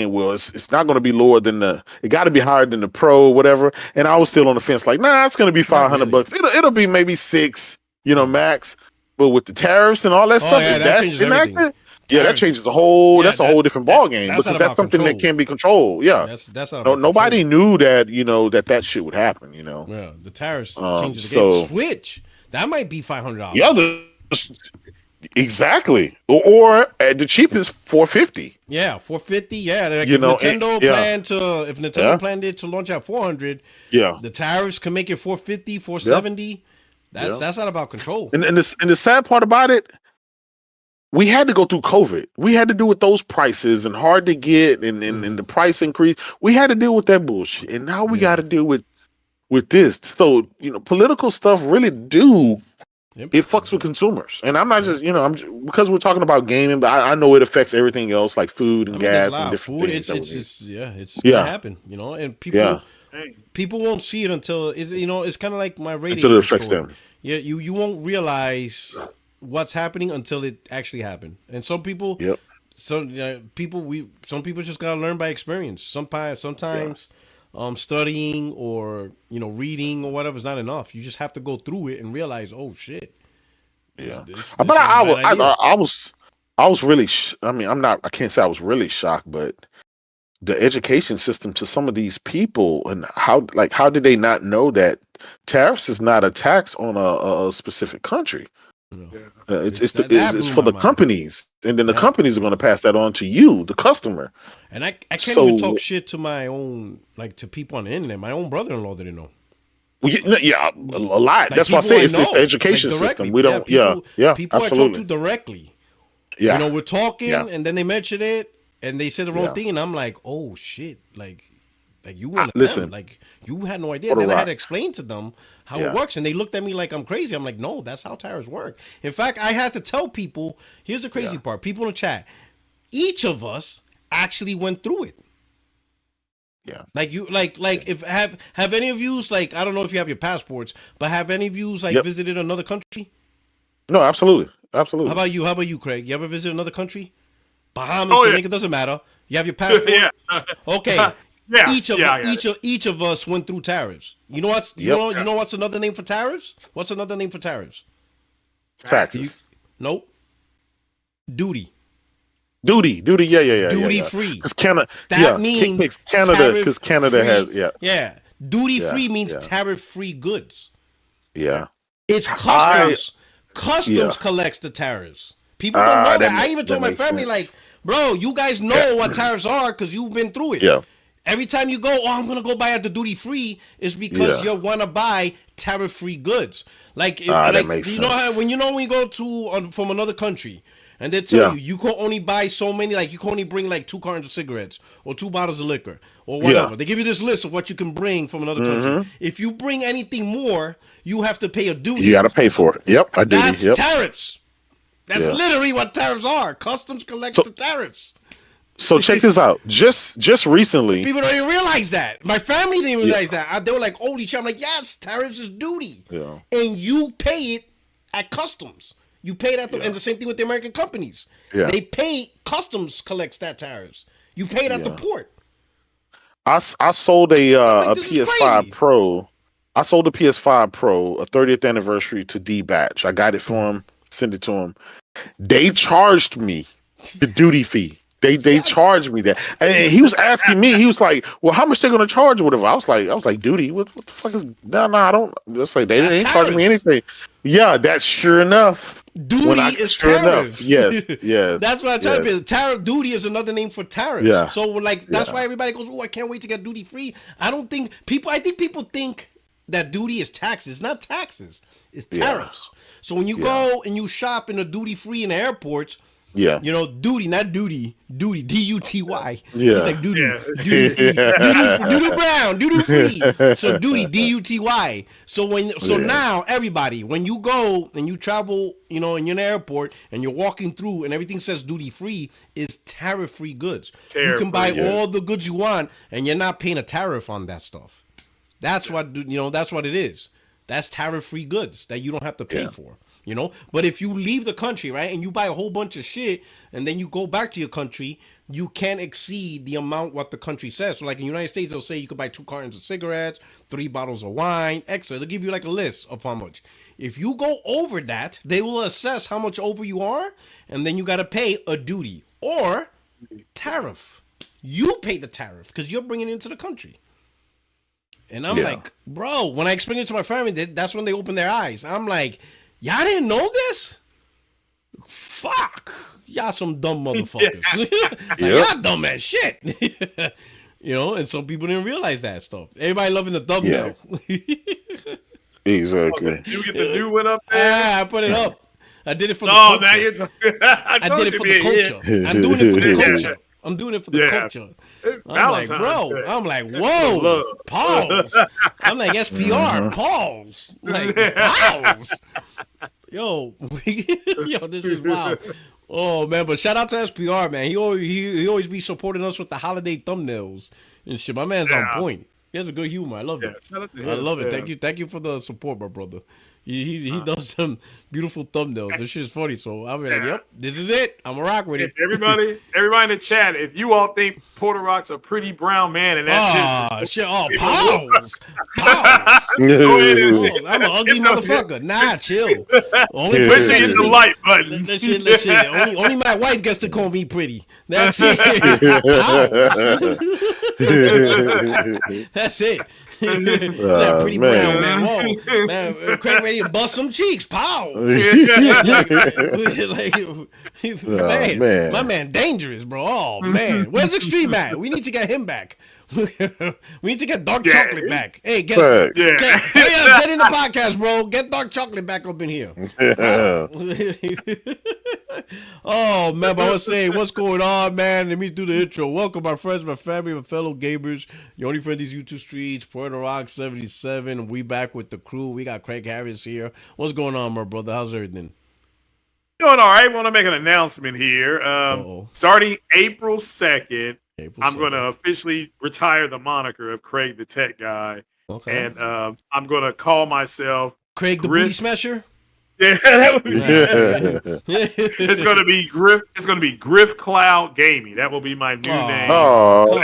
well, it's not going to be lower than it got to be higher than the Pro, whatever. And I was still on the fence, like, nah, it's going to be Not 500 really. bucks. It'll be maybe six, max. But with the tariffs and all that Oh stuff, yeah, if that that's changes everything. enacted, yeah, that Tariffs. changes the whole. Yeah, That's a whole different ball game that's not because that's about something that control. can be controlled. Yeah, That's not no, about nobody control. knew that that shit would happen. Yeah, the tariffs changes the game. So Switch, that might be yeah, $500. exactly, or at the cheapest 450. Yeah, 450. Yeah, like You if know, Nintendo yeah, yeah, planned it to launch at 400, yeah, the tariffs can make it 450, yeah, 470. yeah. That's not about control. And the sad part about it, we had to go through COVID. We had to deal with those prices and hard to get and the price increase. We had to deal with that bullshit. And now we Yeah. got to deal with this. So, political stuff really it fucks with consumers. And I'm not just, because we're talking about gaming, but I know it affects everything else like food I and mean, there's a gas and lot of different food. things that we need. It's gonna Yeah. happen, and Yeah. people won't see it until it's kind of like my Until it radiator affects story. them. Yeah, you won't realize what's happening until it actually happened. And some people, Yep. some people just gotta learn by experience. Sometimes studying or reading or whatever is not enough. You just have to go through it and realize, oh shit, Yeah. this But was a I, bad was idea. I was really I mean, I can't say I was really shocked, but the education system to some of these people and how did they not know that tariffs is not a tax on a specific country? Yeah. It's Blew for my the mind. companies, and then the Yeah. companies are going to pass that on to you, the customer. And I can't even So talk shit to my own, like, to people on the internet. My own brother-in-law didn't know. yeah, a lot. Like That's why I people say I it's the know, like education directly. system. We Yeah, don't. Yeah, yeah, people I talk to absolutely. directly. Yeah, We're talking, yeah, and then they mention it, and they say the wrong yeah. thing, and I'm like, oh shit, like you one of them, Listen, like you had no idea. for the Then I had to rock. explain to them how it Yeah, works, and they looked at me like I'm crazy. I'm like, no, that's how tires work. In fact, I had to tell people. Here's the crazy yeah, part: people in the chat, each of us actually went through it. yeah, Like you, yeah. if have any of yous, like, I don't know if you have your passports, but have any of yous like Yep. visited another country? No, absolutely, How absolutely. about you? How about you, Craig? You ever visit another country? Bahamas, Oh yeah, Jamaica, doesn't matter. You have your passport. yeah, Okay. yeah, Each of yeah. I got it. each of us went through tariffs. You know what's Yep. you know what's another name for tariffs? What's another name for tariffs? You Taxes, nope. Duty. duty. Yeah, yeah, yeah, yeah, Duty yeah. free. Because Canada, That yeah, means Canada, tariff because Canada has, free. yeah, Yeah. Duty yeah, free means yeah, tariff free goods. yeah. It's I, customs. Customs yeah. collects the tariffs. People don't know that. I even That told my makes family, like, sense. bro, you guys Yeah, know what tariffs are because you've been through it. yeah, Every time you go, oh, I'm gonna go buy at the duty free, is because yeah. you wanna buy tariff free goods. Like, That makes you know how sense. when you go to from another country, and they tell Yeah, you can only buy so many, like you can only bring like 2 cartons of cigarettes or 2 bottles of liquor or yeah. whatever. They give you this list of what you can bring from another country. hmm If you bring anything more, you have to pay a You duty. got to pay for it. Yep, I duty. That's Yep. tariffs. That's Yeah. literally what tariffs are. Customs collects So the tariffs. so check this out. Just recently. People don't even realize that. My family didn't even Yeah, realize that. They were like, holy shit. I'm like, yes, tariffs is duty. yeah, And you pay it at customs. You pay it at yeah, and the same thing with the American companies. yeah, They pay, customs collects that tariffs. You pay it at the yeah. port. I sold I'm like, a this is PS5 crazy. Pro. I sold a PS5 Pro a 30th anniversary to D Batch. I got it for him, sent it to him. They charged me the duty fee. They Yes. charged me that, and he was asking me. He was like, "Well, how much they gonna charge or whatever?" I was like, "Duty? What the fuck is? No, I don't." Just like they That's ain't charging me tariffs. anything. Yeah, that's sure enough. Duty is Sure enough, tariffs. yes, yes, That's what I tell yes, people. Tariff duty is another name for tariffs. yeah, So like that's yeah, why everybody goes, "Oh, I can't wait to get duty free." I don't think people. I think people think that duty is taxes. It's not taxes. It's yeah, tariffs. So when you yeah, go and you shop in a duty free in the airports, yeah, duty, not duty, duty, DUTY. He's yeah, like duty, Yeah, duty free, duty brown, duty free. So duty, yeah. DUTY. So Yeah. now everybody, when you go and you travel, in your airport and you're walking through and everything says duty free, is tariff free goods. You tariff can buy free. Yeah. all the goods you want and you're not paying a tariff on that stuff. That's what That's what it is. that's tariff-free goods that you don't have to pay Yeah. for. You know, but if you leave the country, right, and you buy a whole bunch of shit, and then you go back to your country, you can't exceed the amount what the country says. So, like in the United States, they'll say you could buy 2 cartons of cigarettes, 3 bottles of wine, extra. They'll give you like a list of how much. If you go over that, they will assess how much over you are, and then you got to pay a duty or tariff. You pay the tariff because you're bringing it into the country. And I'm like, bro, when I explain it to my family, that's when they open their eyes. I'm like, y'all didn't know this? Fuck. Y'all some dumb motherfuckers. Like, y'all dumb as shit. You know, and some people didn't realize that stuff. Everybody loving the thumbnail. Exactly. You get the new one up there? I put it up. I did it for the Oh, culture. now you're talking. I did it for the culture. I'm doing it for the culture. I'm doing it for the culture. I'm like, bro. Day. I'm like, whoa. Pause. I'm like, SPR. Pause. Like, pause. Yo, yo, this is wild. Oh man, but shout out to SPR, man. He always be supporting us with the holiday thumbnails and shit. My man's on point. He has a good humor. I love it. I love it. Thank you for the support, my brother. He does some beautiful thumbnails. This shit's funny. So I'm like, yep, this is it. I'm gonna rock with it. Everybody in the chat, if you all think Porter Rock's a pretty brown man in that picture, shit. Oh, pause. go ahead and I'm an ugly motherfucker. Nah, chill. Only press the like button. Listen. Only my wife gets to call me pretty. That's it. That's it. That pretty brown man. Whoa, man, Craig ready to bust some cheeks. Pow. Man, my man dangerous, bro. Oh man, where's Extreme at? We need to get him back. We need to get Dark Chocolate back. Hey, get in the podcast, bro. Get Dark Chocolate back up in here. Oh man, but I was saying, what's going on, man? Let me do the intro. Welcome, my friends, my family, my fellow gamers. Your only friend these YouTube streets, Puerto77. We back with the crew. We got Craig Harris here. What's going on, my brother? How's everything? Doing all right. I want to make an announcement here. Starting April 2nd, I'm going to officially retire the moniker of Craig the Tech Guy. Okay. And I'm going to call myself Craig the Booty Smasher? Yeah, that would be It's gonna be Griff. It's gonna be Griff Cloud Gaming. That will be my new name. Oh, Don't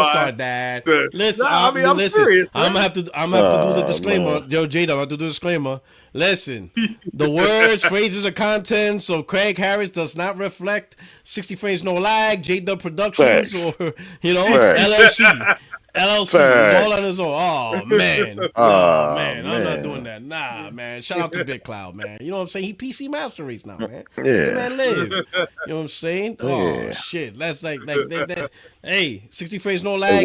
start that. Listen, I'm serious. I'm gonna have to do the disclaimer. Yo, Jada, I have to do the disclaimer. Listen, the words, phrases, or contents of Craig Harris does not reflect 60 Frames No Lag, J-Dub Productions, or LLC. LLC is all on his own. Oh man. Man, I'm not doing that. Nah, man. Shout out to Big Cloud, man. You know what I'm saying? He PC Master Race now, man. Yeah. The man live. You know what I'm saying? Oh shit. That's like that. Hey, 60 Frames No Lag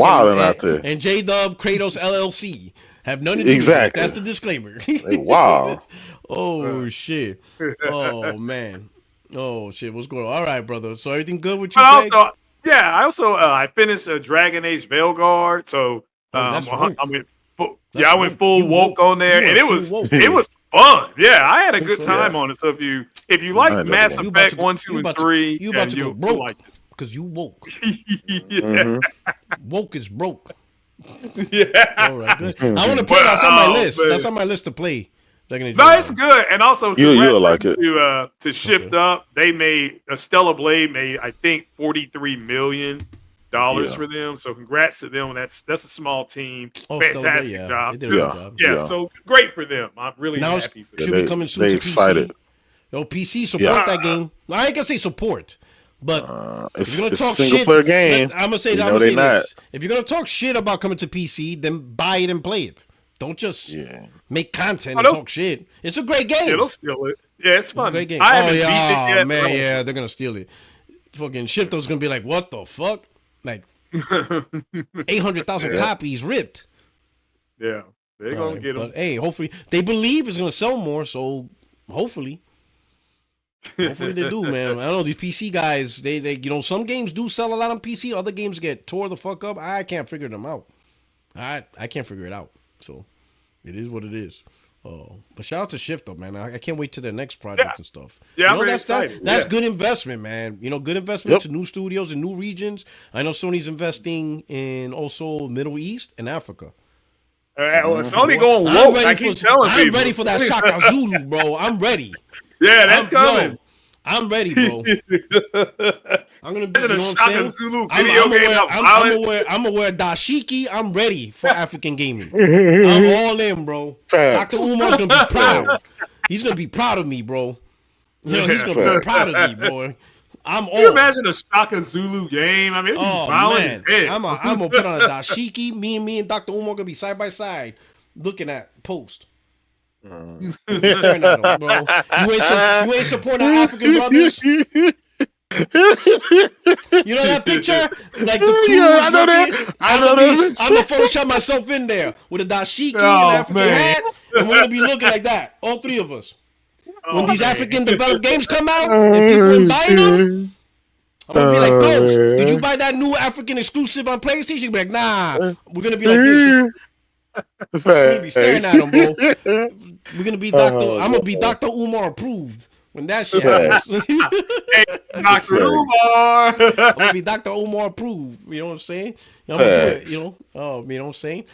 and J-Dub Kratos LLC have nothing to do with this. That's the disclaimer. Wow. Oh shit. Oh man. Oh shit. What's going on? All right, brother. So everything good with you? I finished Dragon Age Veilguard, so I went full woke on there, and it was fun. Yeah, I had a good time on it. So if you like Mass Effect 1, 2, and 3, you about to go broke like this because you woke. Mm-hmm. Woke is broke. Yeah. All right, good. I want to play. That's on my list. Man. That's on my list to play. No, it's good. And also, you'll like it. To shift up, they made Stella Blade made I think $43 million for them. So congrats to them. That's a small team. Fantastic job. They did a good job. Yeah, so great for them. I'm really happy for them. Should be coming soon to excited. PC. Yo, PC support that game. I ain't gonna say support, but it's if you're gonna a talk single shit, player game. I'm gonna say this. If you're gonna talk shit about coming to PC, then buy it and play it. Don't just make content and talk shit. It's a great game. Yeah, they'll steal it. Yeah, it's fun. It's a great game. I haven't beat it yet. Man, yeah, they're gonna steal it. Fucking Shifto's gonna be like, what the fuck? Like 800,000 copies ripped. Yeah, they're gonna get them. But hey, hopefully they believe it's gonna sell more. So hopefully they do, man. I know these PC guys. They some games do sell a lot on PC. Other games get tore the fuck up. I can't figure them out. I can't figure it out. So it is what it is. Oh, but shout out to Shift though, man. I can't wait to their next project and stuff. Yeah, I'm you know, very that's that, excited. that's good investment, man. You know, good investment Yep. to new studios and new regions. I know Sony's investing in also Middle East and Africa. Sony going I'm woke. I keep telling I'm people. ready for that Shaka Zulu, bro. I'm ready. Yeah, that's coming. I'm ready, bro. I'm gonna be, you know what I'm Shaka saying? Zulu video game out I'm gonna wear dashiki. I'm ready for African gaming. I'm all in, bro. Facts. Dr. Umar's gonna be proud. He's gonna be proud of me, bro. You know, he's gonna be proud of me, boy. I'm Can you all. imagine a Shaka Zulu game? I mean, it'd be violent as hell. I'm gonna put on a dashiki. Me and Dr. Umar gonna be side by side, looking at post. Staring at him, bro. You ain't supporting our African brothers. You know that picture? Like the crew I know looking. that. I know that. I'm gonna Photoshop myself in there with a dashiki and an African hat, and we're gonna be looking like that, all three of us. When these African developed games come out and people are buying them, I'm gonna be like, Ghost, did you buy that new African exclusive on PlayStation? You'll be like, nah, we're gonna be like this. We're gonna be staring at him, bro. We're gonna be Dr. I'm gonna be Dr. Umar approved when that shit happens. Hey, Dr. Umar. I'm gonna be Dr. Umar approved. You know what I'm saying? I'm gonna do it. You know? You know what I'm saying?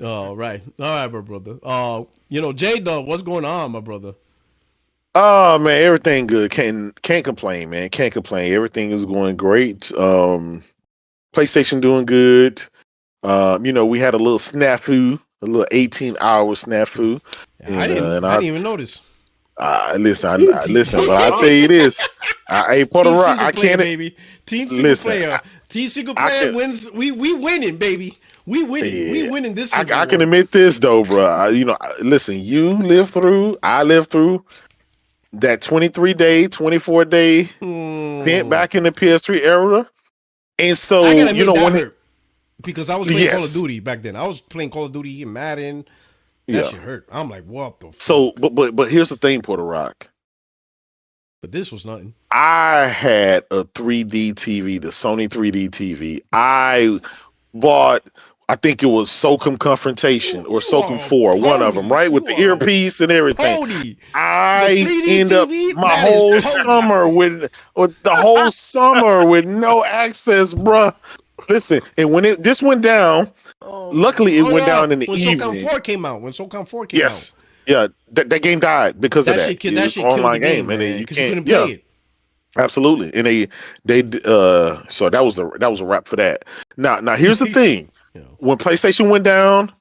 All right, my brother. You know, J Dub, what's going on, my brother? Oh man, everything good. Can't complain, man. Can't complain. Everything is going great. PlayStation doing good. You know, we had a little snafu, a little 18-hour snafu. I didn't even notice. Listen, but I'll tell you this. Hey, Puerto Rock, I can't. Baby. Team single player. Team single player wins. We winning, baby. We winning. Yeah. We winning this. I can admit this though, bro. You know, listen. You lived through. I lived through that 23-day, 24-day event back in the PS3 era, and so you know when hurt because I was playing Call of Duty back then. I was playing Call of Duty and Madden. That shit hurt. I'm like, what the fuck? So, but here's the thing, Puerto Rock. But this was nothing. I had a 3D TV, the Sony 3D TV. I bought, I think it was SOCOM Confrontation or SOCOM 4, one of them, right? With the earpiece and everything. Pony. I end up my whole summer with the whole summer with no access, bruh. Listen, and when this went down, luckily it went down in the evening. When SOCOM 4 came out. Yes. Yeah, that game died because of that. That shit online game, and then you couldn't play it. Absolutely, and they so that was a wrap for that. Now here's the thing: when PlayStation went down,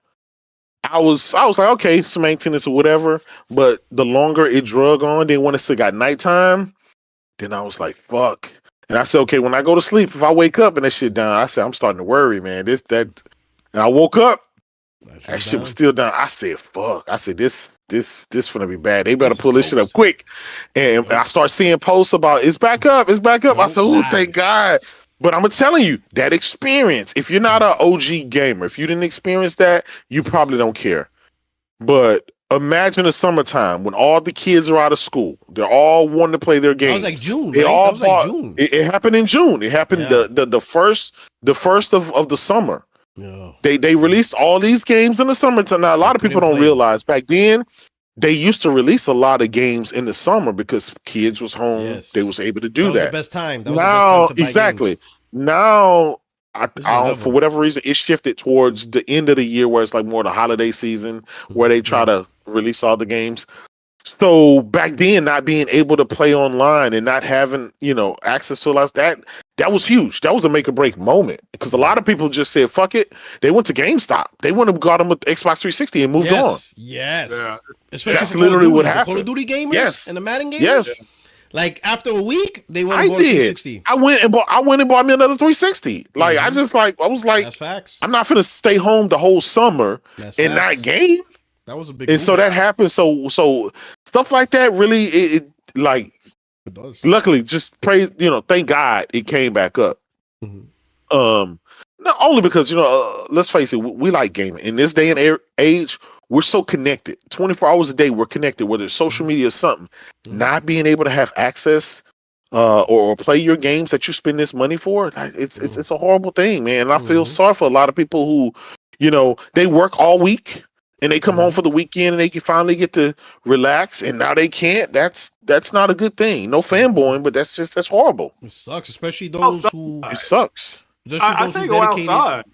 I was like, okay, some maintenance or whatever. But the longer it drug on, then when it got nighttime, then I was like, fuck. And I said, okay, when I go to sleep, if I wake up and that shit down, I said, I'm starting to worry, man. And I woke up, that shit was still down. I said, fuck. I said, this gonna be bad. They better pull this shit up quick. And I start seeing posts about it's back up. I said, oh, thank God. But I'm telling you, that experience, if you're not an OG gamer, if you didn't experience that, you probably don't care. But imagine the summertime when all the kids are out of school. They're all wanting to play their games. That was like June. They all bought, like June. It happened in June. It happened the first of the summer. Yeah. They released all these games in the summertime. Now a lot of people don't realize back then they used to release a lot of games in the summer because kids was home. Yes. They was able to do that. Was the best time. That was now, the best time to buy exactly. Games. Now, I don't, for whatever reason, it shifted towards the end of the year where it's like more the holiday season where they try to release all the games. So back then, not being able to play online and not having, access to us, that was huge. That was a make or break moment because a lot of people just said, fuck it. They went to GameStop. They went and got them with Xbox 360 and moved on. Yes. Yeah. Especially that's literally what happened. Call of Duty gamers and the Madden gamers. Yes. Like after a week, they went and bought 360. I went and bought me another 360. Like I was like, that's facts. I'm not finna stay home the whole summer and not game. That was a big. And so that happened. So stuff like that really it does. Luckily, just praise, thank God it came back up. Mm-hmm. Not only because let's face it, we like gaming in this day and age. We're so connected. 24 hours a day, we're connected. Whether it's social media or something, not being able to have access or play your games that you spend this money for, it's a horrible thing, man. And I feel sorry for a lot of people who, they work all week. and they come home for the weekend and they can finally get to relax, and now they can't. That's not a good thing. No fanboying, but that's horrible. It sucks, especially those who. It sucks. I say go outside.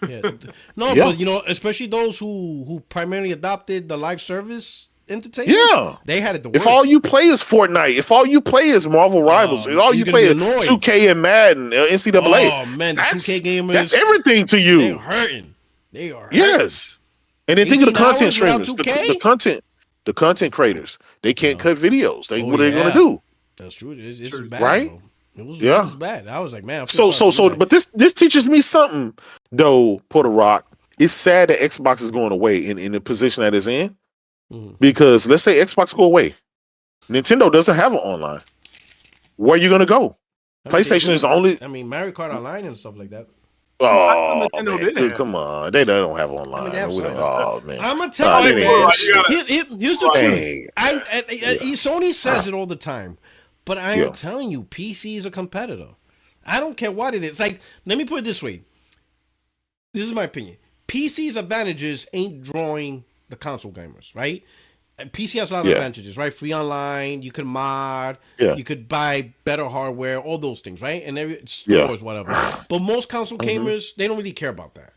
Yeah. No, but especially those who primarily adopted the live service entertainment. Yeah, they had it the worst. If all you play is Fortnite, if all you play is Marvel Rivals, if all you play is 2K and Madden, NCAA, oh man, the 2K gamers, that's everything to you. They're hurting. They are hurting. Yes. And then think of the content creators, the content creators. They can't cut videos. What are they going to do? That's true. It's bad, right? Bro. It was bad. I was like, man. But this teaches me something, though. Puerto Rock. It's sad that Xbox is going away in the position that it's in, because let's say Xbox go away, Nintendo doesn't have an online. Where are you going to go? PlayStation is the only. I mean, Mario Kart Online and stuff like that. Oh, man, come on! They don't have online. Oh man! I'm gonna tell you, man. Here's the truth. Sony says it all the time, but I am telling you, PC is a competitor. I don't care what it is. Like, let me put it this way. This is my opinion. PC's advantages ain't drawing the console gamers, right? PC has a lot of advantages, right? Free online, you could mod, you could buy better hardware, all those things, right? And stores, whatever. But most console gamers, they don't really care about that.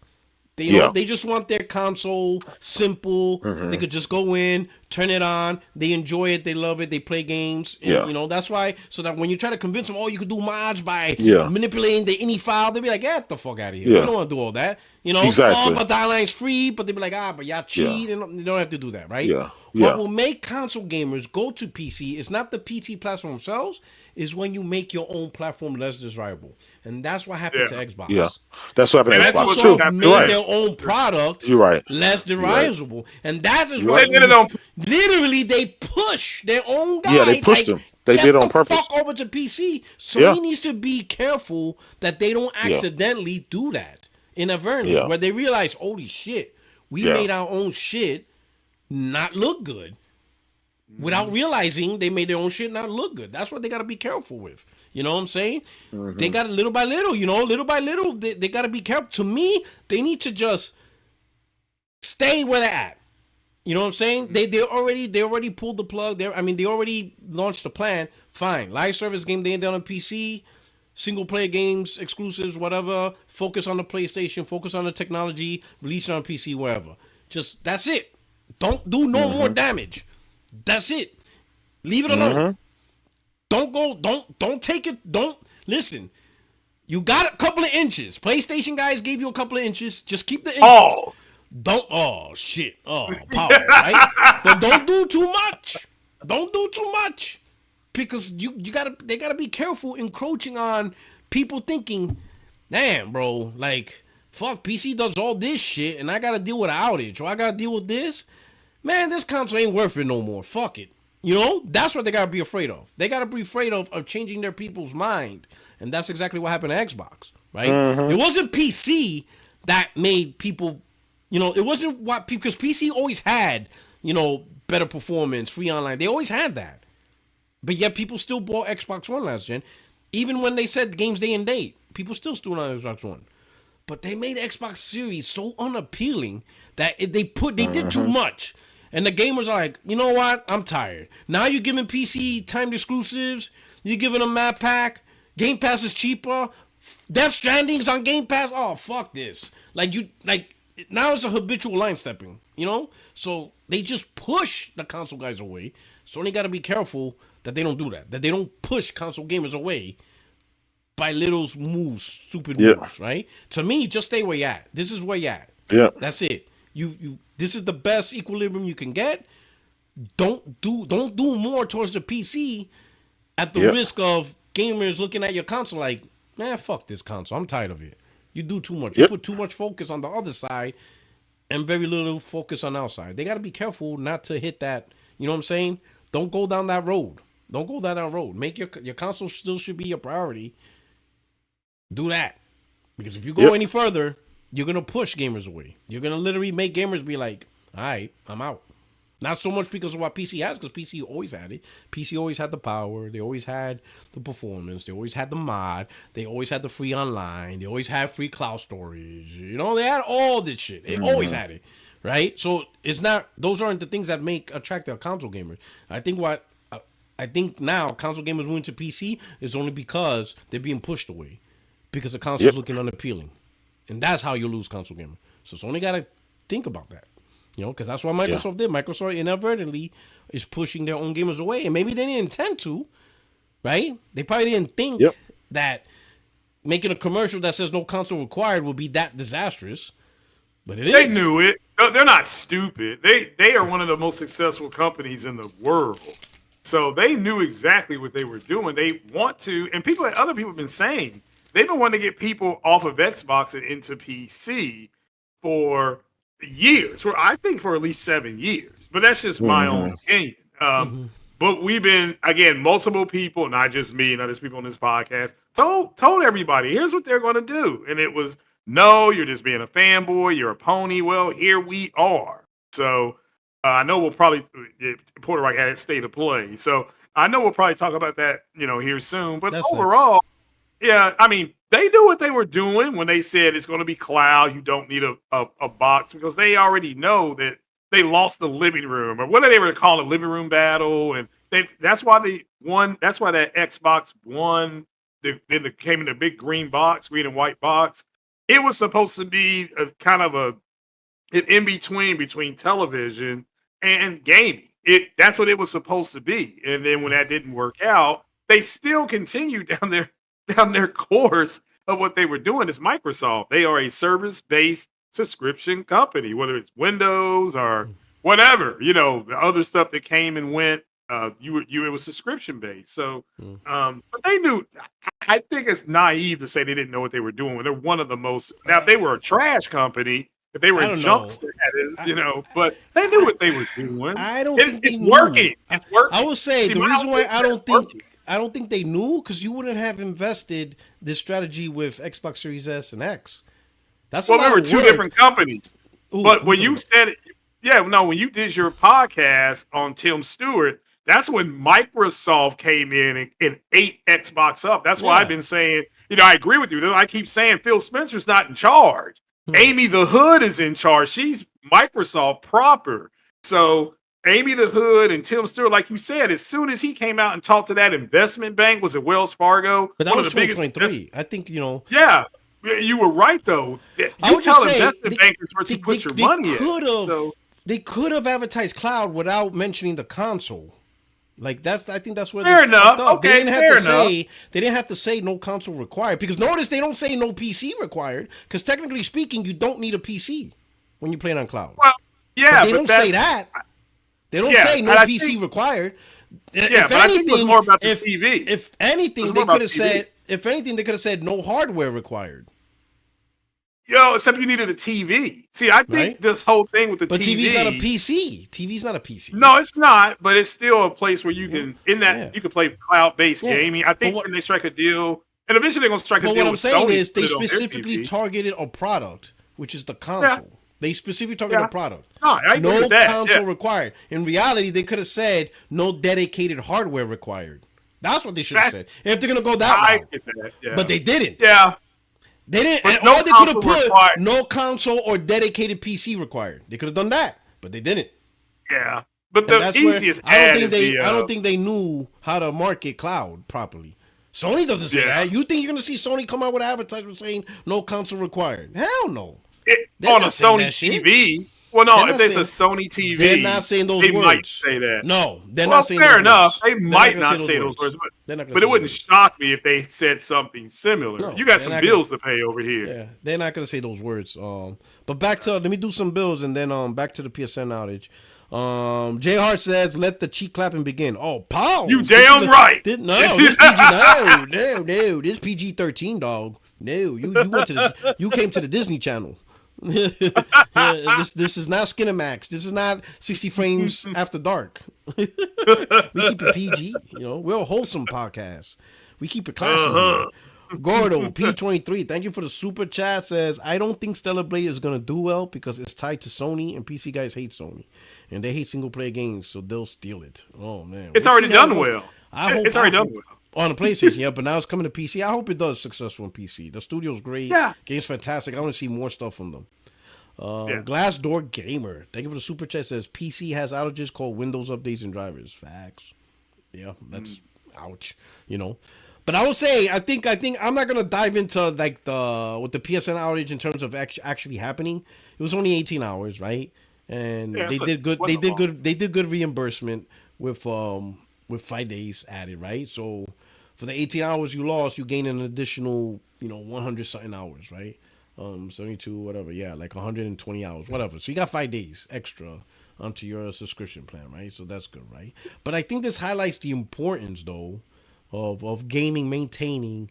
They just want their console simple. They could just go in, turn it on. They enjoy it. They love it. They play games. And, that's why. So that when you try to convince them, you could do mods by manipulating the INI file, they'll be like, get the fuck out of here. I don't want to do all that. Exactly. But the online's free. But they'll be like, but y'all cheat. And you don't have to do that, right? What will make console gamers go to PC is not the PC platform themselves, is when you make your own platform less desirable. And that's what happened to Xbox. Yeah, that's what happened to Xbox too. Microsoft made their own product less desirable. And that is why literally they push their own guys. Yeah, they pushed them. They did it on purpose. Fuck over to PC. Sony needs to be careful that they don't accidentally do that inadvertently, where they realize, holy shit, we made our own shit not look good. Without realizing they made their own shit not look good. That's what they got to be careful with. You know what I'm saying? They got to little by little, they got to be careful. To me, they need to just stay where they're at. You know what I'm saying? They already pulled the plug. They already launched the plan. Fine. Live service game day down on PC, single player games, exclusives, whatever. Focus on the PlayStation, focus on the technology, release it on PC, wherever. Just that's it. Don't do no more damage. That's it. Leave it alone. Don't take it. Don't listen. You got a couple of inches. PlayStation guys gave you a couple of inches. Just keep the inches. Shit. Power, right? But don't do too much. Don't do too much. Because they gotta be careful encroaching on people thinking, damn, bro, like, fuck, PC does all this shit and I gotta deal with an outage or I gotta deal with this. Man, this console ain't worth it no more. Fuck it. That's what they gotta be afraid of. They gotta be afraid of changing their people's mind. And that's exactly what happened to Xbox, right? It wasn't PC that made people, it wasn't what people, because PC always had, better performance, free online. They always had that. But yet people still bought Xbox One last gen. Even when they said games day and date, people still stood on Xbox One. But they made Xbox Series so unappealing that they did too much. And the gamers are like, you know what? I'm tired. Now you're giving PC timed exclusives. You're giving them map pack. Game Pass is cheaper. Death Stranding's on Game Pass. Oh, fuck this. Now it's a habitual line stepping, So they just push the console guys away. Sony got to be careful that they don't do that. That they don't push console gamers away by little moves, stupid moves, right? To me, just stay where you at. This is where you at. Yeah. That's it. You this is the best equilibrium you can get. Don't do more towards the PC at the risk of gamers looking at your console like, man, fuck this console. I'm tired of it. You do too much. You put too much focus on the other side and very little focus on our side. They got to be careful not to hit that. You know what I'm saying? Don't go down that road. Don't go down that road. Make your console still should be your priority. Do that. Because if you go any further, you're going to push gamers away. You're going to literally make gamers be like, all right, I'm out. Not so much because of what PC has, because PC always had it. PC always had the power. They always had the performance. They always had the mod. They always had the free online. They always had free cloud storage. You know, they had all this shit. They always had it, right? So it's not; those aren't the things that make attractive console gamers. I think now console gamers moving to PC is only because they're being pushed away because the console's looking unappealing, and that's how you lose console gamers. So it's only gotta think about that. You know, because that's what Microsoft did. Microsoft inadvertently is pushing their own gamers away. And maybe they didn't intend to, right? They probably didn't think that making a commercial that says no console required would be that disastrous. But it is. They knew it. They're not stupid. They are one of the most successful companies in the world. So they knew exactly what they were doing. They want to, and other people have been saying, they've been wanting to get people off of Xbox and into PC for years, I think for at least 7 years, but that's just my own opinion. But we've been, again, multiple people, not just me, not just people on this podcast, told everybody, here's what they're going to do. And it was, no, you're just being a fanboy, you're a pony. Well, here we are. So I know we'll probably, Puerto Rico had its state of play. So I know we'll probably talk about that, here soon. But overall, yeah, I mean, they knew what they were doing when they said it's going to be cloud. You don't need a box, because they already know that they lost the living room, or what they were calling a living room battle. And that's why they won. That's why that Xbox won. Then it came in a big green and white box. It was supposed to be a kind of an in-between television and gaming. That's what it was supposed to be. And then when that didn't work out, they still continued down their course of what they were doing. Is Microsoft. They are a service-based subscription company, whether it's Windows or whatever, the other stuff that came and went, it was subscription-based. So, but they knew. I think it's naive to say they didn't know what they were doing when they're one of the most. Now, if they were a trash company, if they were a junk status, but they knew what they were doing. I don't think it's working. It's working. I will say the reason why I don't think they knew, because you wouldn't have invested this strategy with Xbox Series S and X. That's we were two different companies. But when you said it, when you did your podcast on Tim Stewart, that's when Microsoft came in and ate Xbox up. That's why I've been saying, I agree with you. I keep saying Phil Spencer's not in charge. Amy the Hood is in charge. She's Microsoft proper. So Amy the Hood and Tim Stewart, like you said, as soon as he came out and talked to that investment bank, was it Wells Fargo? But that was 2023. I think, Yeah, you were right, though. You tell investment bankers where to put your money in. They could have advertised cloud without mentioning the console. Like I think that's where fair enough. Okay, they didn't have to say no console required, because notice they don't say no PC required, because technically speaking, you don't need a PC when you're playing on cloud. Well, yeah, but they don't say that. They don't say no PC required. Yeah, I think it was more about the TV. If anything, they could have said. If anything, they could have said no hardware required. Except you needed a TV. See, I think this whole thing with the TV. But TV's not a PC. TV's not a PC. No, it's not. But it's still a place where you can, you can play cloud-based gaming. I think when they strike a deal, and eventually they're going to strike a deal with Sony. What I'm saying is they specifically targeted a product, which is the console. Yeah. They specifically targeted a product. No, I agree with that. Console required. In reality, they could have said no dedicated hardware required. That's what they should have said. If they're going to go that route. But they didn't. Yeah. They didn't. All they could have put no console or dedicated PC required. They could have done that, but they didn't. Yeah, but the easiest I don't think they knew how to market cloud properly. Sony doesn't say that. You think you're going to see Sony come out with an advertisement saying no console required? Hell no. On a Sony TV. Well, no, if there's a Sony TV, they're not saying those words. They might say that. No, they're not saying those words. Fair enough. They might not say those words, but it wouldn't shock me if they said something similar. No, you got some bills to pay over here. Yeah, they're not going to say those words. But back to, let me do some bills, and then back to the PSN outage. J Hart says, "Let the cheek clapping begin." Oh, pause. You damn right. This PG. No. This PG-13, dog. No, you came to the Disney Channel. This is not Skinemax. This is not 60 frames after dark. We keep it PG. We're a wholesome podcast. We keep it classy. Gordo P23, thank you for the super chat. Says I don't think Stellar Blade is gonna do well because it's tied to Sony and PC guys hate Sony and they hate single player games, so they'll steal it. Oh man, It's already done well. I hope it's already done well on the PlayStation. Yeah, but now it's coming to PC. I hope it does successful on PC. The studio's great. Yeah. Game's fantastic. I want to see more stuff from them. Yeah. Glassdoor Gamer, thank you for the super chat. Says PC has outages called Windows updates and drivers. Facts. Yeah, that's ouch. You know, but I will say I think I'm not gonna dive into like with the PSN outage in terms of actually happening. It was only 18 hours, right? And they did good. They did good. They did good reimbursement with 5 days added, right? So for the 18 hours you lost, you gain an additional 100 something hours, right? 72, whatever, yeah, like 120 hours, whatever. So you got 5 days extra onto your subscription plan, right? So that's good, right? But I think this highlights the importance, though, of gaming maintaining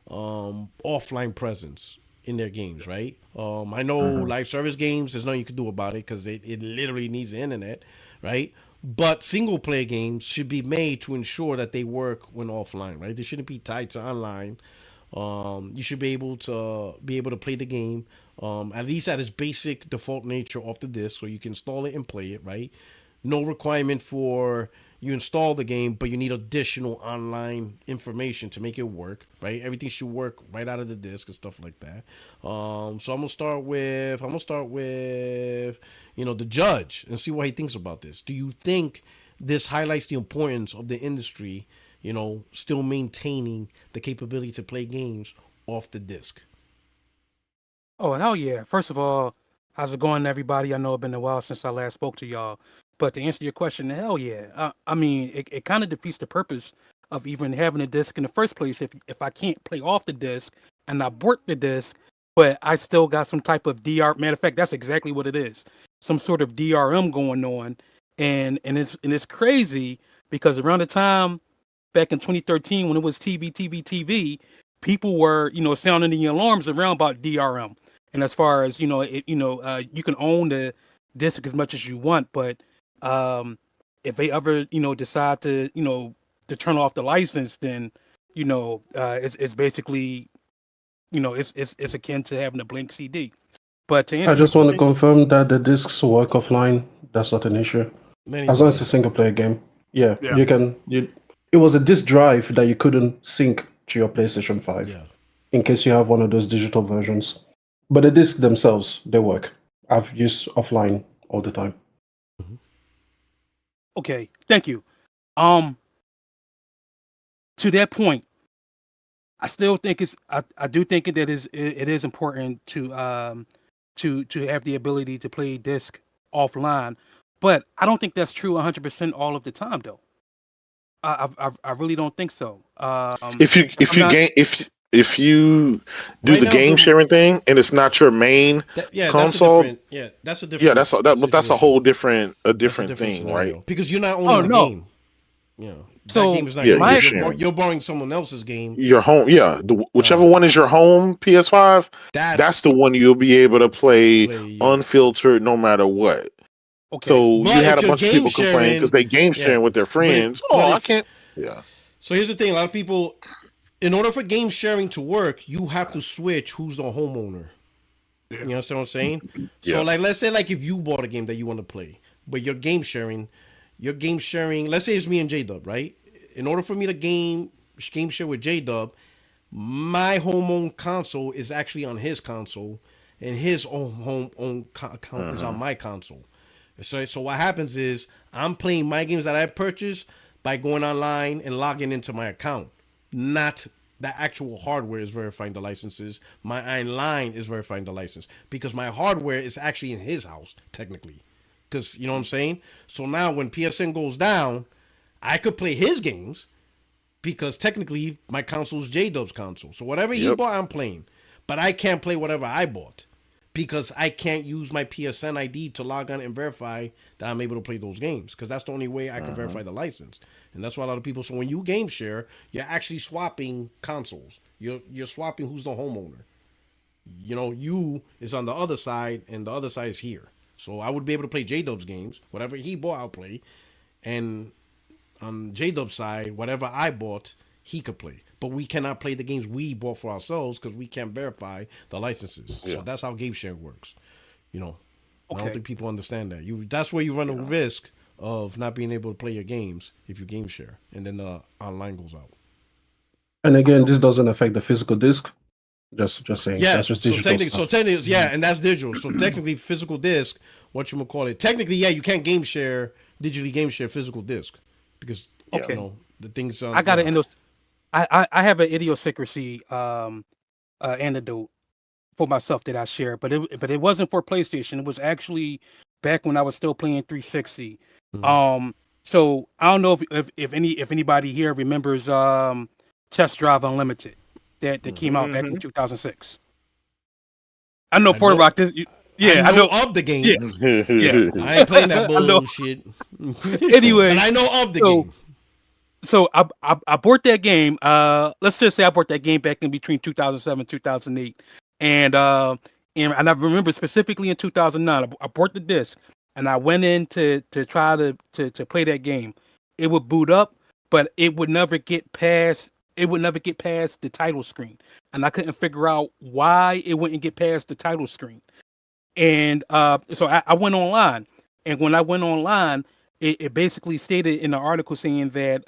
offline presence in their games, right? I know live service games, there's nothing you can do about it because it literally needs the internet, right? But single player games should be made to ensure that they work when offline, right? They shouldn't be tied to online. You should be able to play the game, at least at its basic default nature off the disc, so you can install it and play it, right? No requirement for you install the game, but you need additional online information to make it work, right? Everything should work right out of the disc and stuff like that. So I'm gonna start with the judge and see what he thinks about this. Do you think this highlights the importance of the industry, still maintaining the capability to play games off the disc? Oh, hell yeah. First of all, how's it going, everybody? I know it's been a while since I last spoke to y'all. But to answer your question, hell yeah. I mean, it kind of defeats the purpose of even having a disc in the first place if I can't play off the disc and I abort the disc, but I still got some type of DR. Matter of fact, that's exactly what it is. Some sort of DRM going on. And it's crazy because around the time back in 2013 when it was TV, people were, sounding the alarms around about DRM. And as far as, you can own the disc as much as you want, but if they ever, decide to, to turn off the license, then, it's basically, it's akin to having a blank CD. But to answer I just want to confirm that the discs work offline. That's not an issue. As long as it's a single player game. Yeah. You can. It was a disc drive that you couldn't sync to your PlayStation 5 in case you have one of those digital versions. But the discs themselves, they work. I've used offline all the time. Okay, thank you. To that point, I still think I do think that it is important to have the ability to play disc offline, but I don't think that's true 100% all of the time though. I really don't think so. If you do the game sharing thing and it's not your main console, that's a different. That's a whole different thing, scenario, right? Because you're not owning the game. So that game is not you're borrowing someone else's game. Your home, whichever one is your home PS5. That's the one you'll be able to play unfiltered, no matter what. Okay. So you had a bunch of people complain because they game sharing with their friends. I can't. Yeah. So here's the thing: a lot of people, in order for game sharing to work, you have to switch who's the homeowner. You understand what I'm saying? So like, let's say like if you bought a game that you want to play, but you're game sharing. Let's say it's me and J-Dub, right? In order for me to game share with J-Dub, my home-owned console is actually on his console, and his own account is on my console. So what happens is I'm playing my games that I purchased by going online and logging into my account. Not the actual hardware is verifying the licenses. My online is verifying the license because my hardware is actually in his house, technically. Because, you know what I'm saying? So now when PSN goes down, I could play his games because technically my console is J-Dub's console. So whatever he bought, I'm playing. But I can't play whatever I bought because I can't use my PSN ID to log on and verify that I'm able to play those games because that's the only way I can verify the license. And that's why a lot of people, so when you game share, you're actually swapping consoles. You're swapping who's the homeowner. You is on the other side and the other side is here. So I would be able to play J-Dub's games. Whatever he bought, I'll play. And on J-Dub's side, whatever I bought, he could play. but we cannot play the games we bought for ourselves because we can't verify the licenses. So that's how game share works. You know, I don't think people understand that. That's where you run a risk of not being able to play your games if you game share, and then the online goes out. And again, this doesn't affect the physical disc. Just saying. Yeah, that's just so technically, and that's digital. So technically, physical disc, technically, you can't digitally game share physical disc because you know the things. I got I have an idiosyncrasy anecdote for myself that I share, but it wasn't for PlayStation. It was actually back when I was still playing 360. So I don't know if anybody here remembers Test Drive Unlimited that came out back in 2006 I know Porter Rock. I know of the game. Yeah. I ain't playing that bullshit. Anyway, but I know of the game. So I bought that game. Let's just say I bought that game back in between 2007 2008, and I remember specifically in 2009, I bought the disc and I went in to try to play that game. It would boot up, but it would never get past. It would never get past the title screen, and I couldn't figure out why it wouldn't get past the title screen. And so I went online, and when I went online, it basically stated in the article saying that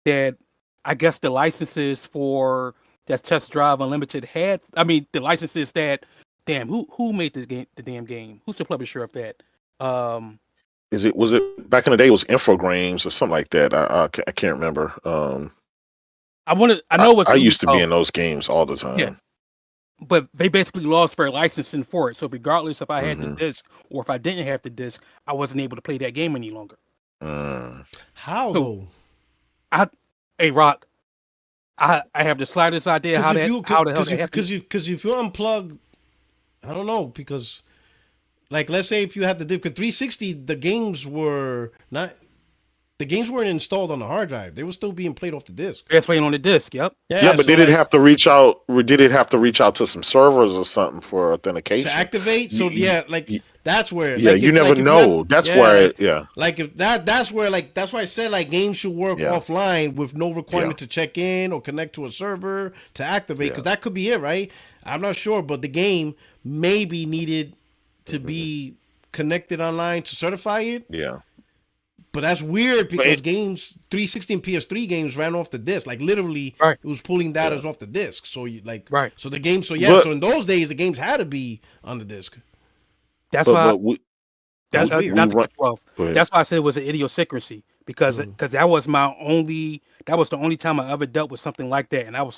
that I guess the licenses for that Test Drive Unlimited the licenses that who made the damn game? Who's the publisher of that? Was it back in the day? It was Infogrames or something like that. I can't remember. I used to be in those games all the time. Yeah. But they basically lost their licensing for it. So regardless if I had the disc or if I didn't have the disc, I wasn't able to play that game any longer. How though? Hey Rock, I have the slightest idea how the hell that happened. Because if you unplug, I don't know, because like let's say if you had the disc, because 360 the games weren't installed on the hard drive. They were still being played off the disc. It's playing on the disc. Yep. Yeah, but did it have to reach out? Did it have to reach out to some servers or something for authentication to activate? So that's where. Yeah, you never know. That's where. Like if that's where that's why I said like games should work offline with no requirement to check in or connect to a server to activate, because that could be it, right? I'm not sure, but the game maybe needed to be connected online to certify it. Yeah. But that's weird because games 360 and PS3 games ran off the disc. Like literally, it was pulling data off the disc. So so the game. So so in those days the games had to be on the disc. That's why. That's weird. That's why I said it was an idiosyncrasy because that was the only time I ever dealt with something like that, and I was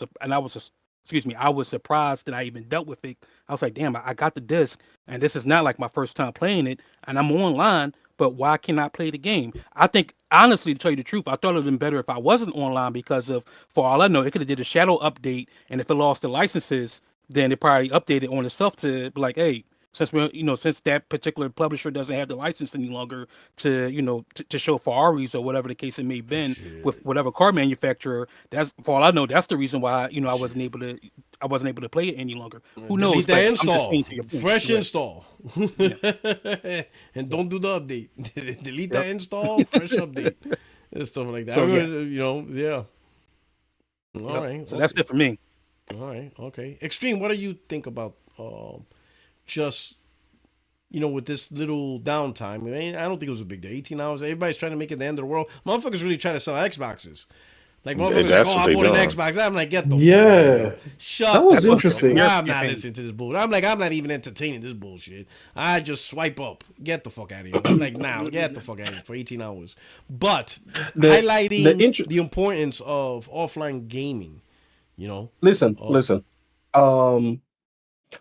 surprised that I even dealt with it. I was like, damn, I got the disc, and this is not like my first time playing it, and I'm online. But why can't I play the game? I think, honestly, to tell you the truth, I thought it would have been better if I wasn't online because for all I know, it could have did a shadow update, and if it lost the licenses, then it probably updated on itself to be like, hey, since that particular publisher doesn't have the license any longer to show Ferraris or whatever the case it may have been with whatever car manufacturer. That's for all I know. That's the reason why I wasn't able to play it any longer. Who knows? Delete the install, fresh install, and don't do the update. Delete the install, fresh update, and stuff like that. So, All right, so that's it for me. All right, okay. Extreme. What do you think about? Just with this little downtime, I mean, I don't think it was a big deal. 18 hours. Everybody's trying to make it the end of the world. Motherfuckers really trying to sell Xboxes. Like motherfuckers I bought an Xbox. I'm like, get the fuck out. Shut. That was interesting. I'm not listening to this bullshit. I'm not even entertaining this bullshit. I just swipe up. Get the fuck out of here. I'm like, get the fuck out of here for 18 hours. But highlighting the importance of offline gaming. Listen.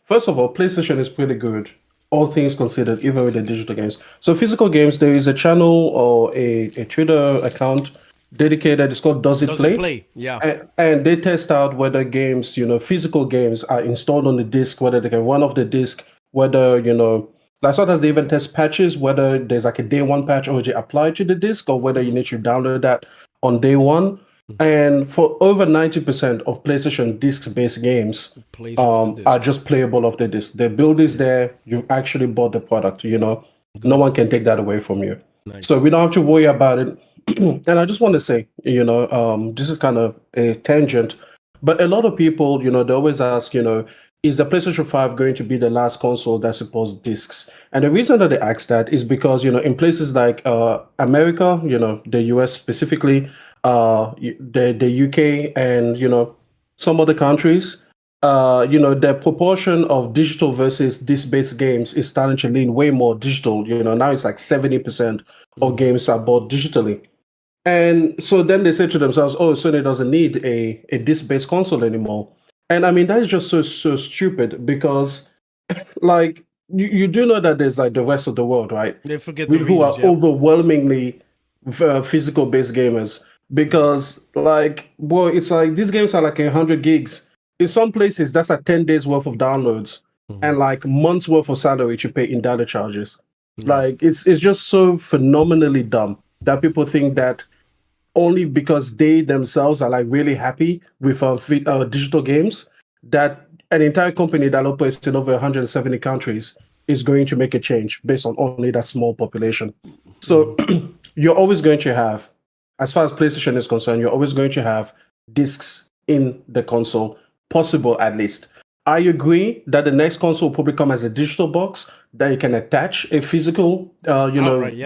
First of all, PlayStation is pretty good, all things considered, even with the digital games. So physical games, there is a channel or a Twitter account dedicated. It's called Does It Play? Yeah. And they test out whether games, physical games are installed on the disc, whether they can run off the disc, whether, like sometimes they even test patches, whether there's like a day one patch already applied to the disc or whether you need to download that on day one. And for over 90% of PlayStation disc-based games are just playable off the disc. The build is there. You've actually bought the product, No one can take that away from you. Nice. So we don't have to worry about it and I just want to say, this is kind of a tangent, but a lot of people, they always ask, is the PlayStation 5 going to be the last console that supports discs? And the reason that they ask that is because, in places like America, the US specifically, the UK, and, some other countries, the proportion of digital versus disc-based games is starting to lean way more digital. Now it's like 70% of games are bought digitally. And so then they say to themselves, oh, Sony doesn't need a disc-based console anymore. And I mean, that is just so stupid because, like, you do know that there's like the rest of the world, right? They forget who are overwhelmingly physical-based gamers. Because, like, boy, it's like these games are like 100 gigs. In some places, that's like 10 days worth of downloads and like months worth of salary to pay in data charges. Like, it's just so phenomenally dumb that people think that only because they themselves are like really happy with digital games that an entire company that operates in over 170 countries is going to make a change based on only that small population. So you're always going to have, as far as PlayStation is concerned, you're always going to have discs in the console, possible at least. I agree that the next console will probably come as a digital box that you can attach a physical,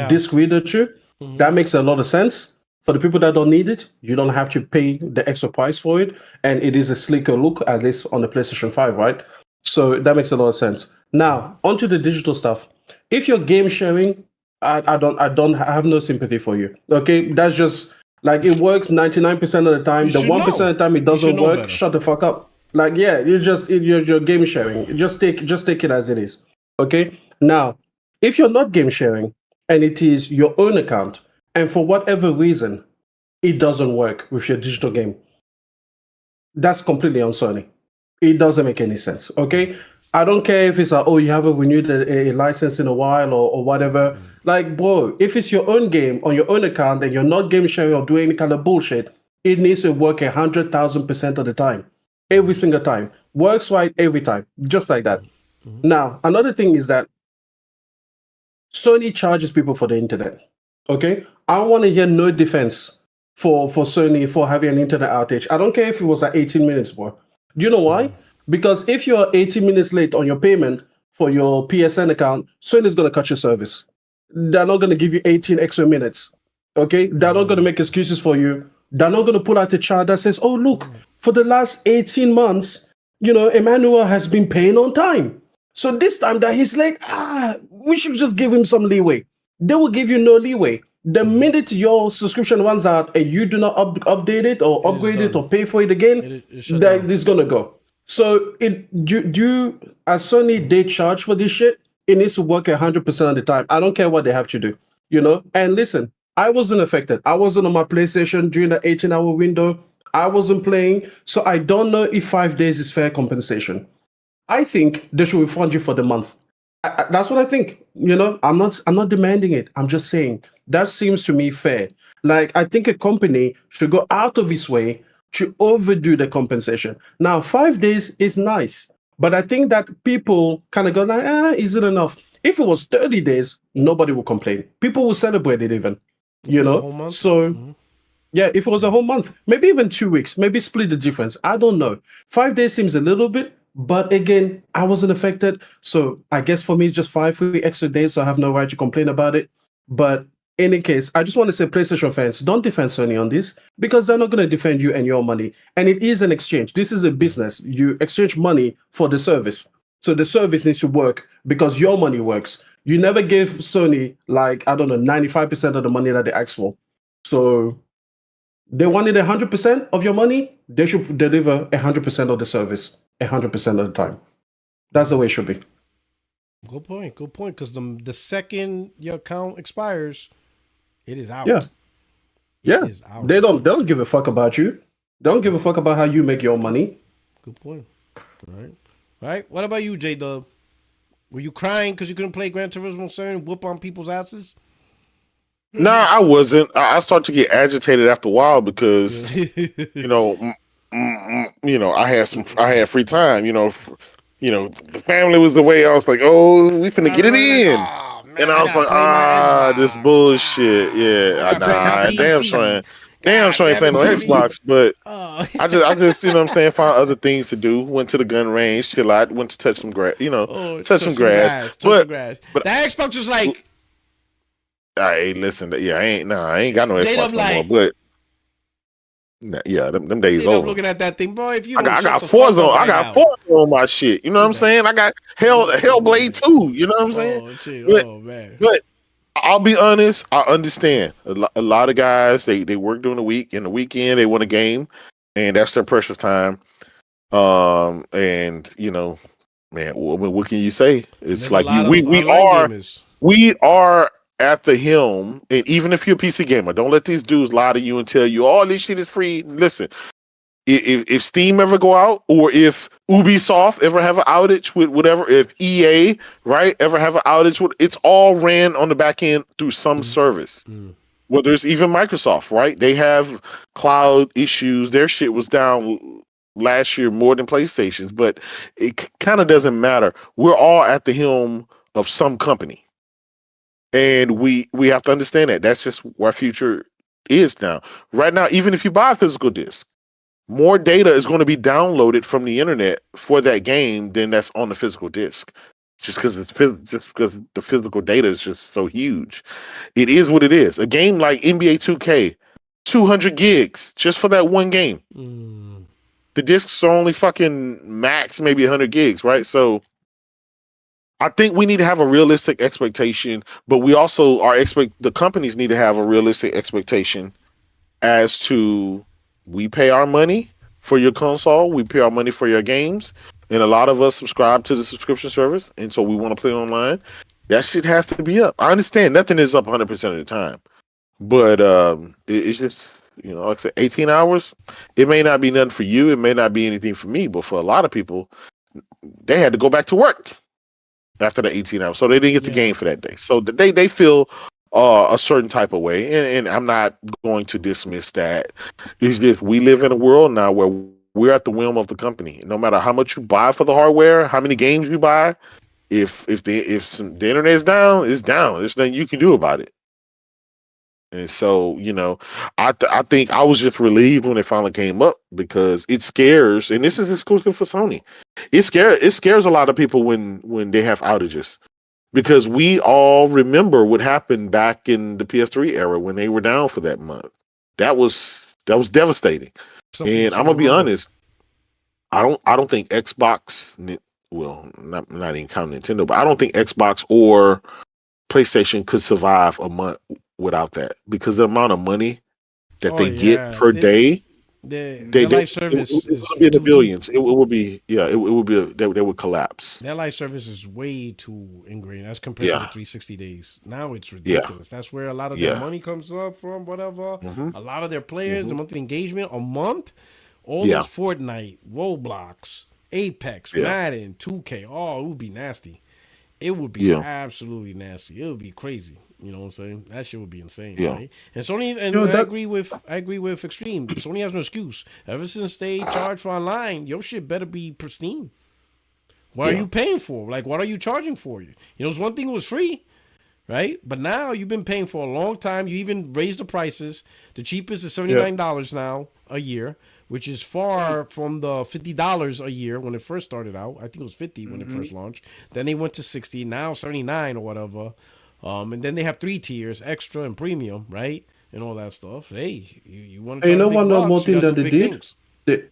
disc reader to. That makes a lot of sense. For the people that don't need it, you don't have to pay the extra price for it. And it is a sleeker look, at least on the PlayStation 5, right? So that makes a lot of sense. Now, onto the digital stuff. If you're game sharing, I have no sympathy for you. Okay, that's just like it works 99% of the time. The 1% of the time it doesn't work, shut the fuck up. Like, yeah, you're game sharing. Just take it as it is. Okay. Now, if you're not game sharing and it is your own account, and for whatever reason it doesn't work with your digital game, that's completely on Sony. It doesn't make any sense. Okay. I don't care if it's like, oh, you haven't renewed a license in a while or whatever. Like, bro, if it's your own game on your own account and you're not game sharing or doing any kind of bullshit, it needs to work 100,000% of the time. Every single time. Works right every time. Just like that. Now, another thing is that Sony charges people for the internet. Okay? I want to hear no defense for Sony for having an internet outage. I don't care if it was like 18 minutes, bro. Do you know why? Because if you're 18 minutes late on your payment for your PSN account, Sony's going to cut your service. They're not going to give you 18 extra minutes. Okay? They're not going to make excuses for you. They're not going to pull out a chart that says, oh, look, for the last 18 months, Emmanuel has been paying on time. So this time that he's late, we should just give him some leeway. They will give you no leeway. The minute your subscription runs out and you do not update it or upgrade it or pay for it again, that is going to go. So as Sony, they charge for this shit. It needs to work 100% of the time. I don't care what they have to do, And listen, I wasn't affected. I wasn't on my PlayStation during the 18-hour window. I wasn't playing. So I don't know if 5 days is fair compensation. I think they should refund you for the month. That's what I think. I'm not demanding it. I'm just saying that seems to me fair. Like, I think a company should go out of its way to overdo the compensation. Now, 5 days is nice, but I think that people kind of go like, is it enough? If it was 30 days, nobody will complain. People will celebrate it even, So, yeah, if it was a whole month, maybe even 2 weeks, maybe split the difference. I don't know. 5 days seems a little bit, but again, I wasn't affected. So I guess for me, it's just 5 free extra days, so I have no right to complain about it. But in any case, I just want to say, PlayStation fans, don't defend Sony on this because they're not going to defend you and your money. And it is an exchange. This is a business. You exchange money for the service. So the service needs to work because your money works. You never gave Sony, 95% of the money that they asked for. So they wanted 100% of your money. They should deliver 100% of the service 100% of the time. That's the way it should be. Good point. Because the second your account expires, it is out. Yeah. It is out. They don't give a fuck about you. They don't give a fuck about how you make your money. Good point. All right. What about you, J-Dub? Were you crying because you couldn't play Gran Turismo 7 whoop on people's asses? No, I wasn't. I started to get agitated after a while because, I had free time. The family was away. I was like, oh, we finna get it in. And I I was gotta like, play my Xbox. this bullshit. I Yeah, gotta play my nah, PC. damn God sure ain't damn it, playing no Sony. Xbox, but Oh. I just, you know what I'm saying, found other things to do. Went to the gun range, chill out, went to touch some grass, Oh, touch some touch some grass. grass. Touch some But, grass. but, That Xbox was like, hey, listen, yeah, I ain't got no Jade up Xbox no more. like, But, yeah, them days Jade up over. looking at that thing, boy. If you don't I shut got the fuck Forza, up I right got now. Forza on my shit. You know what I'm saying? I got Hellblade 2. You know what I'm saying? Oh shit. But, Oh man. but I'll be honest. I understand a lot of guys. They work during the week. In the weekend, they want a game, and that's their precious time. And man, what can you say? And It's there's a like lot of we online gamers. at the helm, and even if you're a PC gamer, don't let these dudes lie to you and tell you all this shit is free. Listen, if Steam ever go out, or if Ubisoft ever have an outage with whatever, if EA right ever have an outage with, it's all ran on the back end through some service. Well, there's even Microsoft, right? They have cloud issues. Their shit was down last year more than PlayStation's, but it kind of doesn't matter. We're all at the helm of some company, and we have to understand that. That's just where our future is now. Right now, even if you buy a physical disc, more data is going to be downloaded from the internet for that game than that's on the physical disc. Just because the physical data is just so huge. It is what it is. A game like NBA 2K, 200 gigs just for that one game. The discs are only fucking max maybe 100 gigs, right? So I think we need to have a realistic expectation, but we also the companies need to have a realistic expectation as to, we pay our money for your console, we pay our money for your games, and a lot of us subscribe to the subscription service, and so we want to play online. That shit has to be up. I understand nothing is up 100% of the time, but it's just, like I said, 18 hours. It may not be nothing for you. It may not be anything for me, but for a lot of people, they had to go back to work after the 18 hours, so they didn't get the game for that day. So they feel a certain type of way, and I'm not going to dismiss that. It's just, we live in a world now where we're at the whim of the company. No matter how much you buy for the hardware, how many games you buy, if the internet is down, it's down. There's nothing you can do about it. And so, I think I was just relieved when it finally came up, because it scares, and this is exclusive for Sony. It scares a lot of people when they have outages, because we all remember what happened back in the PS3 era when they were down for that month. That was devastating. And I'm gonna be honest, I don't think Xbox, well, not even counting Nintendo, but I don't think Xbox or PlayStation could survive a month without that, because the amount of money that they get per day, their life service it is would be in the too billions. deep. It would be, it would be they would collapse. Their life service is way too ingrained as compared to the 360 days. Now it's ridiculous. That's where a lot of their money comes up from. Whatever. A lot of their players, the monthly engagement a month, all those Fortnite, Roblox, Apex, Madden, 2K. Oh, it would be nasty. It would be absolutely nasty. It would be crazy. You know what I'm saying? That shit would be insane, right? And Sony, I agree with Extreme. Sony has no excuse. Ever since they charged for online, your shit better be pristine. What are you paying for? Like, what are you charging for? It's one thing, it was free, right? But now you've been paying for a long time. You even raised the prices. The cheapest is $79 now a year, which is far from the $50 a year when it first started out. I think it was $50 when it first launched. Then they went to $60, now $79 or whatever. And then they have 3 tiers, extra and premium, right? And all that stuff. Hey, you want to charge one more thing that they did? things.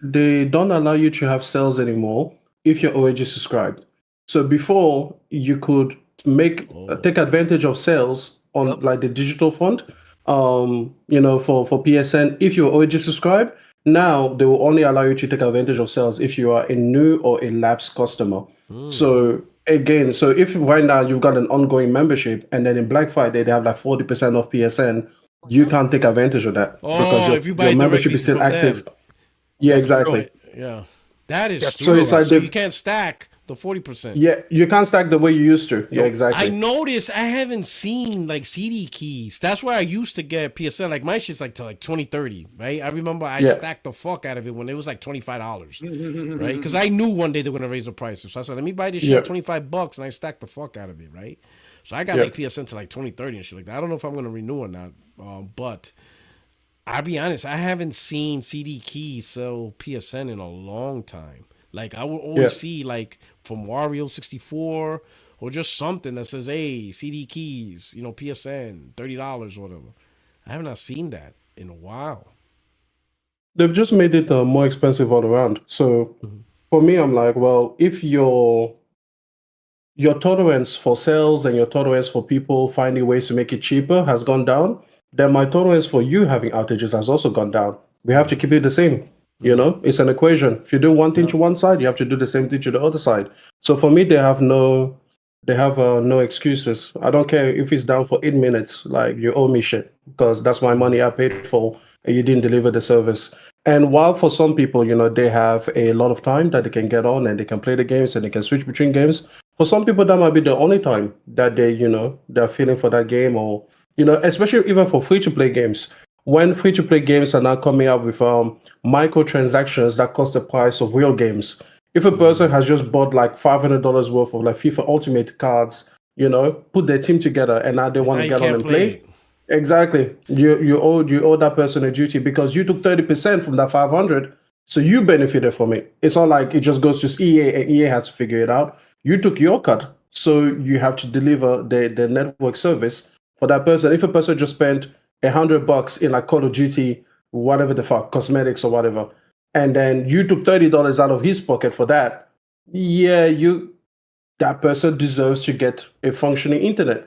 They don't allow you to have sales anymore if you're already subscribed. So before, you could take advantage of sales on like the digital fund, for PSN if you're already subscribed. Now they will only allow you to take advantage of sales if you are a new or a lapsed customer. So again, if right now you've got an ongoing membership, and then in Black Friday they have like 40% off PSN, you can't take advantage of that because your membership is still active. Them. Yeah, exactly. Yeah, that is so it's like you can't stack the 40%. Yeah, you can't stack the way you used to. Yeah, exactly. I noticed I haven't seen like CD keys. That's where I used to get PSN. Like my shit's like to like 2030, right? I remember I stacked the fuck out of it when it was like $25, right? Because I knew one day they were gonna raise the prices. So I said, let me buy this shit $25, and I stacked the fuck out of it, right? So I got like PSN to like 2030 and shit like that. I don't know if I'm gonna renew or not. But I'll be honest, I haven't seen CD Keys sell PSN in a long time. Like I would always see like from Wario 64 or just something that says, "Hey, CD Keys, PSN, $30 or whatever." I have not seen that in a while. They've just made it more expensive all around. So for me, I'm like, well, if your tolerance for sales and your tolerance for people finding ways to make it cheaper has gone down, then my tolerance for you having outages has also gone down. We have to keep it the same. It's an equation. If you do one thing to one side, you have to do the same thing to the other side. So for me, they have no excuses. I don't care if it's down for 8 minutes. Like, you owe me shit because that's my money I paid for, and you didn't deliver the service. And while for some people, they have a lot of time that they can get on and they can play the games and they can switch between games. For some people, that might be the only time that they're feeling for that game, or especially even for free-to-play games. When free-to-play games are now coming up with microtransactions that cost the price of real games. If a person has just bought like $500 worth of like FIFA Ultimate cards, put their team together, and now they want to get on and play. Exactly. You owe that person a duty because you took 30% from that 500, so you benefited from it. It's not like it just goes to EA and EA has to figure it out. You took your cut, so you have to deliver the network service for that person. If a person just spent $100 in like Call of Duty, whatever the fuck, cosmetics or whatever, and then you took $30 out of his pocket for that, that person deserves to get a functioning internet.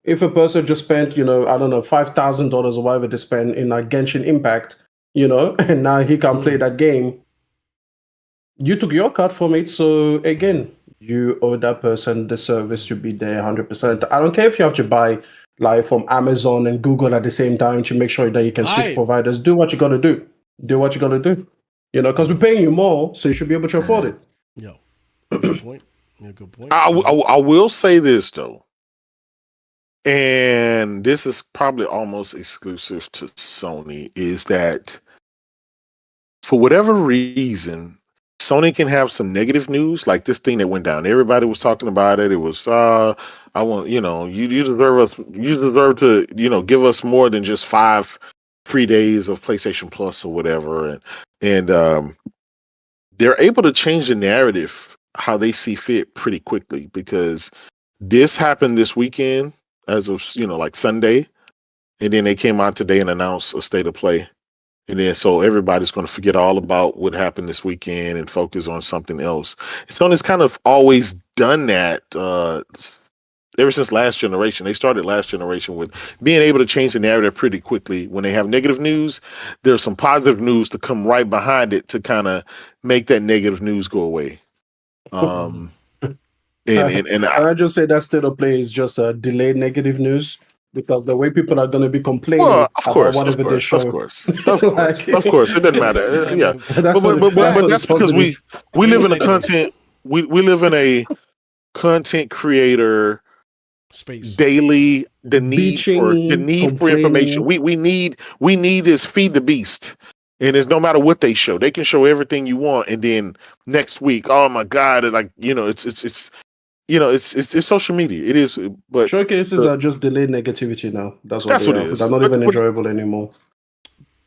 If a person just spent, I don't know, $5,000 or whatever they spend in like Genshin Impact, and now he can play that game, you took your cut from it. So again, you owe that person the service to be there 100%. I don't care if you have to buy like from Amazon and Google at the same time to make sure that you can switch providers. Do what you got to do. Because we're paying you more, so you should be able to afford it. Yeah, good point. Yeah, good point. I will say this though, and this is probably almost exclusive to Sony, is that for whatever reason, Sony can have some negative news, like this thing that went down. Everybody was talking about it. It was, I want, you deserve us. You deserve to, give us more than just 5 free days of PlayStation Plus or whatever. And they're able to change the narrative how they see fit pretty quickly, because this happened this weekend as of, like Sunday. And then they came out today and announced a state of play. And then so everybody's going to forget all about what happened this weekend and focus on something else. Sony's kind of always done that ever since last generation. They started last generation with being able to change the narrative pretty quickly. When they have negative news, there's some positive news to come right behind it to kind of make that negative news go away. And I just say that state of play is just a delayed negative news. Because the way people are going to be complaining about whatever they show. Of course, it doesn't matter. Yeah, but that's because we live in a content we live in a content creator space daily. The need for information. We need this feed the beast, and it's no matter what they show. They can show everything you want, and then next week, oh my god, it's like it's social media. It is, but showcases are just delayed negativity now. That's what it is. They're not even enjoyable anymore.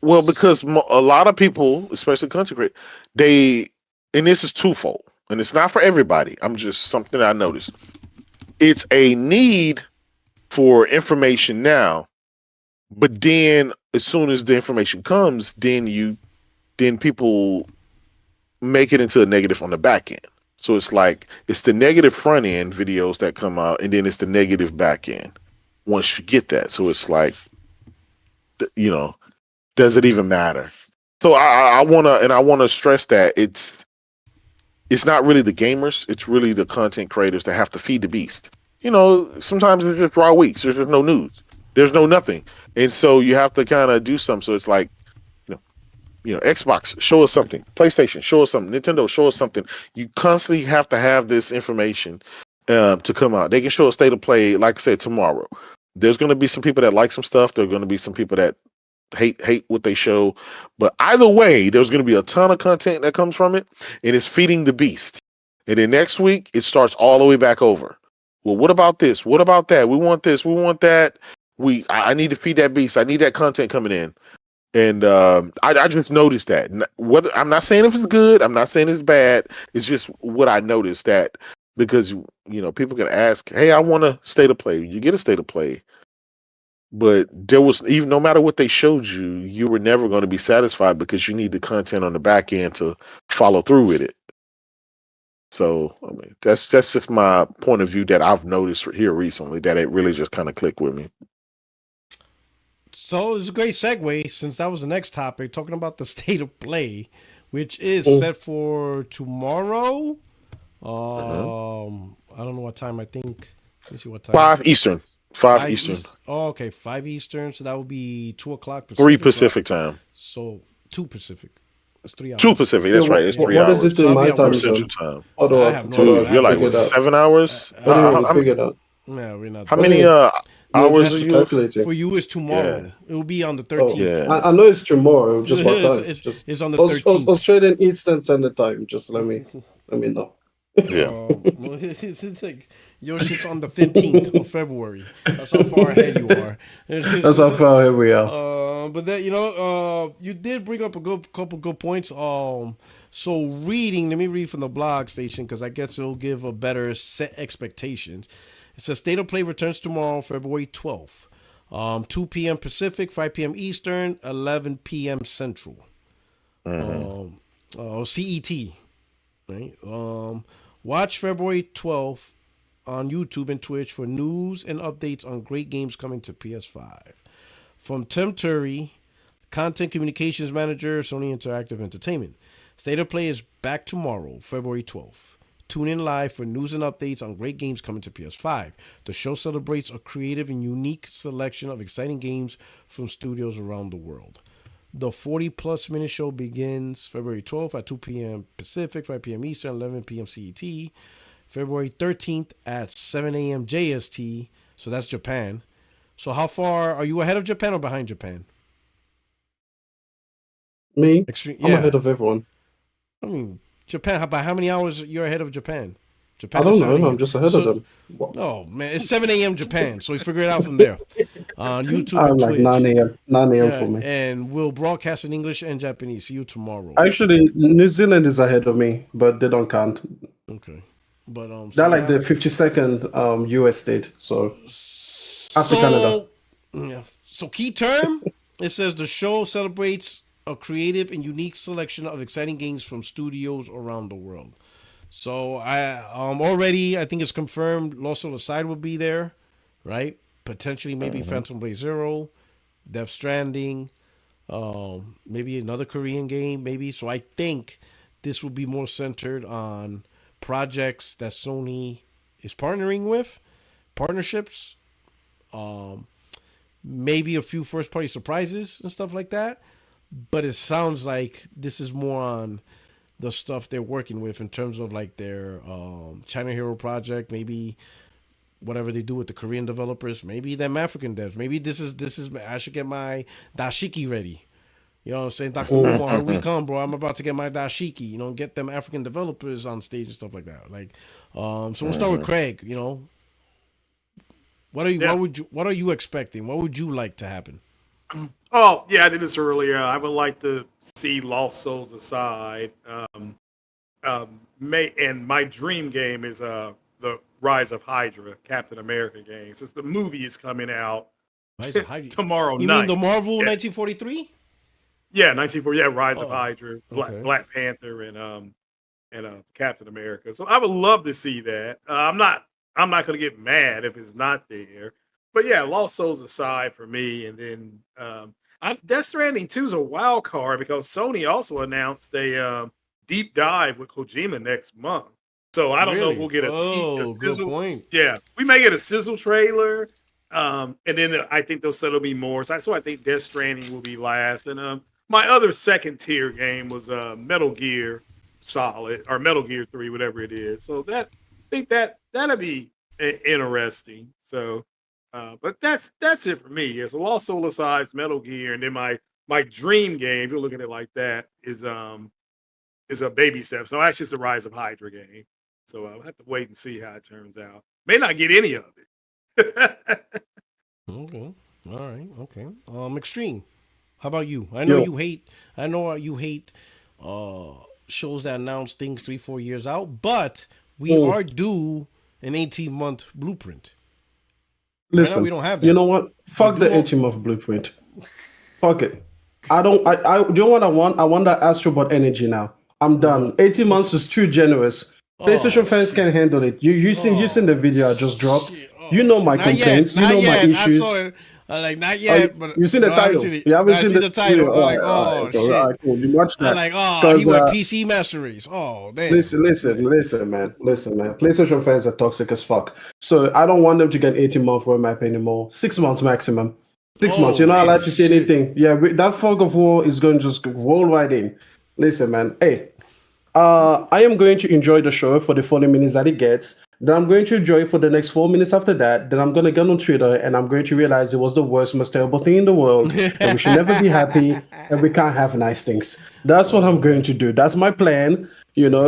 Well, because a lot of people, especially content creators, and this is twofold, and it's not for everybody. I'm just something I noticed. It's a need for information now, but then as soon as the information comes, then people make it into a negative on the back end. So it's like it's the negative front end videos that come out, and then it's the negative back end once you get that. So it's like, does it even matter? So I wanna stress that it's not really the gamers, it's really the content creators that have to feed the beast. Sometimes it's just raw weeks. There's just no news. There's no nothing, and so you have to kind of do something. So it's like, Xbox, show us something. PlayStation, show us something. Nintendo, show us something. You constantly have to have this information to come out. They can show a state of play, like I said, tomorrow. There's going to be some people that like some stuff. There are going to be some people that hate what they show. But either way, there's going to be a ton of content that comes from it, and it's feeding the beast. And then next week, it starts all the way back over. Well, what about this? What about that? We want this. We want that. I need to feed that beast. I need that content coming in. And I just noticed that. Whether I'm not saying if it's good, I'm not saying it's bad. It's just what I noticed that because people can ask, "Hey, I want a state of play." You get a state of play, but there was even no matter what they showed you, you were never going to be satisfied because you need the content on the back end to follow through with it. So I mean, that's just my point of view that I've noticed here recently that it really just kind of clicked with me. So it's a great segue since that was the next topic, talking about the state of play, which is set for tomorrow. I don't know what time. I think. Let me see what time. 5 Eastern. 5 Eastern. Oh, okay, 5 Eastern. So that would be 2 o'clock Pacific. 3 Pacific time. So 2 Pacific. It's 3 hours. 2 Pacific. That's right. It's 3 hours. What is it in my time Central time? I have no idea. You're like what, 7 hours? Figured out. No, we're not. How many hours are you calculating? For you, it's tomorrow. Yeah. It will be on the 13th. Yeah. I know it's tomorrow. Just what time? It's on the 13th. Australian Eastern Standard Time. Just let me know. Yeah. It's like your shit's on the 15th of February. That's how far ahead you are. That's how far ahead we are. But that you did bring up a couple good points. So let me read from the blog station because I guess it'll give a better set expectations. It says State of Play returns tomorrow, February 12th, 2 p.m. Pacific, 5 p.m. Eastern, 11 p.m. Central. CET. Right. Watch February 12th on YouTube and Twitch for news and updates on great games coming to PS5. From Tim Turi, Content Communications Manager, Sony Interactive Entertainment. State of Play is back tomorrow, February 12th. Tune in live for news and updates on great games coming to PS5. The show celebrates a creative and unique selection of exciting games from studios around the world. The 40-plus minute show begins February 12th at 2 p.m. Pacific, 5 p.m. Eastern, 11 p.m. CET. February 13th at 7 a.m. JST. So that's Japan. So how far are you ahead of Japan or behind Japan? Me? I'm ahead of everyone. I mean, Japan, by how many hours you're ahead of Japan? I don't know. I'm just ahead of them. Oh, man. It's 7 a.m. Japan, so we figure it out from there. On YouTube I'm and like Twitch. 9 a.m. for me. And we'll broadcast in English and Japanese. See you tomorrow. Actually, New Zealand is ahead of me, but they don't count. Okay. But they're like the 52nd US state, so after Canada. Yeah. So key term, it says the show celebrates a creative and unique selection of exciting games from studios around the world. So I think it's confirmed Lost Soul Aside will be there, right? Potentially maybe Phantom Blade Zero, Death Stranding, maybe another Korean game, maybe. So I think this will be more centered on projects that Sony is partnering with, partnerships, maybe a few first party surprises and stuff like that. But it sounds like this is more on the stuff they're working with in terms of like their China Hero project, maybe whatever they do with the Korean developers, maybe them African devs. Maybe this is I should get my dashiki ready. You know what I'm saying? Dr. Umar, here we come, bro. I'm about to get my dashiki, get them African developers on stage and stuff like that. Like so we'll start with Craig, What are you expecting? What would you like to happen? Oh, yeah, I did this earlier. I would like to see Lost Souls Aside. And my dream game is the Rise of Hydra, Captain America game. Since the movie is coming out tomorrow night. You mean the Marvel 1943? Yeah, 1940. Yeah, Rise of Hydra, Black Panther, and Captain America. So I would love to see that. I'm not going to get mad if it's not there. But yeah, Lost Souls aside for me, and then Death Stranding 2 is a wild card because Sony also announced a deep dive with Kojima next month. So I don't know if we'll get a sizzle. Good point. Yeah, we may get a sizzle trailer, and then I think there'll be more. So I think Death Stranding will be last. And my other second tier game was Metal Gear Solid or Metal Gear 3, whatever it is. So I think that'll be interesting. So. But that's it for me. Yeah, so Lost Soul aside, Metal Gear, and then my dream game, if you look at it like that, is a baby step. So actually, it's the Rise of Hydra game. So I'll have to wait and see how it turns out. May not get any of it. Okay. All right. Okay. Extreme. How about you? I know you hate. I know you hate shows that announce things 3-4 years out, but we are due an 18-month blueprint. Listen, right now we don't have that. You know what? Fuck the 18-month blueprint. Fuck it. I do you know what I want? I want that Astrobot energy now. I'm done. 18 months is too generous. PlayStation fans can handle it. You seen the video I just dropped? You know my complaints. You know my issues. I saw it. Not yet, but you seen the title? You haven't seen the title. Shit. Cool. You watch that. He went PC Master Race. Oh, damn. Listen, man. PlayStation fans are toxic as fuck. So I don't want them to get 18-month roadmap anymore. 6 months maximum. 6 months. You're not allowed to see anything. Yeah, that fog of war is going to just roll right in. Listen, man. Hey, I am going to enjoy the show for the 40 minutes that it gets. Then I'm going to enjoy it for the next 4 minutes after that. Then I'm going to get on Twitter and I'm going to realize it was the worst, most terrible thing in the world. And we should never be happy and we can't have nice things. That's what I'm going to do. That's my plan,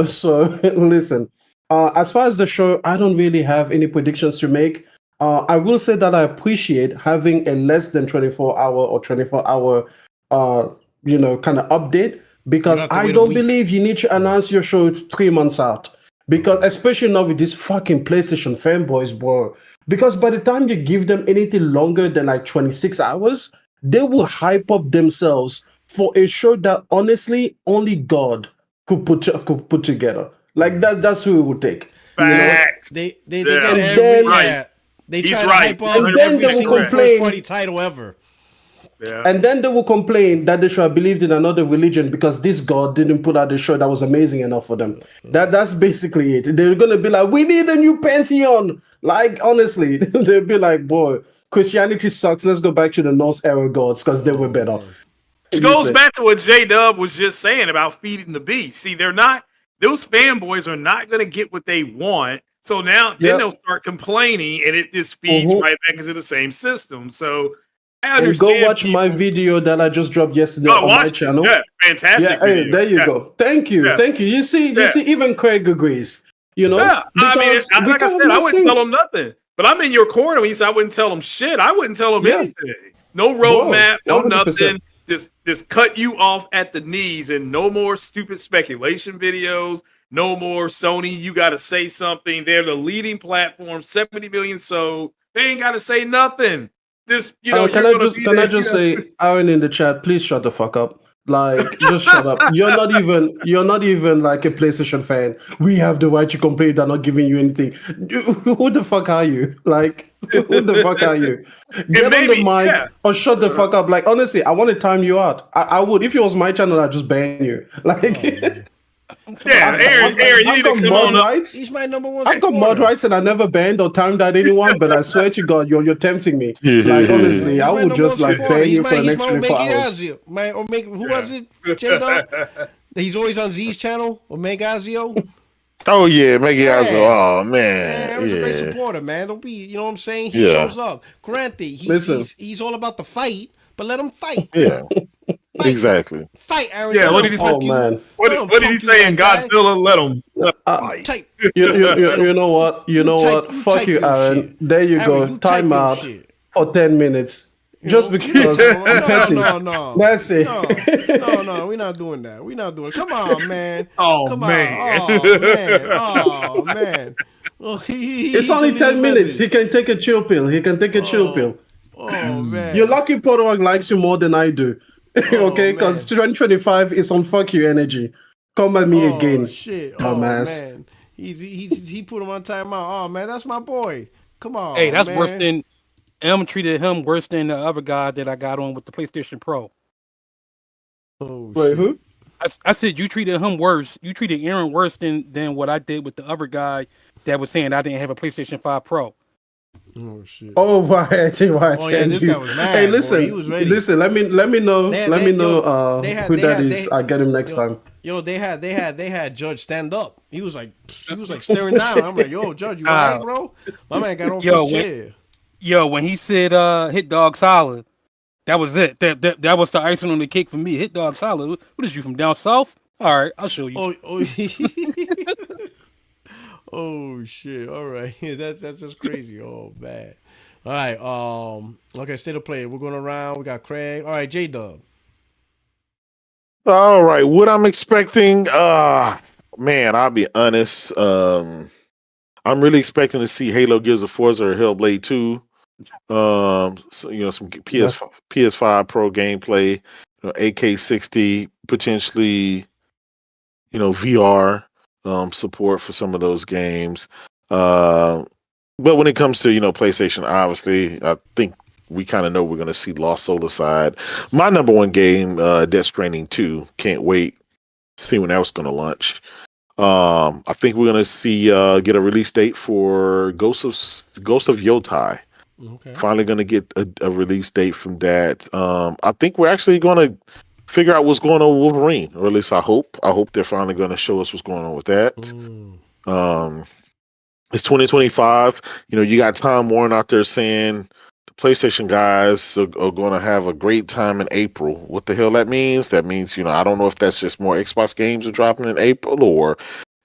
So listen, as far as the show, I don't really have any predictions to make. I will say that I appreciate having a less than 24-hour or 24-hour, kind of update. Because I don't believe you need to announce your show 3 months out. Because especially now with these fucking PlayStation fanboys, bro. Because by the time you give them anything longer than like 26 hours, they will hype up themselves for a show that honestly only God could put together. Like that's who it would take. Facts. They get every right. They try to hype up every single first party title ever. Yeah. And then they will complain that they should have believed in another religion because this God didn't put out a show that was amazing enough for them. That's basically it. They're going to be like, we need a new pantheon. Like, honestly, they'll be like, boy, Christianity sucks. Let's go back to the Norse era gods because they were better. It goes back to what J-Dub was just saying about feeding the beast. See, those fanboys are not going to get what they want. So now then they'll start complaining and it just feeds right back into the same system. So and go watch my video that I just dropped yesterday on my channel. Yeah, fantastic video. Hey, there you go. Thank you. You see, even Craig agrees. Yeah, I mean, like I said, I wouldn't tell him nothing. But I'm in your corner when you said I wouldn't tell him shit. I wouldn't tell him anything. No roadmap, no 100%. Nothing. Just cut you off at the knees and no more stupid speculation videos. No more Sony. You got to say something. They're the leading platform. 70 million sold. They ain't got to say nothing. Can I just say, Aaron in the chat, please shut the fuck up. Like, just shut up. You're not even like a PlayStation fan. We have the right to complain. They're not giving you anything. Who the fuck are you? Like, who the fuck are you? Get on the mic or shut the fuck up. Like, honestly, I want to time you out. I would. If it was my channel, I'd just ban you. Like. Aaron, you need to come on up. He's my number one. I've got mod rights and I never banned or timed at anyone, but I swear to God, you're tempting me. Like honestly, I would just like ban you for the next 24 hours. Who was it? J-Dub? He's always on Z's channel, Omegazio. Oh yeah, Omegazio. Oh man, I was a great supporter, man. Don't be, you know what I'm saying? He shows up. Granted, he's all about the fight, but let him fight. Yeah. Fight. Exactly. Fight, Aaron. Yeah, what did he say? Man. What did he say in Godzilla? Let him fight. You know what? Fuck you, Aaron. Shit. There you go. Time out for 10 minutes. Just because No. That's it. No, we're not doing that. We're not doing it. Come on, man. Come on. Oh man. It's only 10 minutes. He can take a chill pill. Oh man. You're lucky Portawag likes you more than I do. Okay, because 2025 is on fuck you energy. Come at me again. Shit. Dumbass. Oh, man. He put him on timeout. Oh man, that's my boy. Come on. Hey, that's worse than M treated him worse than the other guy that I got on with the PlayStation Pro. Wait, who? I said you treated him worse. You treated Aaron worse than what I did with the other guy that was saying I didn't have a PlayStation 5 Pro. Oh shit! Oh why? This guy was mad. Hey, listen, boy, he was ready. Listen. Let me know. Who that is. I get him next time. Yo, they had Judge stand up. He was like staring down. I'm like, yo, Judge, you alright, bro? My man got off his chair. When he said hit dog solid, that was it. That was the icing on the cake for me. Hit dog solid. What is you from down south? All right, I'll show you. Oh shit! All right, that's just crazy. Oh man. All right. Okay, state of play. We're going around. We got Craig. All right, J Dub. All right, what I'm expecting? Man, I'll be honest. I'm really expecting to see Halo Gears of Forza or Hellblade 2. So, some PS5 Pro gameplay, AK60, potentially, VR support for some of those games. But when it comes to PlayStation, obviously, I think we kind of know we're going to see Lost Soul Aside. My number one game, Death Stranding 2. Can't wait. See when that's going to launch. I think we're going to see get a release date for Ghost of Yotai. Okay. Finally going to get a release date from that. I think we're actually going to figure out what's going on with Wolverine, or at least I hope. I hope they're finally going to show us what's going on with that. It's 2025. You got Tom Warren out there saying the PlayStation guys are going to have a great time in April. What the hell that means? That means, I don't know if that's just more Xbox games are dropping in April, or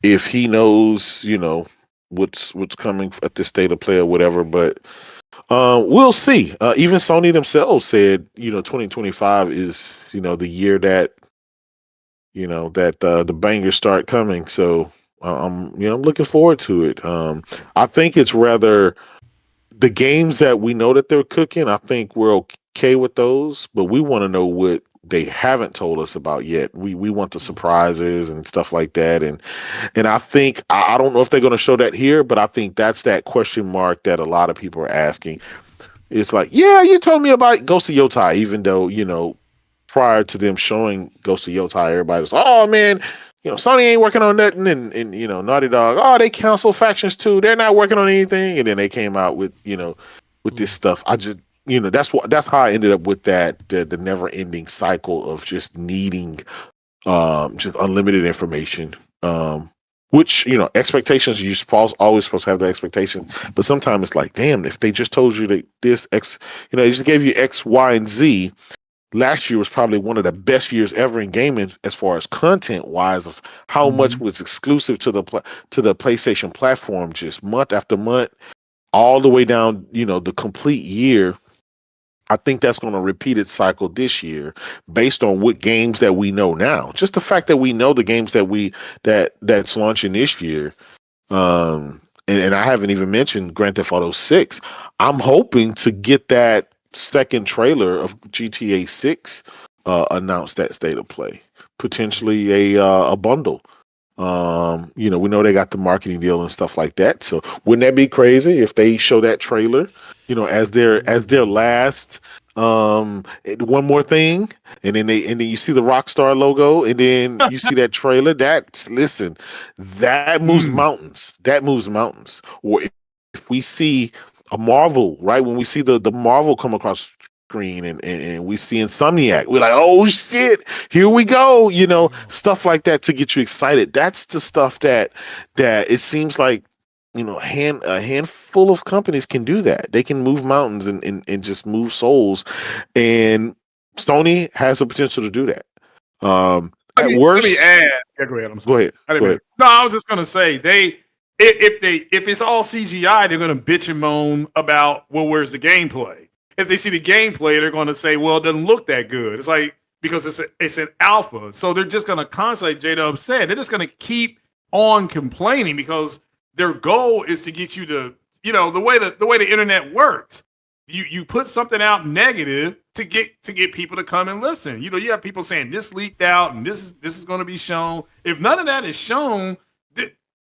if he knows, what's coming at this state of play or whatever. But we'll see. Even Sony themselves said, 2025 is, the year that, the bangers start coming. So I'm looking forward to it. I think it's rather the games that we know that they're cooking. I think we're okay with those, but we want to know what they haven't told us about yet. We want the surprises and stuff like that. And I think I don't know if they're going to show that here, but I think that's that question mark that a lot of people are asking. It's like, yeah, you told me about Ghost of Yotai, even though, prior to them showing Ghost of Yotai, everybody's like, oh man, Sony ain't working on nothing, and Naughty Dog, oh, they canceled Factions 2, they're not working on anything, and then they came out with with this stuff. I just that's how I ended up with that the never ending cycle of just needing just unlimited information. Which expectations, you're always supposed to have the expectations, but sometimes it's like, damn, if they just told you that this X, they just gave you X, Y, and Z. Last year was probably one of the best years ever in gaming as far as content wise, of how much was exclusive to the PlayStation platform, just month after month, all the way down, the complete year. I think that's going to repeat its cycle this year, based on what games that we know now. Just the fact that we know the games that's launching this year. And I haven't even mentioned Grand Theft Auto 6. I'm hoping to get that second trailer of GTA 6 announced at State of Play. Potentially a bundle. We know they got the marketing deal and stuff like that. So wouldn't that be crazy if they show that trailer, as their last one more thing, and then you see the Rockstar logo, and then you see that trailer. That moves mountains. That moves mountains. Or if we see a Marvel, right? When we see the Marvel come across screen, and we see Insomniac, we're like, oh shit, here we go, stuff like that to get you excited. That's the stuff that it seems like, a handful of companies can do that. They can move mountains and just move souls, and Sony has the potential to do that. Let me add. Yeah, go ahead. I'm sorry. Go ahead. No, I was just gonna say if it's all CGI, they're gonna bitch and moan about, well, where's the gameplay? If they see the gameplay, they're gonna say, well, it doesn't look that good. It's like, because it's an alpha, so they're just gonna constantly, J-Dub said, they're just gonna keep on complaining, because their goal is to get you to, the way the internet works. You put something out negative to get people to come and listen. You have people saying this leaked out and this is going to be shown. If none of that is shown,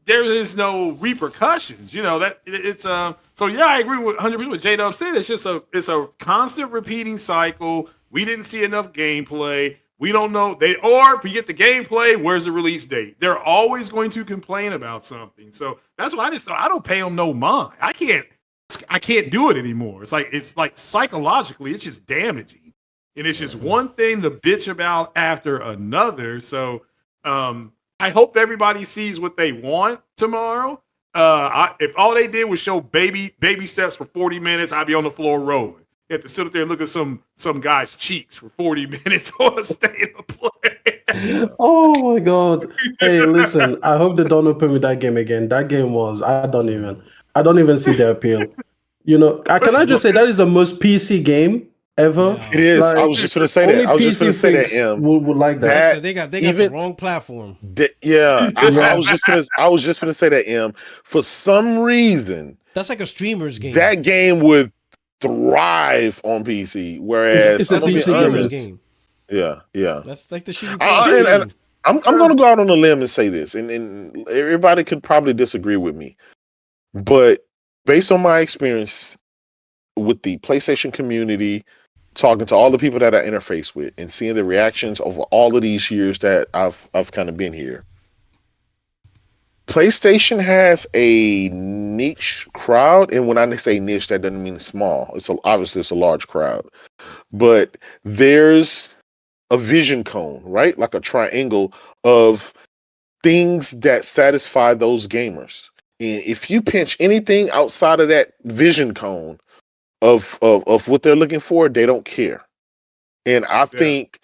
there is no repercussions. That it's So yeah, I agree with 100% what J-Dub said. It's just it's a constant repeating cycle. We didn't see enough gameplay. We don't know or if you get the gameplay, where's the release date? They're always going to complain about something. So that's why I don't pay them no mind. I can't do it anymore. It's like psychologically, it's just damaging. And it's just one thing to bitch about after another. So I hope everybody sees what they want tomorrow. If all they did was show baby steps for 40 minutes, I'd be on the floor rolling. You have to sit up there and look at some guy's cheeks for 40 minutes on a State of Play. Oh my god. Hey, listen, I hope they don't open with that game again. That game was I don't even see the appeal. Can I just say that is the most PC game ever? Yeah. It is. I Like was just going to say only that. I was just going PC to say that. freaks would like that. That's because they got even the wrong platform. yeah, I Yeah. was just gonna say that. For some reason, That's like a streamer's game. that game would thrive on PC. Whereas It's a I'm gonna be PC honest, game. Yeah. That's like the shit you play. And I'm gonna go out on a limb and say this, and everybody could probably disagree with me, but based on my experience with the PlayStation community, talking to all the people that I interface with, and seeing the reactions over all of these years that I've kind of been here, PlayStation has a niche crowd, and when I say niche, that doesn't mean small. Obviously it's a large crowd, but there's a vision cone, right? Like a triangle of things that satisfy those gamers. And if you pinch anything outside of that vision cone of what they're looking for, they don't care. And I think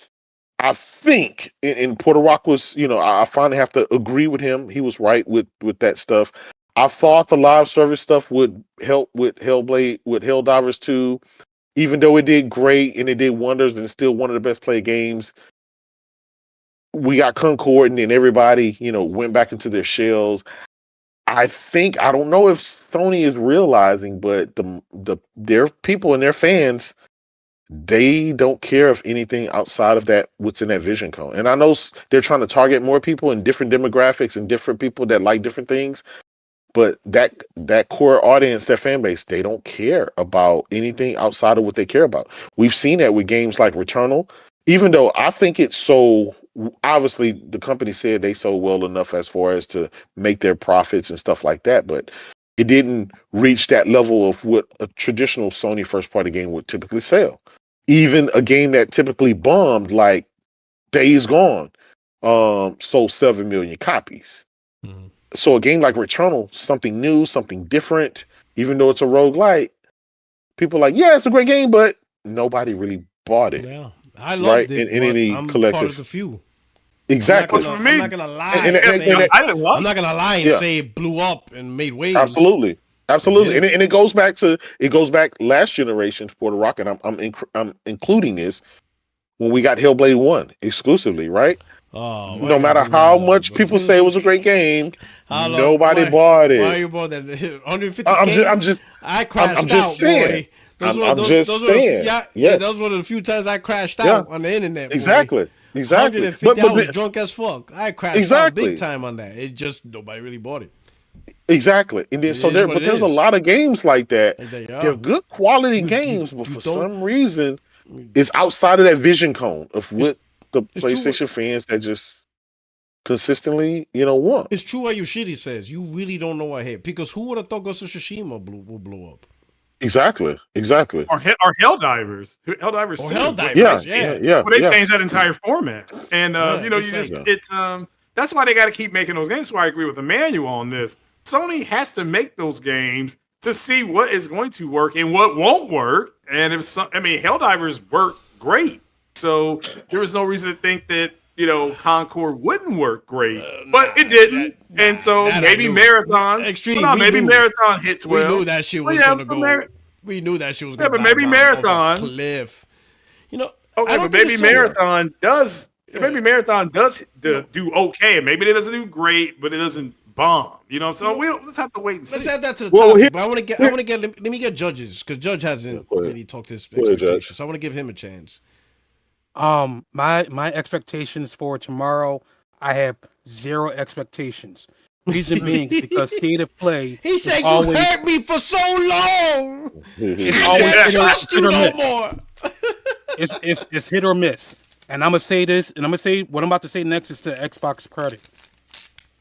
in Puerto Rock was, I finally have to agree with him. He was right with that stuff. I thought the live service stuff would help with Hellblade, with Helldivers 2, even though it did great and it did wonders and it's still one of the best played games. We got Concord and then everybody, went back into their shells. I don't know if Sony is realizing, but their people and their fans, they don't care if anything outside of that, what's in that vision cone. And I know they're trying to target more people in different demographics and different people that like different things. But that core audience, their fan base, they don't care about anything outside of what they care about. We've seen that with games like Returnal, even though I think it's so obviously the company said they sold well enough as far as to make their profits and stuff like that, but it didn't reach that level of what a traditional Sony first party game would typically sell. Even a game that typically bombed like Days Gone sold 7 million copies. Mm-hmm. So a game like Returnal, something new, something different, even though it's a roguelite, people are like, yeah, it's a great game, but nobody really bought it. Yeah, I loved it. In any I'm collective. Part of the few. Exactly. I'm not gonna lie. And say it blew up and made waves. Absolutely. And it goes back last generation to Puerto Rock, and I'm including this when we got Hellblade 1 exclusively, right? Oh, no matter how much people say it was a great game, nobody bought it. Why you bought that? 150K? I crashed I'm just out, saying. boy. Those were the few times I crashed out on the internet. Boy. Exactly. 150, I was drunk as fuck. I crashed out big time on that. It just nobody really bought it. Exactly. And then there's a lot of games like that. They're good quality games, but for some reason it's outside of that vision cone of what the PlayStation fans that just consistently, want. It's true what Yoshidi says. You really don't know what hit, because who would have thought Ghost of Tsushima will blow up? Exactly. Or Helldivers. Helldivers. Yeah. Well, they changed that entire format, and that's why they got to keep making those games. So I agree with Emmanuel on this. Sony has to make those games to see what is going to work and what won't work. And Helldivers worked great, so there was no reason to think that Concord wouldn't work great, but it didn't. And so maybe Marathon Marathon hits well. We knew that shit was gonna go. We knew that shit was gonna. Yeah, but maybe Marathon cliff. Okay, but maybe Marathon does. Maybe Marathon does do okay. Maybe it doesn't do great, but it doesn't bomb. So we'll just have to wait and see. Let's add that to the topic. But I want to get. Let me get Judges, because Judge hasn't really talked his expectations. So I want to give him a chance. My expectations for tomorrow, I have 0 expectations. Reason being because State of Play. He said you hurt me for so long. It's always trust you no more. It's hit or miss. And I'm gonna say this, and I'm gonna say what I'm about to say next is to Xbox credit.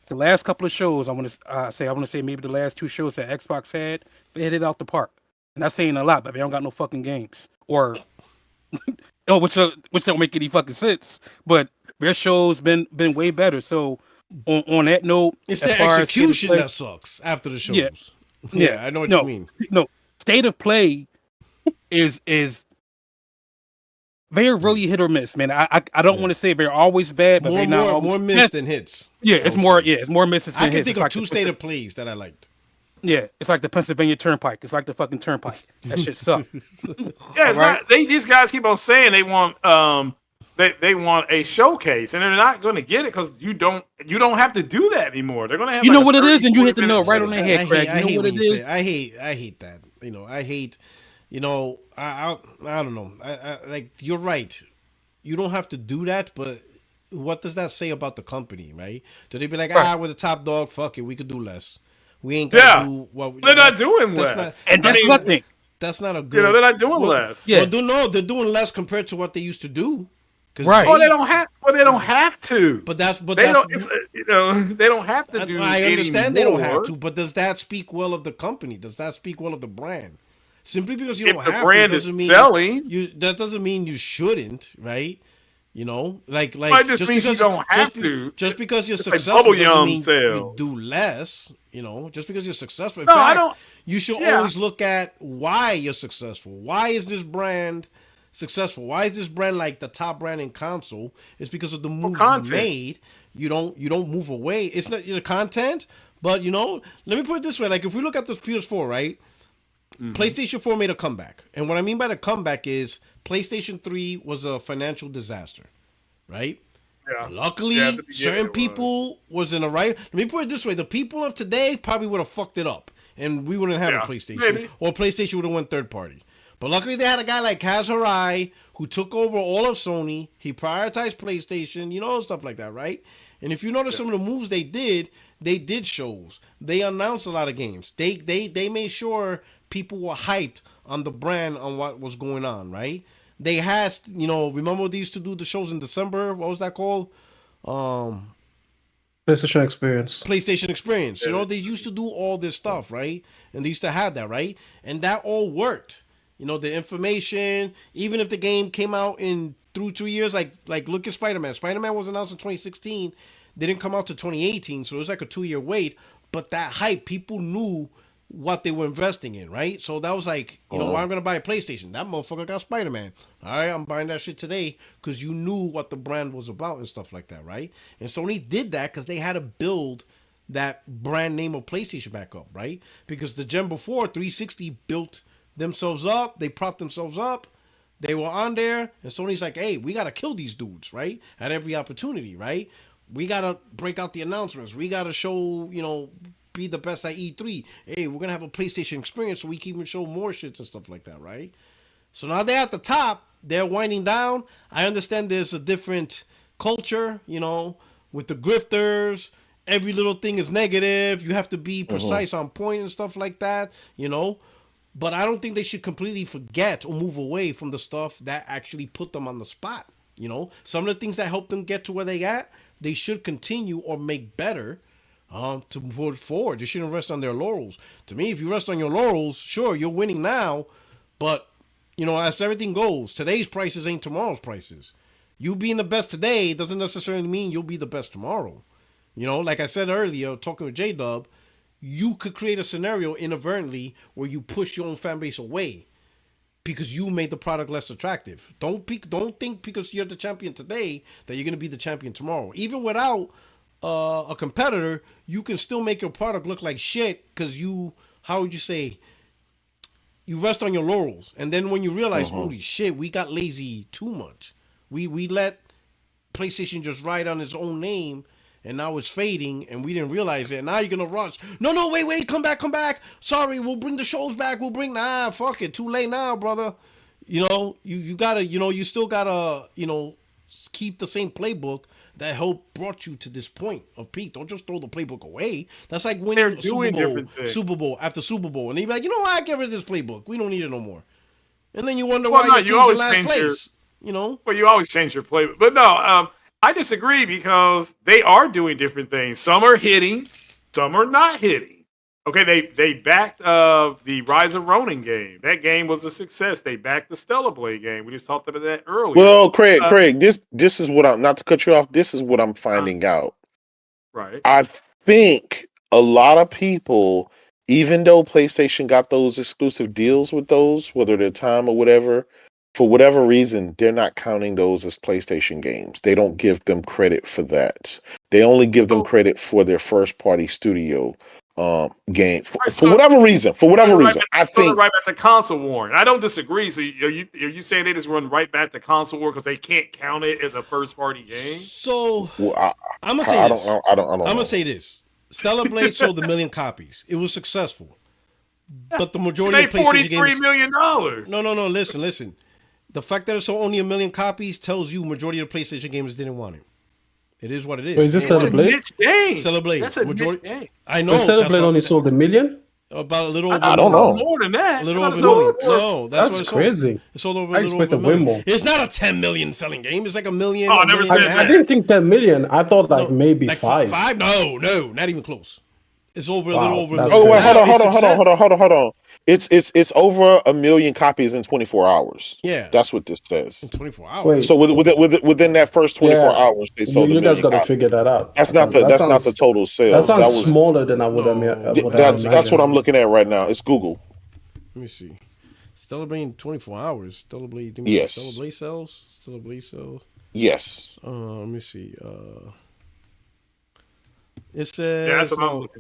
The last couple of shows, I want to say maybe the last 2 shows that Xbox had, they hit it out the park. And that's saying a lot, but they don't got no fucking games or. Which don't make any fucking sense. But their show's been way better. So on that note, it's the execution that sucks after the shows. Yeah, I know what you mean. No, State of Play is They're really hit or miss, man. I don't want to say they're always bad, but they're not more miss than hits. Yeah, it's more misses than hits. I can think of 2 state of plays that I liked. Yeah, it's like the Pennsylvania Turnpike. It's like the fucking Turnpike. That shit sucks. Yeah, it's not. These guys keep on saying they want they want a showcase, and they're not going to get it because you don't have to do that anymore. They're going to have. You know what it is, and you hit the note right on the head, Craig. You know what it is. I hate that. I hate. I don't know. I like you're right. You don't have to do that, but what does that say about the company, right? So they'd be like, we're the top dog. Fuck it, we could do less. We ain't gonna do what they're not doing less. And that's nothing. That's not a good. They're not doing less. Yeah, they're doing less compared to what they used to do. Right. They don't have. Well, they don't have to. But they don't. They don't have to do. I understand they don't have to, but does that speak well of the company? Does that speak well of the brand? Simply because you don't have to, brand is selling, that doesn't mean you shouldn't, right? Like just means you don't have to. Just because you're successful doesn't mean you do less. Just because you're successful. In fact, I don't. You should always look at why you're successful. Why is this brand successful? Why is this brand like the top brand in console? It's because of the moves you made. You don't move away. It's not the content, but let me put it this way. Like if we look at this PS4, right? Mm-hmm. PlayStation 4 made a comeback. And what I mean by the comeback is PlayStation 3 was a financial disaster, right? Yeah. Luckily, certain people was in the right. Let me put it this way. The people of today probably would have fucked it up. And we wouldn't have a PlayStation. Maybe. Or PlayStation would have went third party. But luckily they had a guy like Kaz Hirai who took over all of Sony. He prioritized PlayStation, stuff like that, right? And if you notice some of the moves they did shows. They announced a lot of games. They made sure people were hyped on the brand, on what was going on, right? They had, remember they used to do the shows in December? What was that called? PlayStation Experience. PlayStation Experience. They used to do all this stuff, right? And they used to have that, right? And that all worked. The information, even if the game came out through 2 years, like look at Spider-Man. Spider-Man was announced in 2016. They didn't come out to 2018, so it was like a 2-year wait. But that hype, people knew what they were investing in, right? So that was like, why I'm gonna buy a PlayStation? That motherfucker got Spider-Man. All right, I'm buying that shit today because you knew what the brand was about and stuff like that, right? And Sony did that because they had to build that brand name of PlayStation back up, right? Because the gen before 360 built themselves up, they propped themselves up, they were on there, and Sony's like, hey, we gotta kill these dudes, right? At every opportunity, right? We gotta break out the announcements. We gotta show, be the best at E3. Hey, we're gonna have a PlayStation Experience so we can even show more shits and stuff like that, right? So now they're at the top, they're winding down. I understand there's a different culture, with the grifters. Every little thing is negative. You have to be precise on point and stuff like that, But I don't think they should completely forget or move away from the stuff that actually put them on the spot. Some of the things that helped them get to where they at, they should continue or make better. To move forward. They shouldn't rest on their laurels. To me, if you rest on your laurels, sure, you're winning now, but, as everything goes, today's prices ain't tomorrow's prices. You being the best today doesn't necessarily mean you'll be the best tomorrow. Like I said earlier, talking with J-Dub, you could create a scenario inadvertently where you push your own fan base away because you made the product less attractive. Don't think because you're the champion today that you're going to be the champion tomorrow. Even without a competitor, you can still make your product look like shit because you rest on your laurels, and then when you realize, holy shit, we got lazy too much. We let PlayStation just ride on its own name, and now it's fading, and we didn't realize it. And now you're gonna rush. No, wait, come back. Sorry, we'll bring the shows back. Fuck it, too late now, brother. You gotta, you still gotta, keep the same playbook that helped brought you to this point of peak. Don't just throw the playbook away. That's like winning Super Bowl after Super Bowl. And you'd be like, I get rid of this playbook. We don't need it no more. And then you wonder why your team's in last place. Well, you always change your playbook. But no, I disagree because they are doing different things. Some are hitting, some are not hitting. Okay, they backed the Rise of Ronin game. That game was a success. They backed the Stellar Blade game. We just talked about that earlier. Well, Craig, this is what I'm, not to cut you off, this is what I'm finding out. Right. I think a lot of people, even though PlayStation got those exclusive deals with those, whether they're time or whatever, for whatever reason, they're not counting those as PlayStation games. They don't give them credit for that. They only give them credit for their first party studio game for whatever reason. For whatever reason, I think right back to console war. I don't disagree. So are you saying they just run right back to console war because they can't count it as a first party game? So I'm gonna say this. I'm gonna say this. Stellar Blade sold 1 million copies. It was successful, but the majority of PlayStation games. $43 million. No. Listen. The fact that it sold only 1 million copies tells you majority of the PlayStation gamers didn't want it. It is what it is. Wait, is this Stellar Blade? Stellar Blade. That's a niche game. I know. Stellar Blade only sold 1 million? About a little over. I don't know. More than that. A little over 1 million. No, that's crazy. It sold over a little over 1 million. More. It's not a 10 million selling game. It's like 1 million. Oh, I never said that. I didn't think 10 million. I thought maybe like 5. 5? No, not even close. It's over a little over. Oh wait, hold on. It's over 1 million copies in 24 hours. Yeah, that's what this says. In 24 hours. Wait. So within that first 24 hours, they sold. You guys got to figure that out. That's not the total sales. That sounds smaller than I would have. That's what I'm looking at right now. It's Google. Let me see. Stellar Blade in 24 hours. Stellar Blade. Yes. Stellar Blade sales. Stellar Blade sales. Yes. Let me see. It says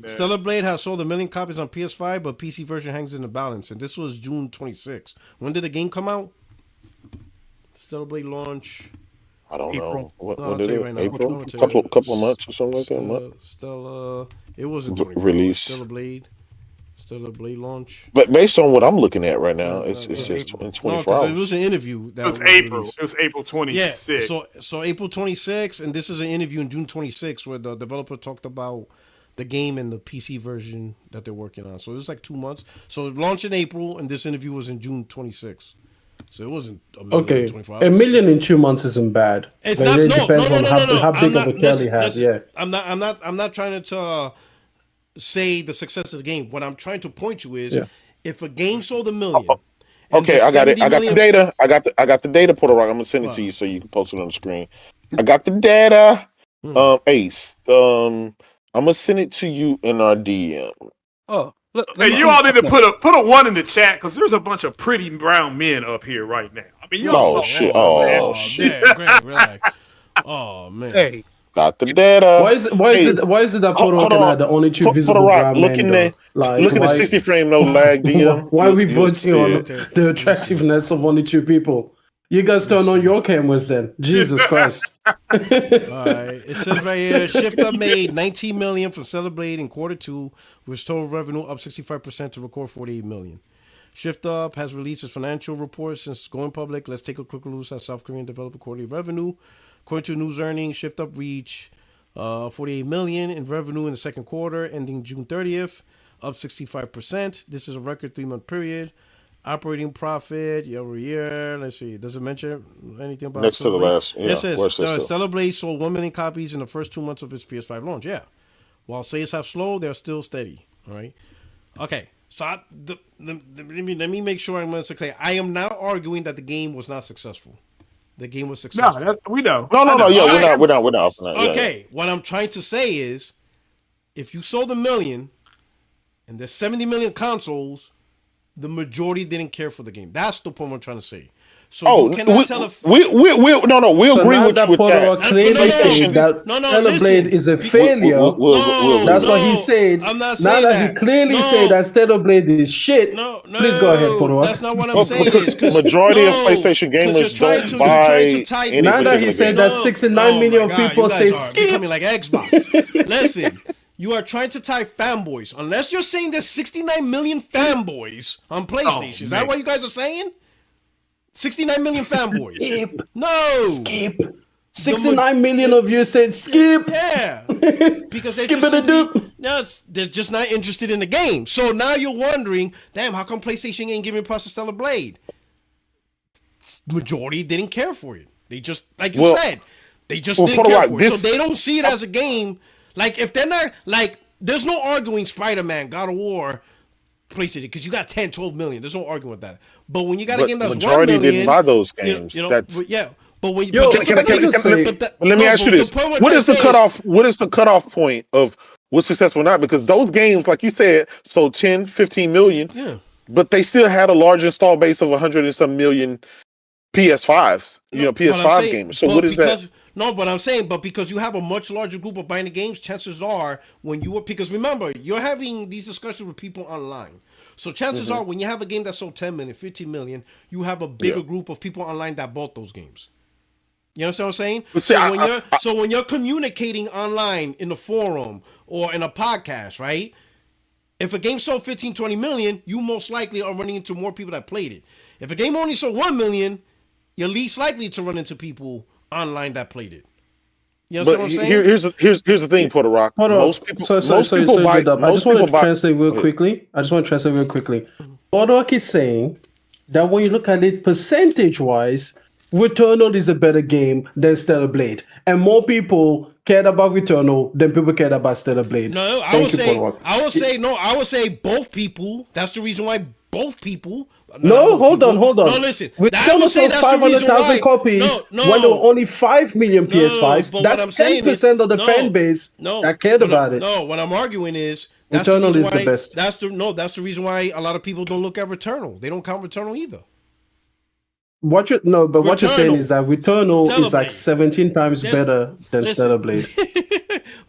Stellar Blade has sold 1 million copies on PS5, but PC version hangs in the balance. And this was June 26th. When did the game come out? Stellar Blade launch. I don't know. When did it? Right April? Couple of months or something like that. Stellar. It wasn't 24 release. Stellar Blade launch. But based on what I'm looking at right now, it says in 24 hours. It was an interview. It was April. It was April 26th. Yeah, so April 26th, and this is an interview in June 26th where the developer talked about the game and the PC version that they're working on. So it's like 2 months. So it launched in April, and this interview was in June 26th. So it wasn't a million in 24 hours. 1 million in 2 months isn't bad. It's not. It depends on how big of a tail he has. Yeah. I'm not trying to say the success of the game. What I'm trying to point you is if a game sold 1 million. Okay, I got it. I got the data. I got the data, Puerto Rock. I'm gonna send it to you so you can post it on the screen. I got the data. Ace. I'm gonna send it to you in our DM. Oh, look, hey, you all need to put a 1 in the chat because there's a bunch of pretty brown men up here right now. I mean, shit. Greg, relax. Oh man. Hey. Got the data. Why is it that Puerto Rican are the only two visible brown men? Looking at 60 frame, no lag. DM. Why are we voting on the attractiveness of only 2 people? You guys turn on your cameras then. Jesus Christ. All right. It says right here, Shift Up made 19 million from Stellar Blade in Q2, with total revenue up 65% to record 48 million. Shift Up has released its financial report since going public. Let's take a quick look at South Korean developer quarterly revenue. According to news earnings, Shift Up reached 48 million in revenue in the second quarter, ending June 30th, up 65%. This is a record 3-month period. Operating profit year over year. Let's see. Does it mention anything about next to the last? Yeah. It says Stellar Blade sold 1 million copies in the first 2 months of its PS5 launch. Yeah. While sales have slowed, they're still steady. All right. Okay. So let me make sure I'm clear. I am not arguing that the game was not successful. The game was successful. No, we know. No. Yeah, we're not. Okay. Yeah. What I'm trying to say is, if you sold 1 million, and there's 70 million consoles, the majority didn't care for the game. That's the point I'm trying to say. So you cannot tell if we agree with you with that. Clearly saying that Stellar Blade is a failure. That's what he said. I'm not saying now that he clearly said that Stellar Blade is shit. Please go ahead, Puerto. That's not what I'm saying. Because majority of PlayStation gamers don't buy. Now that he said that 69 million people say skip. Becoming like Xbox. Listen. You are trying to tie fanboys. Unless you're saying there's 69 million fanboys on PlayStation. Is that what you guys are saying? 69 million fanboys. Skip. No. Skip. 69 million of you said skip. Yeah. Because they're just not interested in the game. So now you're wondering, damn, how come PlayStation ain't giving Process Stellar Blade? Majority didn't care for it. They just, like you said, they just didn't care for it. So they don't see it as a game. Like, if they're not, like, there's no arguing Spider-Man, God of War, PlayStation, because you got 10, 12 million. There's no arguing with that. But when you got a game that's 1 million. Majority didn't buy those games. But when you. Let me ask you this. What is the cutoff point of what's successful or not? Because those games, like you said, sold 10, 15 million. Yeah. But they still had a large install base of 100 and some million PS5s, PS5 gamers. So what is that? No, but I'm saying, because you have a much larger group of buying the games, chances are because remember, you're having these discussions with people online. So chances are when you have a game that sold 10 million, 15 million, you have a bigger group of people online that bought those games. You understand what I'm saying? See, when you're communicating online in the forum or in a podcast, right? If a game sold 15, 20 million, you most likely are running into more people that played it. If a game only sold 1 million, you're least likely to run into people online that played it. You know what I'm saying? Here's the thing, Puerto Rock. Most people buy. I just want to translate real quickly. Puerto Rock is saying that when you look at it percentage-wise, Returnal is a better game than Stellar Blade, and more people cared about Returnal than people cared about Stellar Blade. No, I would say both people. That's the reason why both people. No, hold on. No, listen. Returnal sold 500,000 copies when there were only 5 million PS5s. That's 10% of the fan base that cared about it. No, what I'm arguing is Returnal is the best. That's the reason why a lot of people don't look at Returnal. They don't count Returnal either. What you're saying is that Returnal is like 17 times better than Stellar Blade.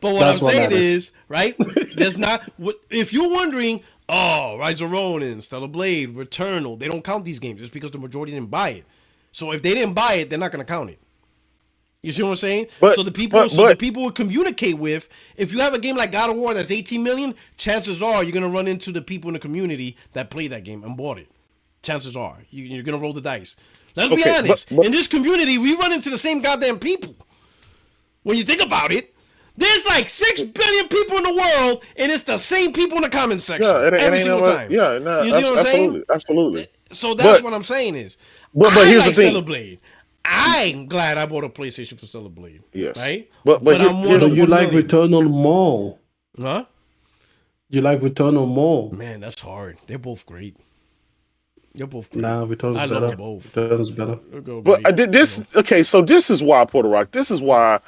But what I'm saying is, right? There's not. If you're wondering, Rise of Ronin, Stellar Blade, Returnal, they don't count these games just because the majority didn't buy it. So if they didn't buy it, they're not going to count it. You see what I'm saying? The people would communicate with. If you have a game like God of War that's 18 million, chances are you're going to run into the people in the community that played that game and bought it. Chances are you're going to roll the dice. Let's be honest. In this community, we run into the same goddamn people. When you think about it, there's like 6 billion people in the world, and it's the same people in the comment section every single time. Yeah, no, you see what I'm saying? Absolutely. So that's what I'm saying is, but here's the thing. Stellar Blade. I'm glad I bought a PlayStation for Stellar Blade. Yes. Right? But you like Returnal more. Huh? You like Returnal more. Man, that's hard. They're both great. They're both great. Nah, Returnal's better. Love both. Returnal's better. But so this is why, Puerto Rock. This is why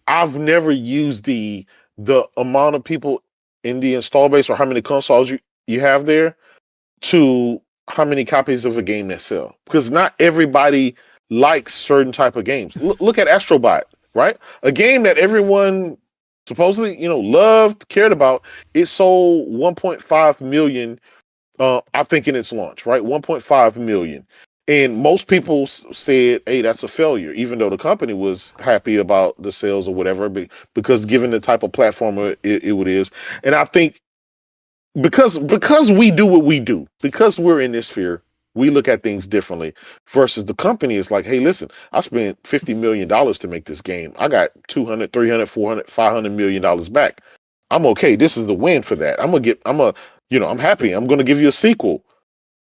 I've never used the amount of people in the install base or how many consoles you have there to how many copies of a game that sell. Because not everybody likes certain type of games. Look at Astrobot, right? A game that everyone supposedly, loved, cared about. It sold 1.5 million, I think, in its launch, right? 1.5 million. And most people said, hey, that's a failure, even though the company was happy about the sales or whatever, because given the type of platform it is. And I think because we do what we do, because we're in this sphere, we look at things differently versus the company is like, hey, listen, I spent $50 million to make this game. I got 200, 300, 400, $500 million back. I'm okay. This is the win for that. I'm happy. I'm going to give you a sequel.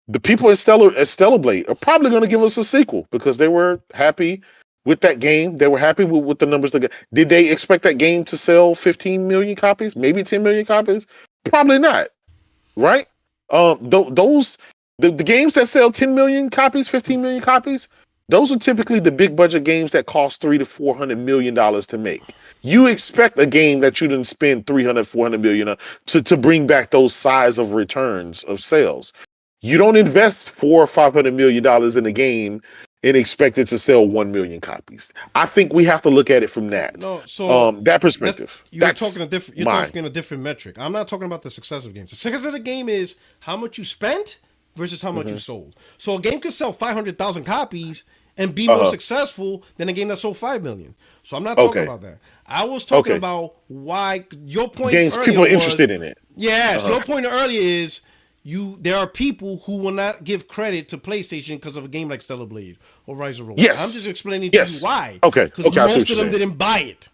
The people at Stellar Blade are probably going to give us a sequel because they were happy with that game. They were happy with the numbers. Did they expect that game to sell 15 million copies? Maybe 10 million copies? Probably not. Right? The games that sell 10 million copies, 15 million copies, those are typically the big budget games that cost $300 to $400 million to make. You expect a game that you didn't spend 300, 400 million to bring back those size of returns of sales. You don't invest $400 or $500 million in a game and expect it to sell 1 million copies. I think we have to look at it from that. No, so that perspective. You're talking a different metric. I'm not talking about the success of games. The success of the game is how much you spent versus how much you sold. So a game could sell 500,000 copies and be more successful than a game that sold 5 million. So I'm not talking about that. I was talking about why your point. Games people are interested in it. Yes, your point earlier is there are people who will not give credit to PlayStation because of a game like Stellar Blade or Rise of Ronin. Yes. I'm just explaining to you why. Okay. Because most of them didn't buy it.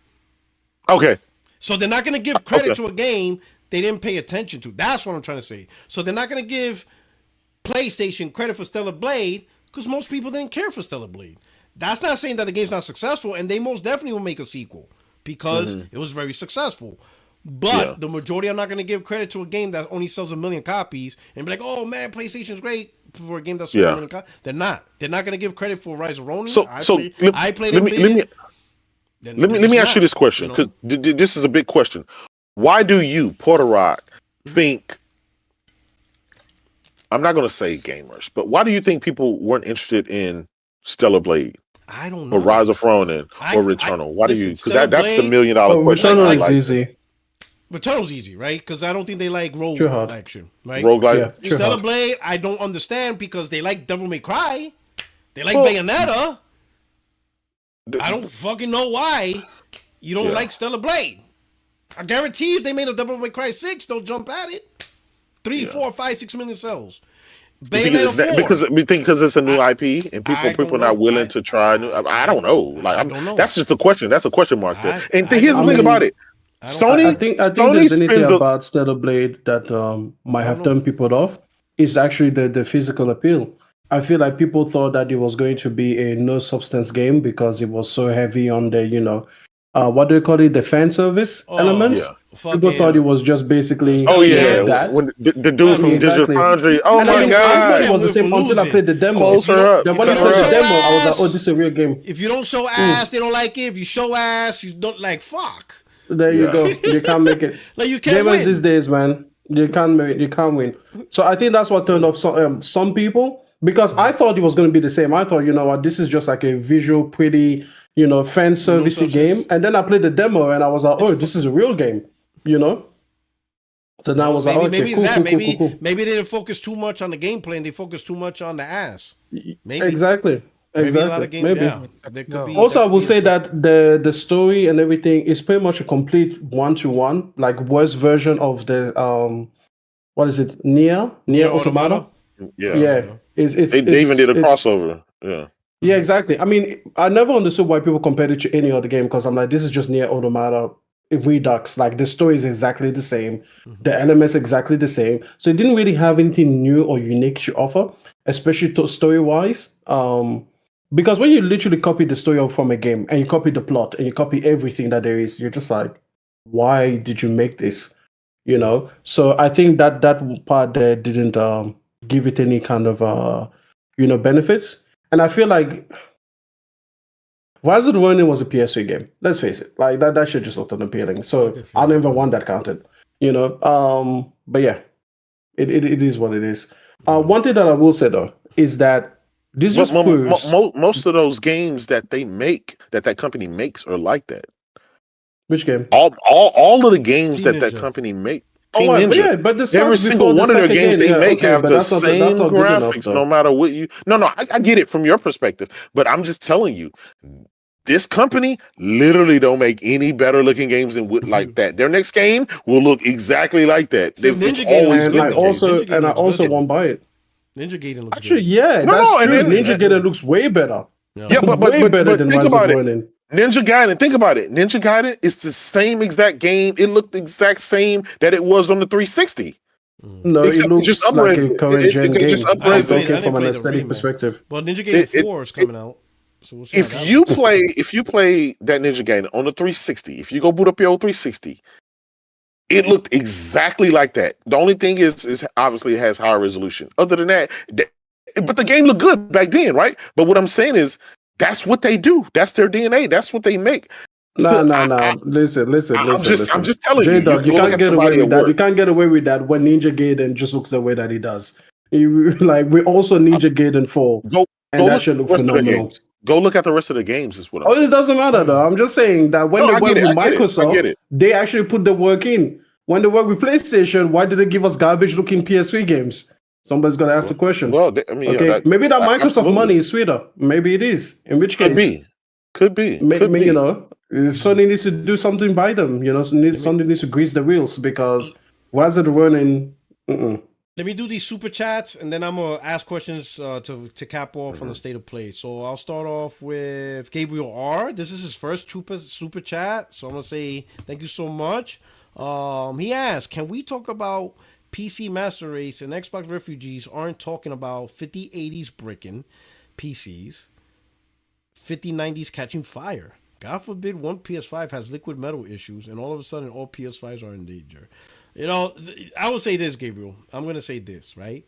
Okay. So they're not going to give credit to a game they didn't pay attention to. That's what I'm trying to say. So they're not going to give PlayStation credit for Stellar Blade because most people didn't care for Stellar Blade. That's not saying that the game's not successful, and they most definitely will make a sequel because it was very successful. But the majority are not going to give credit to a game that only sells 1 million copies and be like, "Oh man, PlayStation's great for a game that sold 1 million copies." They're not. They're not going to give credit for Rise of Ronin. I played it. Let me ask you this question because this is a big question. Why do you, Puerto Rock, think? I'm not going to say gamers, but why do you think people weren't interested in Stellar Blade? I don't know. Or Rise of Ronin or Returnal? Why do you? Because that's the $1 million question. Returnal is easy. Returnal's easy, right? Because I don't think they like rogue action, right? Roguelike. Yeah, Stellar Blade, I don't understand because they like Devil May Cry. They like Bayonetta. I don't fucking know why you don't like Stellar Blade. I guarantee if they made a Devil May Cry 6, they'll jump at it. 3, 4, 5, 6 million sales. Because it's a new IP and people are not willing to try new. I don't know. Like, I don't know. That's just a question. That's a question mark there. And here's the thing about it. Sony, I think there's anything about Stellar Blade that might have turned people off is actually the physical appeal. I feel like people thought that it was going to be a no substance game because it was so heavy on the what do you call it, the fan service elements. People thought it was just basically that. When the dude from Digital Foundry, my god, I thought it was the same until I played the demo. Close her up. Then when I played the demo, I was like, oh, this is a real game. If you don't show ass, they don't like it. If you show ass, you don't like fuck. There you go. You can't make it. Like you can't win these days, man. You can't win. So I think that's what turned off some people, because I thought it was going to be the same. I thought, you know what, this is just like a visual, pretty, fan servicey game. And then I played the demo and I was like, oh, this is a real game, So now I was like, okay, cool. Maybe they didn't focus too much on the gameplay and they focused too much on the ass. Maybe. Exactly. Maybe a lot of games, there could be, also, I will say that the story and everything is pretty much a complete 1-to-1, like worst version of the what is it, Nier Automata? Yeah. They even did a crossover. Yeah, exactly. I mean, I never understood why people compared it to any other game, because I'm like, this is just Nier Automata Redux. Like, the story is exactly the same, the elements exactly the same. So it didn't really have anything new or unique to offer, especially story wise. Because when you literally copy the story from a game and you copy the plot and you copy everything that there is, you're just like, why did you make this? So I think that part there didn't give it any kind of benefits. And I feel like Rise of the Ronin was a PS3 game. Let's face it, like that shit just looked unappealing. So I don't even want that counted. But yeah, it is what it is. One thing that I will say though is that this just proves most of those games that they make, that company makes, are like that. Which game? All of the games that company make. Team Ninja. Yeah, but every single one of their games they make have the same graphics, no matter what you. No, I get it from your perspective, but I'm just telling you, this company literally don't make any better looking games than like that. Their next game will look exactly like that. So Ninja Gaiden, and I also won't buy it. Ninja Gaiden looks actually good. Yeah, that's true. Ninja Gaiden looks way better. Yeah, but better than think about it. Ninja Gaiden, think about it. Ninja Gaiden is the same exact game. It looked the exact same that it was on the 360. No, it looks just like a current gen game. Just from an aesthetic perspective. Well, Ninja Gaiden 4 is coming out. So we'll see if you play that Ninja Gaiden on the 360, if you go boot up your old 360, it looked exactly like that. The only thing is obviously it has higher resolution. Other than that, but the game looked good back then, right? But what I'm saying is, that's what they do. That's their DNA. That's what they make. No. Listen. I'm just telling J-Dog, you can't get away with that. You can't get away with that when Ninja Gaiden just looks the way that he does. We also Ninja Gaiden 4. That should look phenomenal. Go look at the rest of the games. Is what I'm saying. It doesn't matter though. I'm just saying that when they work with Microsoft, they actually put the work in. When they work with PlayStation, why did they give us garbage-looking PS3 games? Somebody's going to ask the question. Well, I mean, okay, maybe that Microsoft money is sweeter. Maybe it is. In which case, could be. Sony needs to do something by them. Sony needs to grease the wheels, because Rise of the Ronin. Let me do these super chats, and then I'm gonna ask questions to cap off on the state of play. So I'll start off with Gabriel R. This is his first super chat, so I'm gonna say thank you so much. He asked, "Can we talk about PC Master Race and Xbox refugees aren't talking about 5080s bricking PCs, 5090s catching fire? God forbid one PS5 has liquid metal issues, and all of a sudden all PS5s are in danger." I will say this, Gabriel. I'm going to say this, right?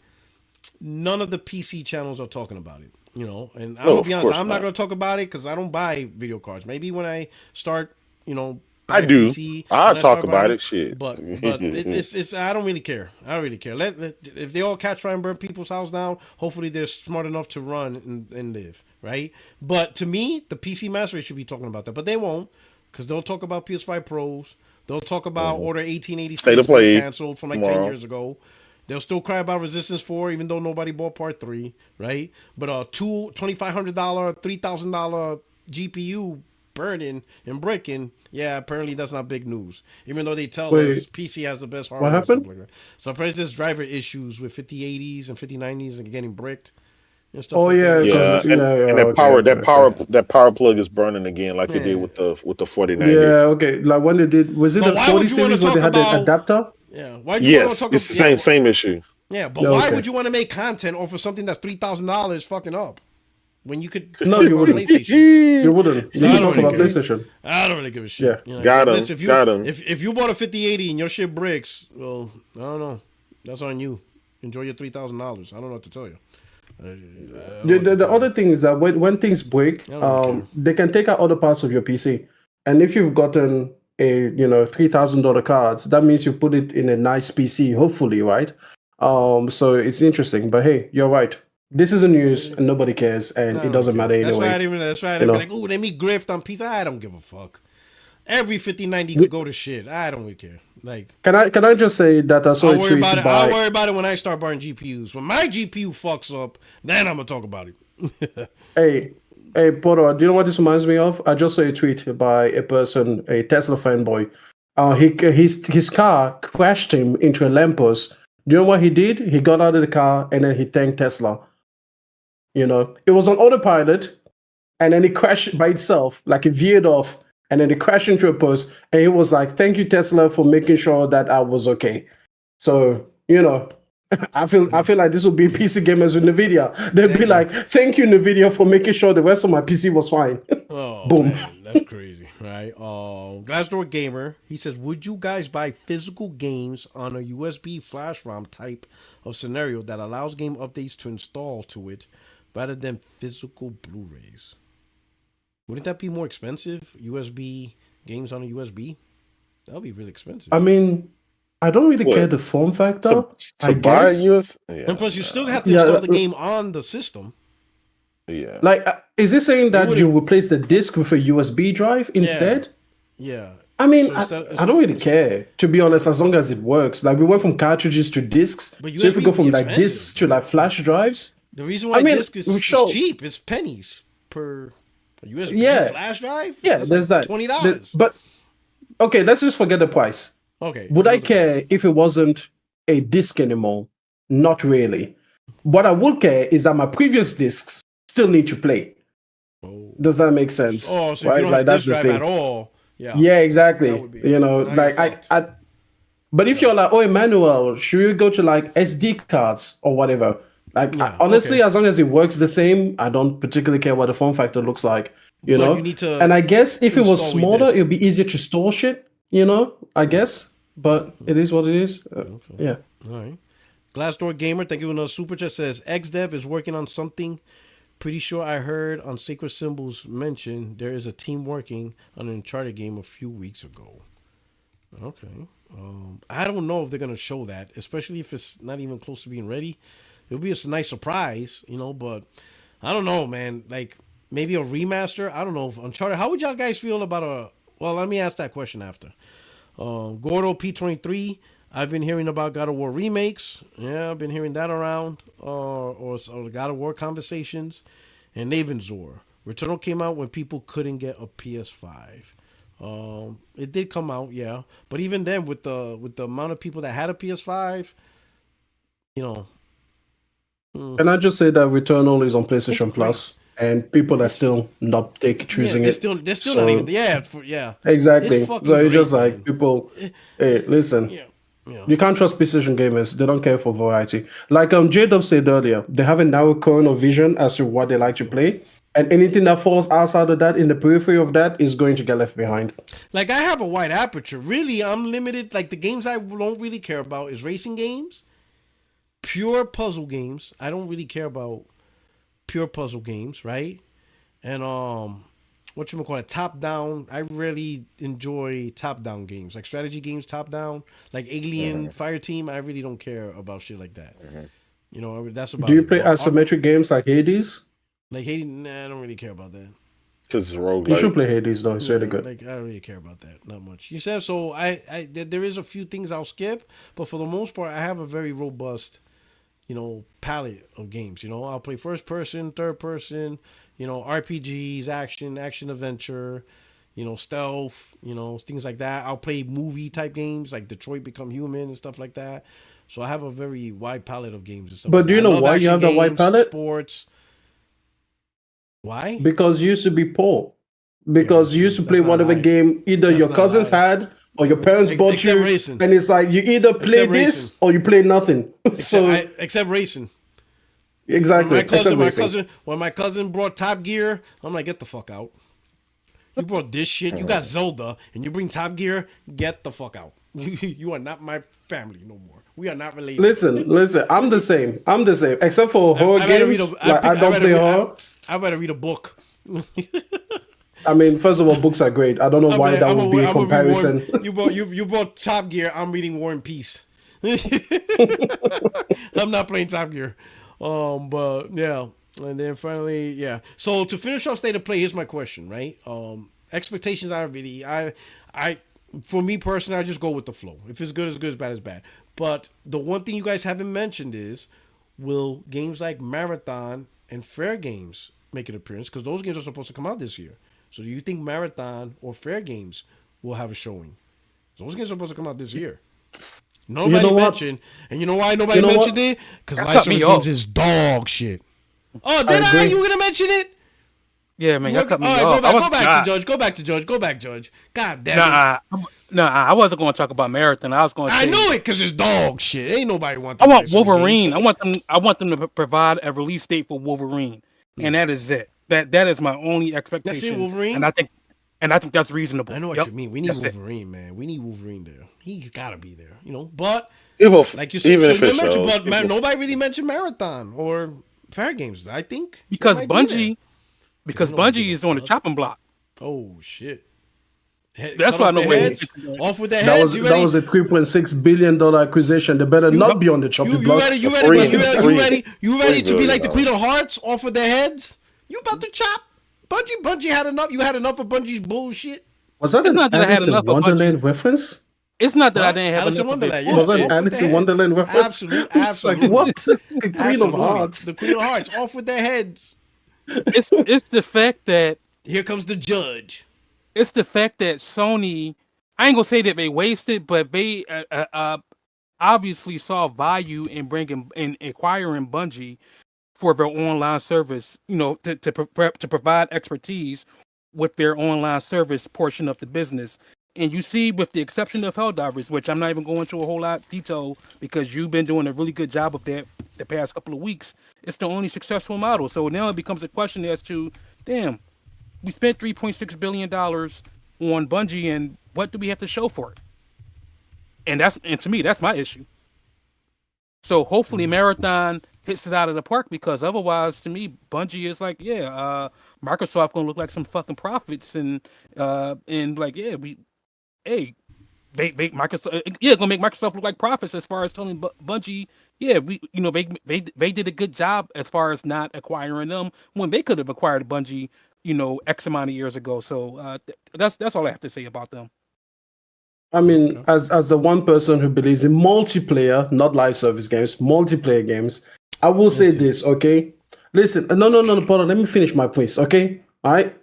None of the PC channels are talking about it, and I'm going to be honest, I'm not going to talk about it because I don't buy video cards. Maybe when I start, buy I a do. PC. I'll talk start about buying, it. Shit. But it's I don't really care. I don't really care. If they all catch fire and burn people's house down, hopefully they're smart enough to run and live, right? But to me, the PC Master should be talking about that, but they won't, because they'll talk about PS5 Pros. They'll talk about Order 1886 State of got Play canceled from like 10 years ago. They'll still cry about Resistance 4, even though nobody bought Part 3, right? But $2,500, $3,000 GPU burning and breaking, yeah, apparently that's not big news. Even though they tell us PC has the best hardware. What happened? Like that. So apparently there's driver issues with 5080s and 5090s and getting bricked and stuff. Oh like yeah, that. And that power plug is burning again, like it did with the 4090. Yeah, okay. Like when they did, was it the 40 series where they had the adapter? Yeah. Why'd you want to talk about? It's the same issue. Yeah, but why would you want to make content off of something that's $3,000 fucking up when you could? No, you wouldn't. PlayStation. You wouldn't. You talk about PlayStation. I don't really give a shit. Yeah, got him. Got him. If you bought a 5080 and your shit breaks, well, I don't know. That's on you. Enjoy your $3,000. I don't know what to tell you. The other thing is that when things break, they can take out other parts of your PC, and if you've gotten a $3,000 cards, that means you put it in a nice PC, hopefully, right? So it's interesting. But hey, you're right. This is the news, and nobody cares, and it doesn't matter anyway. That's why they're like, "Ooh, they me grift on PC." I don't give a fuck. Every 5090 could go to shit. I don't really care. Like, can I just say that I saw a tweet I'll worry about it when I start buying GPUs. When my GPU fucks up, then I'm gonna talk about it. Hey, Porter, do you know what this reminds me of? I just saw a tweet by a person, a Tesla fanboy. His car crashed him into a lamppost. Do you know what he did? He got out of the car and then he thanked Tesla. It was on autopilot, and then it crashed by itself, like it veered off. And then it crashed into a post, and he was like, "Thank you, Tesla, for making sure that I was okay." So, I feel like this will be PC gamers with NVIDIA. They'll be like, "Thank you, NVIDIA, for making sure the rest of my PC was fine." Oh, boom. Man, that's crazy, right? Glassdoor Gamer, he says, "Would you guys buy physical games on a USB flash ROM type of scenario that allows game updates to install to it, rather than physical Blu-rays?" Wouldn't that be more expensive? USB games on a USB? That would be really expensive. I mean, I don't really care the form factor. To buy US? Yeah. And plus, you still have to install the game on the system. Yeah. Like, is it saying that you replace the disc with a USB drive instead? Yeah. I mean, I don't really care, to be honest, as long as it works. Like, we went from cartridges to discs. But so if we go from like discs to like flash drives. The reason why disc is cheap is pennies per USB flash drive. Yeah, there's like $20. But okay, let's just forget the price. Okay. Would I care if it wasn't a disc anymore? Not really. What I would care is that my previous discs still need to play. Oh. Does that make sense? Oh, so if you don't have disc drive at all. Yeah, exactly. I but if you're like, "Oh, Emmanuel, should we go to like SD cards or whatever?" Like, honestly, as long as it works the same, I don't particularly care what the form factor looks like, you know? You need to and I guess if it was smaller, it would be easier to store shit, I guess. But it is what it is. Yeah. All right. Glassdoor Gamer, thank you for another super chat, says, XDev is working on something. Pretty sure I heard on Sacred Symbols mention there is a team working on an Uncharted game a few weeks ago. Okay. I don't know if they're going to show that, especially if it's not even close to being ready. It'll be a nice surprise, but I don't know, man. Like, maybe a remaster? I don't know. If Uncharted, how would y'all guys feel about well, let me ask that question after. Gordo P23, I've been hearing about God of War remakes. Yeah, I've been hearing that around. Or God of War conversations. And Navenzor. Returnal came out when people couldn't get a PS5. It did come out, yeah. But even then, with the amount of people that had a PS5, Can I just say that Returnal is on PlayStation Plus, and people are still not choosing it. They're still not even. Yeah. Exactly. So it's just like people. Hey, listen. You can't trust PlayStation gamers. They don't care for variety. Like J-Dub said earlier, they have a narrow corner of vision as to what they like to play, and anything that falls outside of that, in the periphery of that, is going to get left behind. Like, I have a wide aperture. Really, I'm limited. Like, the games I don't really care about is racing games. Pure puzzle games. I don't really care about pure puzzle games, right? And whatchamacallit, top down. I really enjoy top down games, like strategy games, top down, like Alien, Fire Team. I really don't care about shit like that. You know, that's about Do you it. play asymmetric games like Hades? Like Hades, nah, I don't really care about that. Because it's roguelike. You should play Hades though. It's really good. Like I don't really care about that, not much. You said so. There is a few things I'll skip, but for the most part, I have a very robust, palette of games. I'll play first person, third person, RPGs, action adventure, stealth, things like that. I'll play movie type games like Detroit Become Human and stuff like that. So I have a very wide palette of games and stuff. But do you know why you have the wide palette? Sports. Why? Because you used to be poor. Because you used to play whatever game either your cousins had or your parents bought you. Racing. And it's like you either play this or you play nothing. Except racing. Exactly. When my cousin brought Top Gear, I'm like, get the fuck out. You brought this shit. You got Zelda, and you bring Top Gear. Get the fuck out. You are not my family no more. We are not related. Listen. I'm the same. Except for horror games. I don't play horror. I'd rather read a book. I mean, first of all, books are great. I don't know why that would be a comparison. You brought Top Gear. I'm reading War and Peace. I'm not playing Top Gear. But yeah. And then finally, yeah. So to finish off State of Play, here's my question, right? Expectations are really, for me personally, I just go with the flow. If it's good, it's good. It's bad, it's bad. But the one thing you guys haven't mentioned is, will games like Marathon and Fair Games make an appearance? Because those games are supposed to come out this year. So do you think Marathon or Fair Games will have a showing? Those games are supposed to come out this year. Nobody mentioned. And you know why nobody mentioned it? Because Live Service Games is dog shit. Oh, did I? You were going to mention it? Yeah, man, y'all cut me off. Go back to Judge. God damn it. Nah, I wasn't going to talk about Marathon. I was going to say... I knew it because it's dog shit. Ain't nobody want I want Wolverine. I want them to provide a release date for Wolverine. And that is it. That is my only expectation. That's it, Wolverine? And I think that's reasonable. I know what you mean. We need Wolverine, man. We need Wolverine there. He's got to be there, But like you said, nobody really mentioned Marathon or Fair Games, I think. Because Bungie is on the chopping block. Oh shit. That's why I know where off with their heads. That was a $3.6 billion acquisition. They better not be on the chopping block. You ready to be like the Queen of Hearts off with their heads? You about to chop? Bungie had enough. You had enough of Bungie's bullshit. Was that an Alice in Wonderland reference? It's not that I didn't have Alice in Wonderland. Yeah. Was that an Alice in Wonderland reference? Absolutely. Like, what? The Queen of Hearts. The Queen of Hearts off with their heads. It's the fact that here comes the judge. It's the fact that Sony, I ain't gonna say that they wasted, but they obviously saw value in acquiring Bungie for their online service. To provide expertise with their online service portion of the business. And you see, with the exception of Helldivers, which I'm not even going into a whole lot of detail because you've been doing a really good job of that the past couple of weeks, it's the only successful model. So now it becomes a question as to, damn, we spent $3.6 billion on Bungie, and what do we have to show for it? And to me, that's my issue. So hopefully Marathon hits it out of the park, because otherwise, to me, Bungie is like, Microsoft gonna look like some fucking prophets, and like, Microsoft, gonna make Microsoft look like prophets as far as telling Bungie, they did a good job as far as not acquiring them when they could have acquired Bungie, X amount of years ago. So that's all I have to say about them. I mean, as the one person who believes in multiplayer, not live service games, multiplayer games, I will say this, okay? Listen, no, hold on, let me finish my points, okay? All right?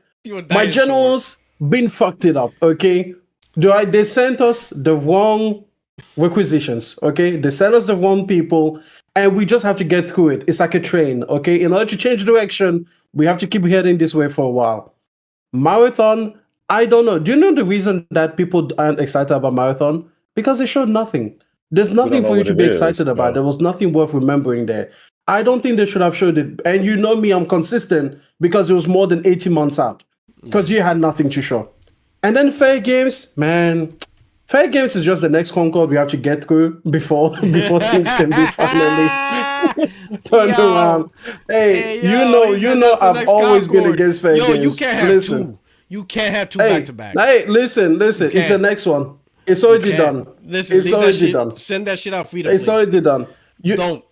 My generals been fucked it up, okay? They sent us the wrong requisitions, okay? They sent us the wrong people, and we just have to get through it. It's like a train, okay? In order to change direction, we have to keep heading this way for a while. Marathon, I don't know. Do you know the reason that people aren't excited about Marathon? Because they showed nothing. There's nothing for you to be excited about. There was nothing worth remembering there. I don't think they should have showed it. And you know me, I'm consistent because it was more than 18 months out. Because you had nothing to show. And then Fair Games, man. Fair Games is just the next Concord we have to get through before things can be finally turned around. Hey, you know, I've always been against Fair Games. You can't have two. You can't have two back to back. Hey, listen. It's the next one. It's already done. Listen, it's already done. Send that shit out free to play. It's already done. Don't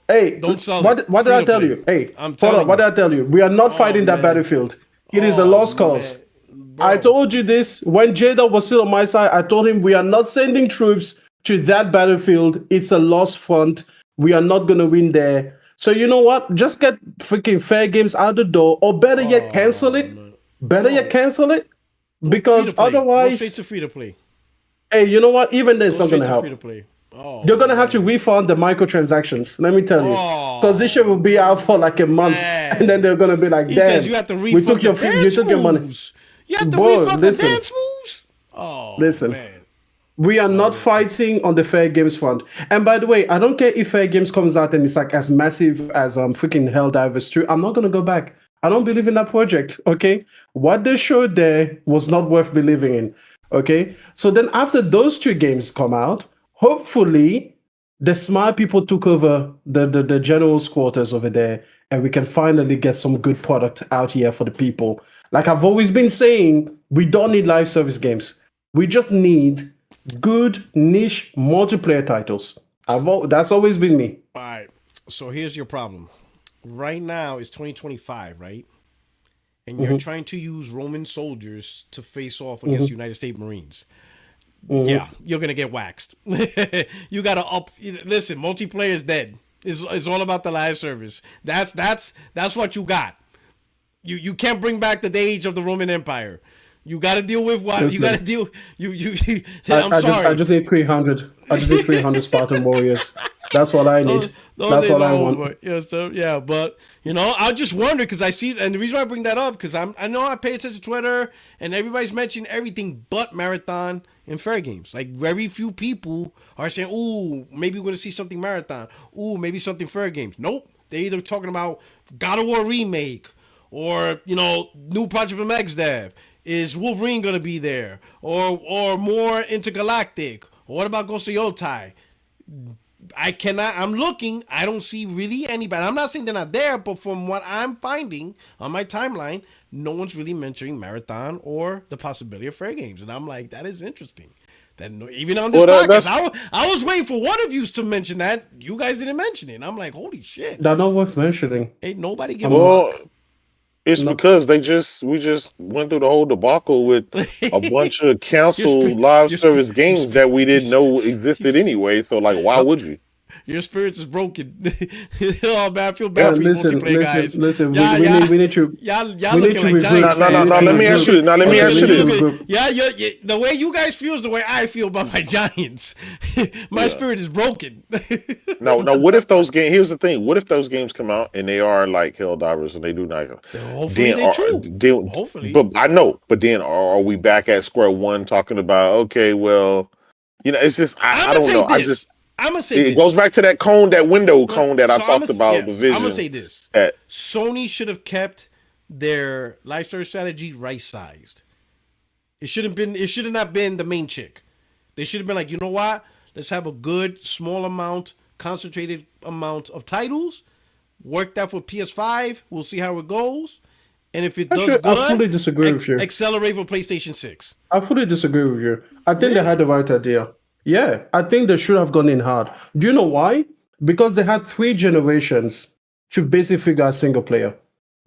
sell it. What did I tell you? Hey, hold on. What did I tell you? We are not fighting that battlefield. It is a lost cause. I told you this when Jada was still on my side. I told him we are not sending troops to that battlefield. It's a lost front. We are not going to win there. So you know what? Just get freaking fair games out the door, or better yet, cancel it. Cancel it, because otherwise, go straight to free to play. Hey, you know what? Even then, it's not going to help. You're going to have to refund the microtransactions. Let me tell you. Because this shit will be out for like a month. And then they're going to be like, damn, says you have to refund you took your money. You have to refund the dance moves? Listen. Man. We are not fighting on the fair games front. And by the way, I don't care if fair games comes out and it's like as massive as freaking Helldivers 2. I'm not going to go back. I don't believe in that project, okay? What they showed there was not worth believing in, okay? So then after those 2 games come out, hopefully the smart people took over the general's quarters over there, and we can finally get some good product out here for the people. Like I've always been saying, we don't need live service games. We just need good niche multiplayer titles. That's always been me. All right. So here's your problem. Right now it's 2025, right? And you're trying to use Roman soldiers to face off against United States Marines. Yeah, you're gonna get waxed. You gotta listen, multiplayer is dead. It's all about the live service. That's what you got. You can't bring back the age of the Roman Empire. You got to deal with what? Listen, you got to deal. I'm sorry. I just need 300. I just need 300 Spartan warriors. That's what I need. That's what I want. Yeah, but I just wonder because I see, and the reason why I bring that up because I know I pay attention to Twitter and everybody's mentioning everything but Marathon and fair games. Like very few people are saying, "Ooh, maybe we're gonna see something Marathon. Ooh, maybe something fair games." Nope, they either talking about God of War remake or new Project from XDev. Is Wolverine gonna be there, or more intergalactic? Or what about Ghost of Yotai? I'm looking. I don't see really anybody. I'm not saying they're not there, but from what I'm finding on my timeline, no one's really mentioning Marathon or the possibility of fair games, and I'm like, that is interesting. That even on this podcast, I was waiting for one of you to mention that. You guys didn't mention it. And I'm like, holy shit. They're not worth mentioning. Ain't nobody giving a fuck. It's because we just went through the whole debacle with a bunch of canceled live service games that we didn't know existed anyway. So why would you? Your spirits is broken. Oh man, I feel bad for you multiplayer guys. Listen, we need to. Y'all looking like giants. No. Let me ask you this. Yeah, the way you guys feel is the way I feel about my Giants. My spirit is broken. No. What if those games? Here's the thing. What if those games come out and they are like Helldivers and they do nice? Hopefully they're true. Hopefully. But I know. But then are we back at square one talking about? Okay, well, it's just I don't know. I'm gonna say it goes back to that window cone that I talked about. The vision. I'm gonna say this: Sony should have kept their live service strategy right sized. It should have not been the main chick. They should have been like, you know what? Let's have a good small amount, concentrated amount of titles. Work that for PS5. We'll see how it goes. And if it does good, I fully disagree with you. Accelerate for PlayStation 6. I fully disagree with you. I think they had the right idea. Yeah, I think they should have gone in hard. Do you know why? Because they had 3 generations to basically figure out single player.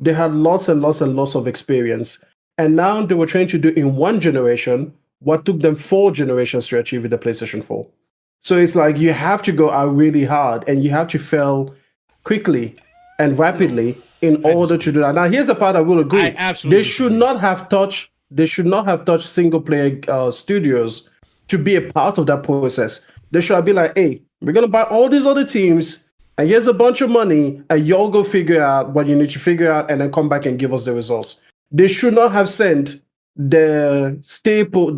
They had lots and lots and lots of experience. And now they were trying to do in 1 generation what took them 4 generations to achieve with the PlayStation 4. So it's like you have to go out really hard and you have to fail quickly and rapidly in order to do that. Now, here's the part I will agree. They should not have touched single player studios to be a part of that process. They should have been like, hey, we're going to buy all these other teams, and here's a bunch of money, and y'all go figure out what you need to figure out, and then come back and give us the results. They should not have sent the staple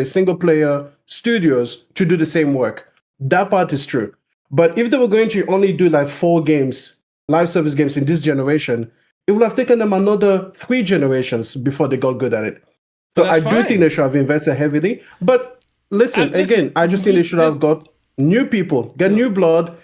single player studios to do the same work. That part is true. But if they were going to only do 4 games, live service games in this generation, it would have taken them another 3 generations before they got good at it. So I do think they should have invested heavily. But listen, I just think they should have got new people, get new blood.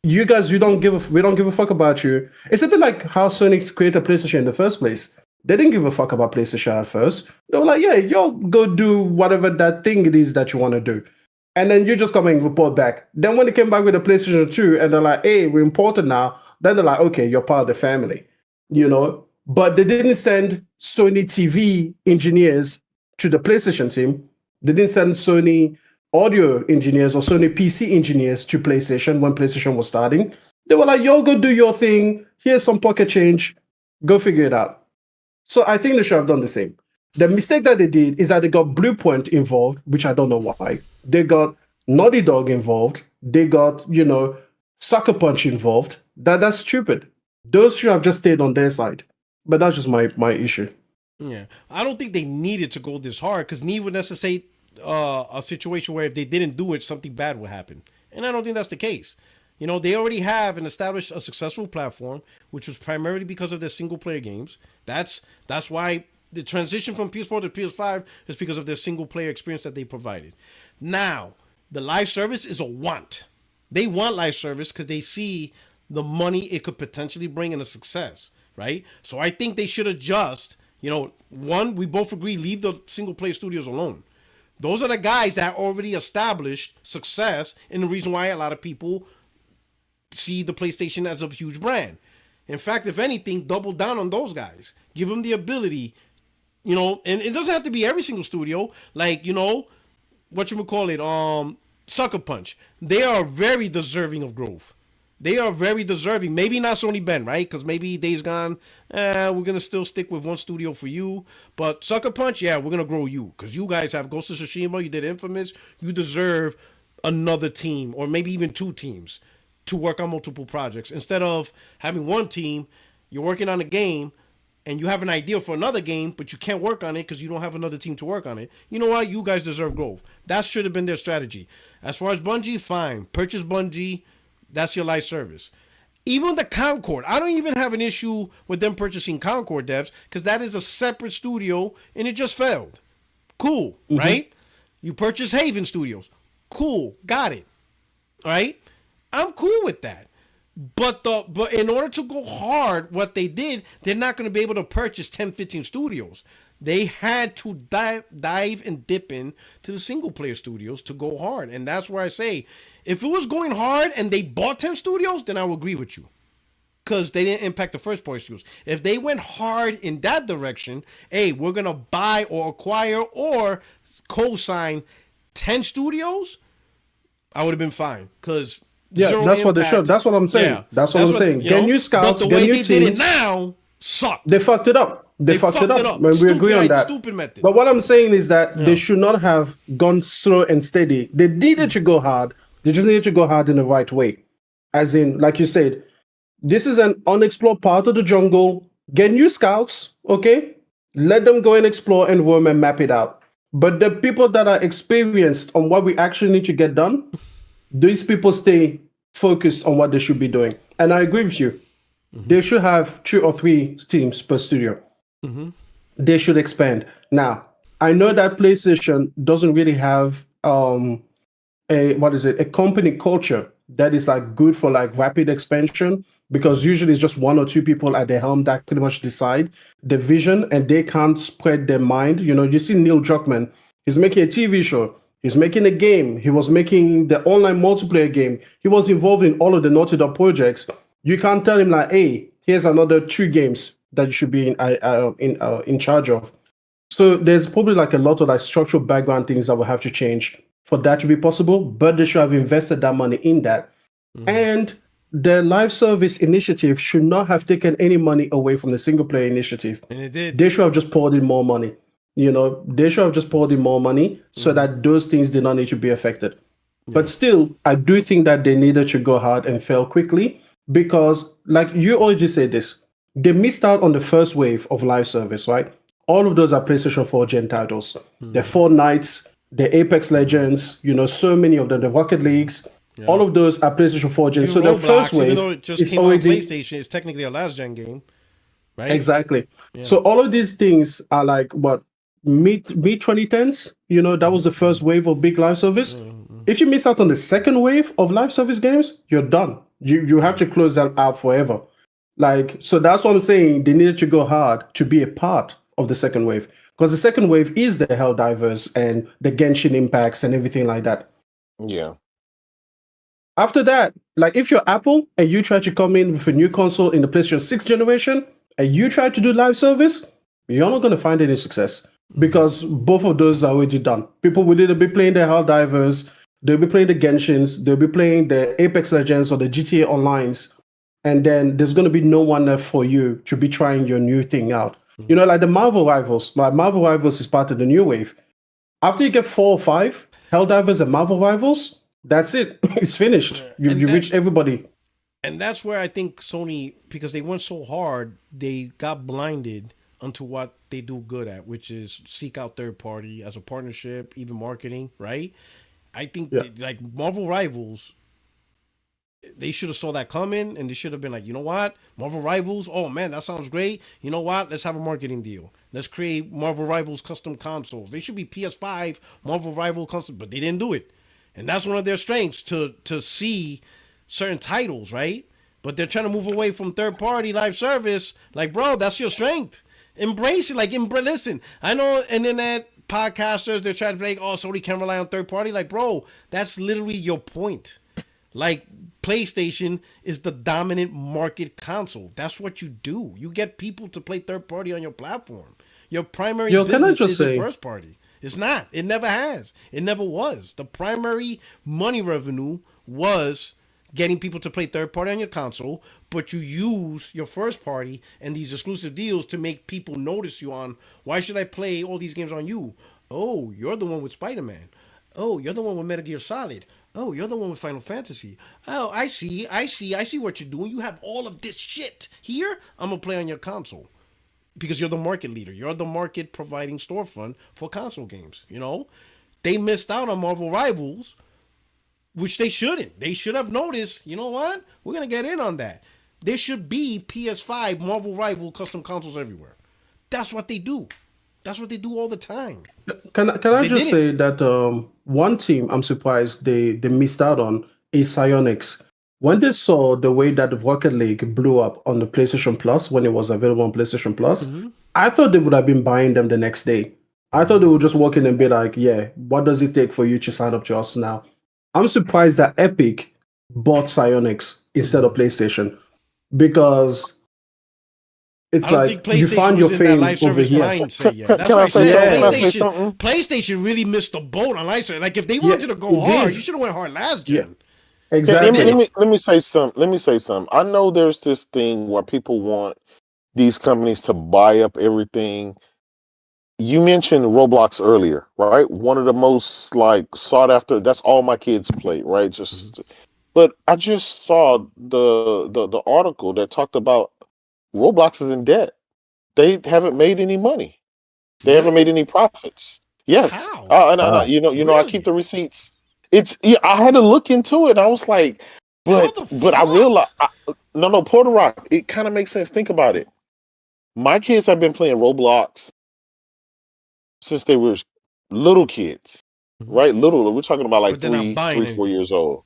You guys, we don't give a fuck about you. It's a bit like how Sony created PlayStation in the first place. They didn't give a fuck about PlayStation at first. They were like, yeah, y'all go do whatever that thing it is that you want to do. And then you just come and report back. Then when they came back with the PlayStation 2 and they're like, hey, we're important now, then they're like, okay, you're part of the family, you know? But they didn't send Sony TV engineers to the PlayStation team. They didn't send Sony audio engineers or Sony PC engineers to PlayStation when PlayStation was starting. They were like, y'all go do your thing. Here's some pocket change. Go figure it out. So I think they should have done the same. The mistake that they did is that they got Bluepoint involved, which I don't know why. They got Naughty Dog involved. They got, Sucker Punch involved. That's stupid. Those should have just stayed on their side. But that's just my issue. Yeah. I don't think they needed to go this hard because need would necessitate a situation where if they didn't do it, something bad would happen. And I don't think that's the case. They already have and established a successful platform, which was primarily because of their single player games. That's why the transition from PS4 to PS5 is because of their single player experience that they provided. Now, the live service is a want. They want live service because they see the money it could potentially bring in a success, right? So I think they should adjust. One, we both agree, leave the single player studios alone. Those are the guys that already established success and the reason why a lot of people see the PlayStation as a huge brand. In fact, if anything, double down on those guys. Give them the ability, and it doesn't have to be every single studio. Like, Sucker Punch. They are very deserving of growth. They are very deserving. Maybe not Sony Ben, right? Because maybe Days Gone, we're going to still stick with one studio for you. But Sucker Punch, yeah, we're going to grow you. Because you guys have Ghost of Tsushima, you did Infamous. You deserve another team or maybe even two teams to work on multiple projects. Instead of having one team, you're working on a game and you have an idea for another game, but you can't work on it because you don't have another team to work on it. You know what? You guys deserve growth. That should have been their strategy. As far as Bungie, fine. Purchase Bungie. That's your live service. Even the Concord, I don't even have an issue with them purchasing Concord devs because that is a separate studio and it just failed. Cool, right? You purchase Haven Studios. Cool, got it. All right? I'm cool with that. But in order to go hard, what they did, they're not going to be able to purchase 10, 15 studios. They had to dive and dip in to the single player studios to go hard. And that's where I say, if it was going hard and they bought 10 studios, then I would agree with you. Because they didn't impact the first party studios. If they went hard in that direction, hey, we're going to buy or acquire or co-sign 10 studios, I would have been fine. Because that's what they showed. That's what I'm saying. Yeah, that's what I'm saying. Get new scouts, but the way they did it now sucked. They fucked it up. They fucked it up. When we agree on that. Stupid method. But what I'm saying is that they should not have gone slow and steady. They needed to go hard. They just needed to go hard in the right way. As in, like you said, this is an unexplored part of the jungle. Get new scouts, okay? Let them go and explore and roam and map it out. But the people that are experienced on what we actually need to get done, these people stay focused on what they should be doing. And I agree with you. They should have 2 or 3 teams per studio. They should expand. Now, I know that PlayStation doesn't really have a company culture that is like good for like rapid expansion, because usually it's just 1 or 2 people at the helm that pretty much decide the vision and they can't spread their mind. You see Neil Druckmann, he's making a TV show. He's making a game. He was making the online multiplayer game. He was involved in all of the Naughty Dog projects. You can't tell him like, hey, here's another 2 games that you should be in charge of. So there's probably like a lot of like structural background things that will have to change for that to be possible, but they should have invested that money in that. And the live service initiative should not have taken any money away from the single player initiative. And it did. They should have just poured in more money. They should have just poured in more money so that those things did not need to be affected. But still, I do think that they needed to go hard and fail quickly because, like you already said this, they missed out on the first wave of live service, right? All of those are PlayStation 4 gen titles. The Fortnites, the Apex Legends, so many of them, the Rocket Leagues, all of those are PlayStation 4 gen. So the first wave, even though it just came on PlayStation, it's technically a last gen game, right? Exactly. Yeah. So all of these things are like mid 2010s. That was the first wave of big live service. If you miss out on the second wave of live service games, you're done. You have to close that out forever. Like, so that's what I'm saying. They needed to go hard to be a part of the second wave. Because the second wave is the Helldivers and the Genshin Impacts and everything like that. Yeah. After that, like if you're Apple and you try to come in with a new console in the PlayStation 6 generation and you try to do live service, you're not going to find any success because both of those are already done. People will either be playing the Helldivers, they'll be playing the Genshins, they'll be playing the Apex Legends or the GTA Onlines, and then there's going to be no one left for you to be trying your new thing out. You know, like the Marvel Rivals. Like Marvel Rivals is part of the new wave. After you get 4 or 5 Helldivers and Marvel Rivals, that's it. It's finished. You reached everybody. And that's where I think Sony, because they went so hard, they got blinded onto what they do good at, which is seek out third party as a partnership, even marketing, right? I think like Marvel Rivals, they should have saw that coming, and they should have been like, you know what, Marvel Rivals, oh man, that sounds great. You know what, let's have a marketing deal. Let's create Marvel Rivals custom consoles. They should be PS5 Marvel Rival custom, but they didn't do it. And that's one of their strengths, to see certain titles, right? But they're trying to move away from third party live service. Like, bro, that's your strength. Embrace it. Like, listen, I know internet podcasters, they're trying to be like, oh, Sony can't rely on third party. Like, bro, that's literally your point. Like, PlayStation is the dominant market console. That's what you do. You get people to play third party on your platform. Your primary business isn't first party. It's not. It never has. It never was. The primary money revenue was getting people to play third party on your console, but you use your first party and these exclusive deals to make people notice you on, why should I play all these games on you? Oh, you're the one with Spider-Man. Oh, you're the one with Metal Gear Solid. Oh, you're the one with Final Fantasy. Oh, I see what you're doing. You have all of this shit here. I'm going to play on your console. Because you're the market leader. You're the market providing storefront for console games. You know, they missed out on Marvel Rivals, which they shouldn't. They should have noticed, you know what? We're going to get in on that. There should be PS5 Marvel Rival custom consoles everywhere. That's what they do. That's what they do all the time. Can I just say that one team I'm surprised they missed out on is Psyonix. When they saw the way that Rocket League blew up on the PlayStation Plus when it was available on PlayStation Plus, I thought they would have been buying them the next day. I thought they would just walk in and be like, yeah, what does it take for you to sign up to us now? I'm surprised that Epic bought Psyonix instead of PlayStation, because it's like you found your fame over here. Mindset yet. That's why I said PlayStation really missed the boat on live service. Like, if they wanted to go hard, you should have went hard last gen. Yeah. Exactly. Let me say something. I know there's this thing where people want these companies to buy up everything. You mentioned Roblox earlier, right? One of the most like sought after. That's all my kids play, right? But I just saw the article that talked about Roblox is in debt. They haven't made any money. They haven't made any profits. Yes. How? Really? I keep the receipts. I had to look into it. I was like, but I realized, Porter Rock, it kind of makes sense. Think about it. My kids have been playing Roblox since they were little kids, right? Little, we're talking about like 3, 4 years old.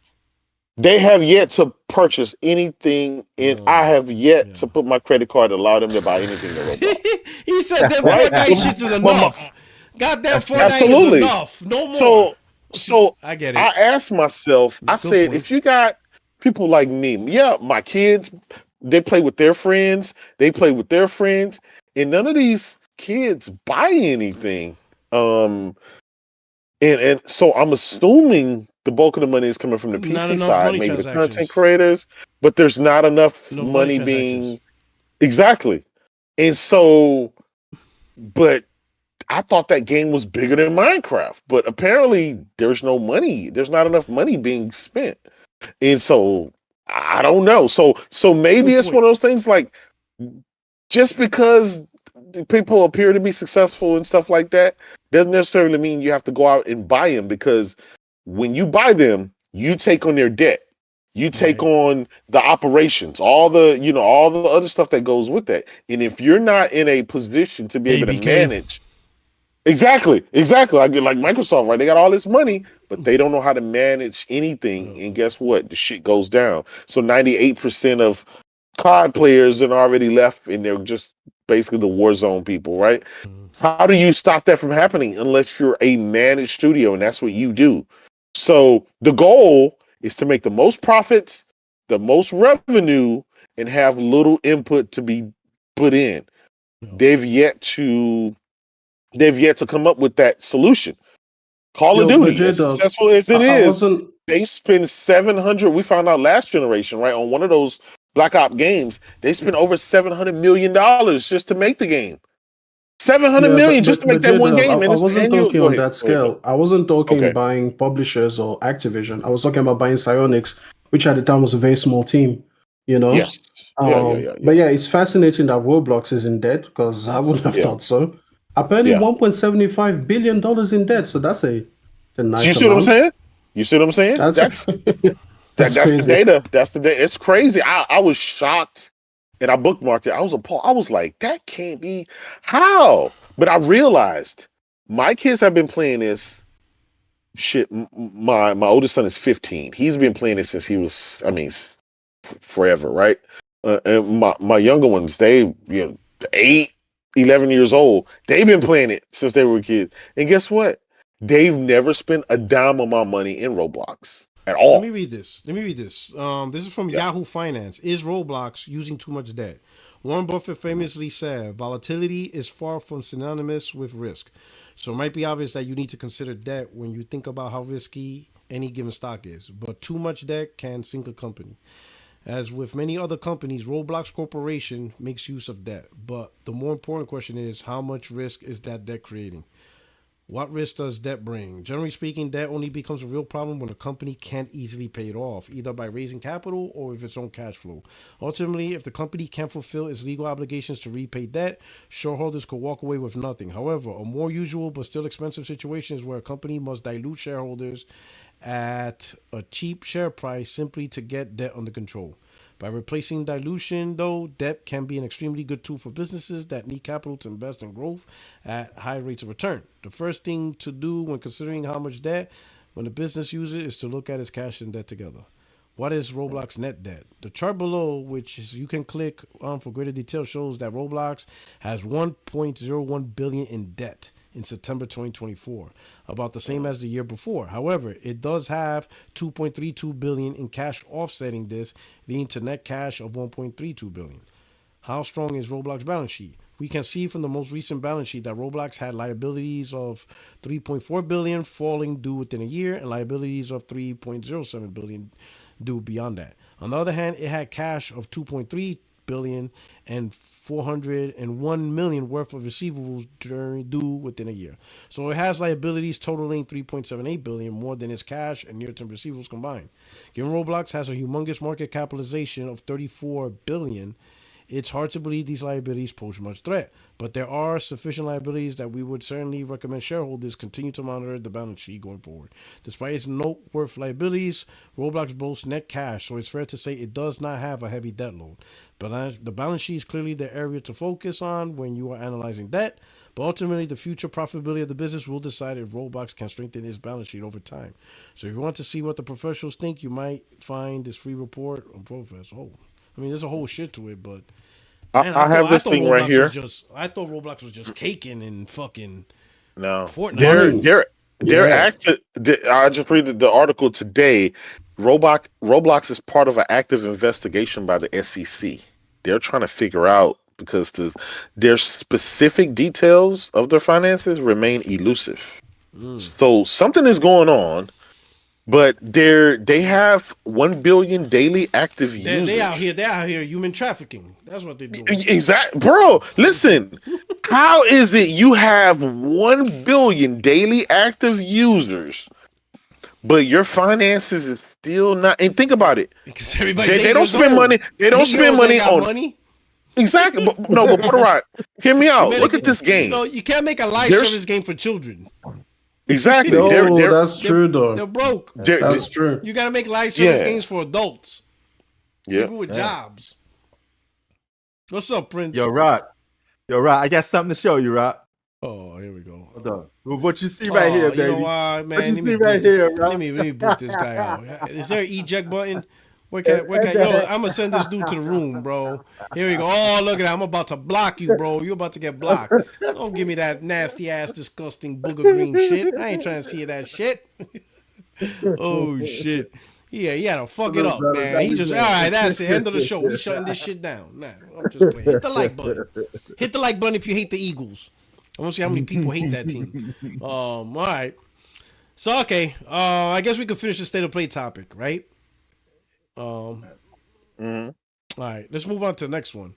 They have yet to purchase anything, and I have yet to put my credit card to allow them to buy anything to Roblox. He said that Fortnite shit is enough. Goddamn Fortnite is enough. No more. So I get it. I asked myself, I said, if you got people like me, my kids, they play with their friends, and none of these kids buy anything. And so I'm assuming the bulk of the money is coming from the PC side, maybe the content creators, but there's not enough money being exactly. And so, but I thought that game was bigger than Minecraft, but apparently there's no money. There's not enough money being spent. And so I don't know. So maybe it's one of those things like, just because people appear to be successful and stuff like that doesn't necessarily mean you have to go out and buy them, because when you buy them, you take on their debt. You take on the operations, all the other stuff that goes with that. And if you're not in a position to be able to manage, Exactly. I get like Microsoft, right? They got all this money, but they don't know how to manage anything. And guess what? The shit goes down. So 98% of COD players and already left, and they're just basically the Warzone people, right? How do you stop that from happening unless you're a managed studio and that's what you do? So the goal is to make the most profits, the most revenue, and have little input to be put in. They've yet to come up with that solution. Call of Duty, as successful as it is, they spend 700. We found out last generation, right, on one of those Black Ops games, they spent over $700 million just to make the game. 700 million just to make that one game. I wasn't talking on that scale. Go I wasn't talking buying publishers or Activision. I was talking about buying Psyonix, which at the time was a very small team. You know. Yes. But yeah, it's fascinating that Roblox is in debt because I wouldn't have thought so. Apparently, $1.75 billion in debt. So that's a nice. You see what I'm saying? You see what I'm saying? That's the data. That's the data. It's crazy. I was shocked, and I bookmarked it. I was appalled. I was like, that can't be how. But I realized my kids have been playing this. Shit, my oldest son is 15. He's been playing it since he was, forever, right? And my younger ones, they 8, 11 years old. They've been playing it since they were kids. And guess what? They've never spent a dime of my money in Roblox at all. Let me read this. This is from Yahoo Finance. Is Roblox using too much debt? Warren Buffett famously said, volatility is far from synonymous with risk. So it might be obvious that you need to consider debt when you think about how risky any given stock is. But too much debt can sink a company. As with many other companies, Roblox Corporation makes use of debt. But the more important question is, how much risk is that debt creating? What risk does debt bring? Generally speaking, debt only becomes a real problem when a company can't easily pay it off, either by raising capital or with its own cash flow. Ultimately, if the company can't fulfill its legal obligations to repay debt, shareholders could walk away with nothing. However, a more usual but still expensive situation is where a company must dilute shareholders at a cheap share price simply to get debt under control. By replacing dilution, though, debt can be an extremely good tool for businesses that need capital to invest in growth at high rates of return. The first thing to do when considering how much debt when a business uses is to look at its cash and debt together. What is Roblox net debt? The chart below, which you can click on for greater detail, shows that Roblox has $1.01 billion in debt in September 2024, about the same as the year before. However, it does have $2.32 billion in cash offsetting this, leading to net cash of $1.32 billion. How strong is Roblox balance sheet? We can see from the most recent balance sheet that Roblox had liabilities of $3.4 billion falling due within a year and liabilities of $3.07 billion due beyond that. On the other hand, it had cash of $2.3 billion and $401 million worth of receivables due within a year. So it has liabilities totaling $3.78 billion, more than its cash and near-term receivables combined. Given Roblox has a humongous market capitalization of $34 billion, it's hard to believe these liabilities pose much threat, but there are sufficient liabilities that we would certainly recommend shareholders continue to monitor the balance sheet going forward. Despite its noteworthy liabilities, Roblox boasts net cash, so it's fair to say it does not have a heavy debt load. But the balance sheet is clearly the area to focus on when you are analyzing debt, but ultimately the future profitability of the business will decide if Roblox can strengthen its balance sheet over time. So if you want to see what the professionals think, you might find this free report on Profess. There's a whole shit to it, but man, I have this thing right here. I thought Roblox was just caking and fucking Fortnite. They're active. I just read the article today. Roblox is part of an active investigation by the SEC. They're trying to figure out because their specific details of their finances remain elusive. So something is going on. But they have 1 billion daily active users. They're out here human trafficking. That's what they're doing. Exactly. Bro, listen. How is it you have 1 billion daily active users, but your finances is still not, and think about it. Because they don't spend money. They don't spend money on money. Exactly. But Porter Rock, hear me out. Look at this game. You can't make a live service game for children. Exactly. That's true, though. They're broke. That's true. You got to make live service games for adults. Yeah. People with jobs. What's up, Prince? Yo, Rock. I got something to show you, Rock. Oh, here we go. Hold on. What you see right here, baby? You know what, man? What you see right here, Rock? Let me boot this guy out. Is there an eject button? Where can I? Yo, I'm gonna send this dude to the room, bro. Here we go. Oh, look at that. I'm about to block you, bro. You about to get blocked. Don't give me that nasty ass, disgusting booger green shit. I ain't trying to see that shit. Oh shit. Yeah, he had to fuck it up, man. He just all right. That's it. End of the show. We shutting this shit down. Nah, I'm just playing. Hit the like button. Hit the like button if you hate the Eagles. I want to see how many people hate that team. All right. So okay. I guess we could finish the state of play topic, right? All right. Let's move on to the next one.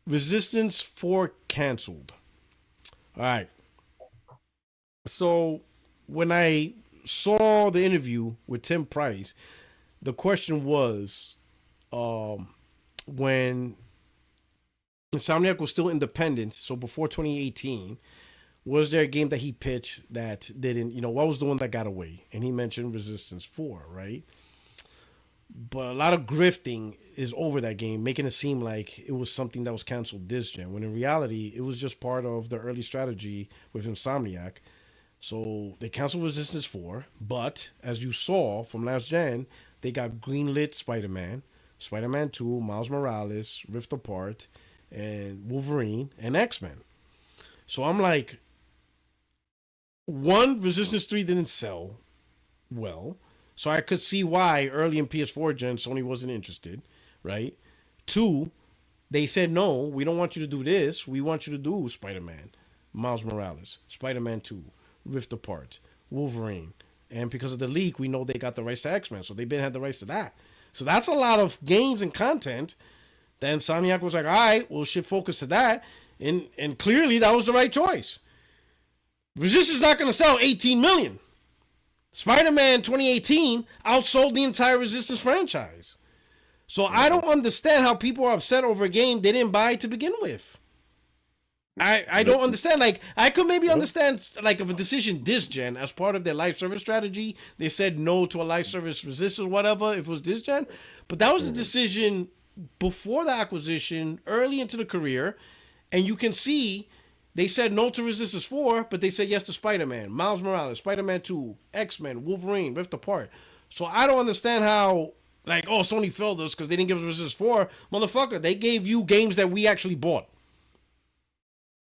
Resistance 4 canceled. All right. So when I saw the interview with Tim Price, the question was, when Insomniac was still independent, so before 2018, was there a game that he pitched that didn't, what was the one that got away? And he mentioned Resistance 4, right? But a lot of grifting is over that game, making it seem like it was something that was canceled this gen, when in reality, it was just part of the early strategy with Insomniac. So they canceled Resistance 4, but as you saw from last gen, they got greenlit Spider-Man, Spider-Man 2, Miles Morales, Rift Apart, and Wolverine, and X-Men. So I'm like, one, Resistance 3 didn't sell well, so I could see why early in PS4 gen Sony wasn't interested, right? 2, they said, no, we don't want you to do this. We want you to do Spider-Man, Miles Morales, Spider-Man 2, Rift Apart, Wolverine. And because of the leak, we know they got the rights to X-Men, so they've been had the rights to that. So that's a lot of games and content. Then Insomniac was like, all right, we'll shift focus to that. And clearly that was the right choice. Resistance is not going to sell 18 million. Spider-Man 2018 outsold the entire Resistance franchise. So I don't understand how people are upset over a game they didn't buy to begin with. I don't understand. Like, I could maybe understand, like, of a decision this gen as part of their live service strategy. They said no to a live service Resistance, whatever, if it was this gen. But that was a decision before the acquisition, early into the career. And you can see they said no to Resistance 4, but they said yes to Spider-Man, Miles Morales, Spider-Man 2, X-Men, Wolverine, Rift Apart. So I don't understand how, like, oh, Sony failed us because they didn't give us Resistance 4. Motherfucker, they gave you games that we actually bought.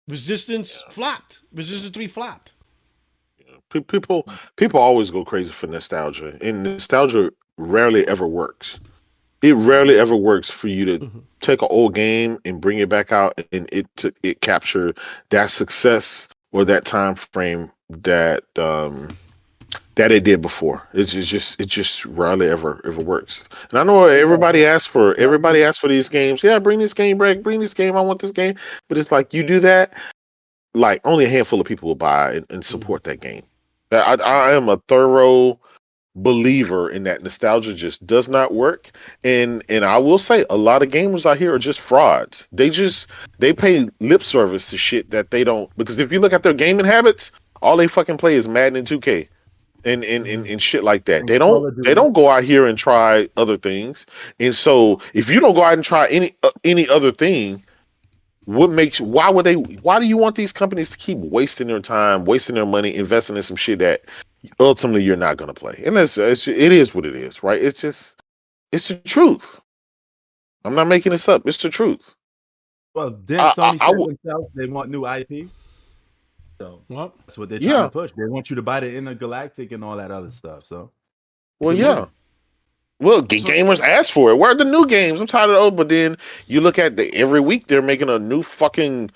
Resistance flopped. Resistance 3 flopped. People always go crazy for nostalgia, and nostalgia rarely ever works. It rarely ever works for you to take an old game and bring it back out and it capture that success or that time frame that it did before. It just rarely ever works. And I know everybody asks for these games. Yeah, bring this game back, bring this game. I want this game. But it's like, you do that, like, only a handful of people will buy and support that game. I am a thorough believer in that nostalgia just does not work. And I will say, a lot of gamers out here are just frauds. They pay lip service to shit that they don't, because if you look at their gaming habits, all they fucking play is Madden and 2K and shit like that. They don't go out here and try other things. And so if you don't go out and try any other thing, why do you want these companies to keep wasting their time, wasting their money, investing in some shit that ultimately you're not going to play? And it is what it is, right? It's the truth. I'm not making this up. It's the truth. Well, didn't Sony say themselves they want new IP? So that's what they're trying to push. They want you to buy the Intergalactic and all that other stuff. So, well, yeah. Well, gamers ask for it. Where are the new games? I'm tired of those. But then you look at every week they're making a new fucking,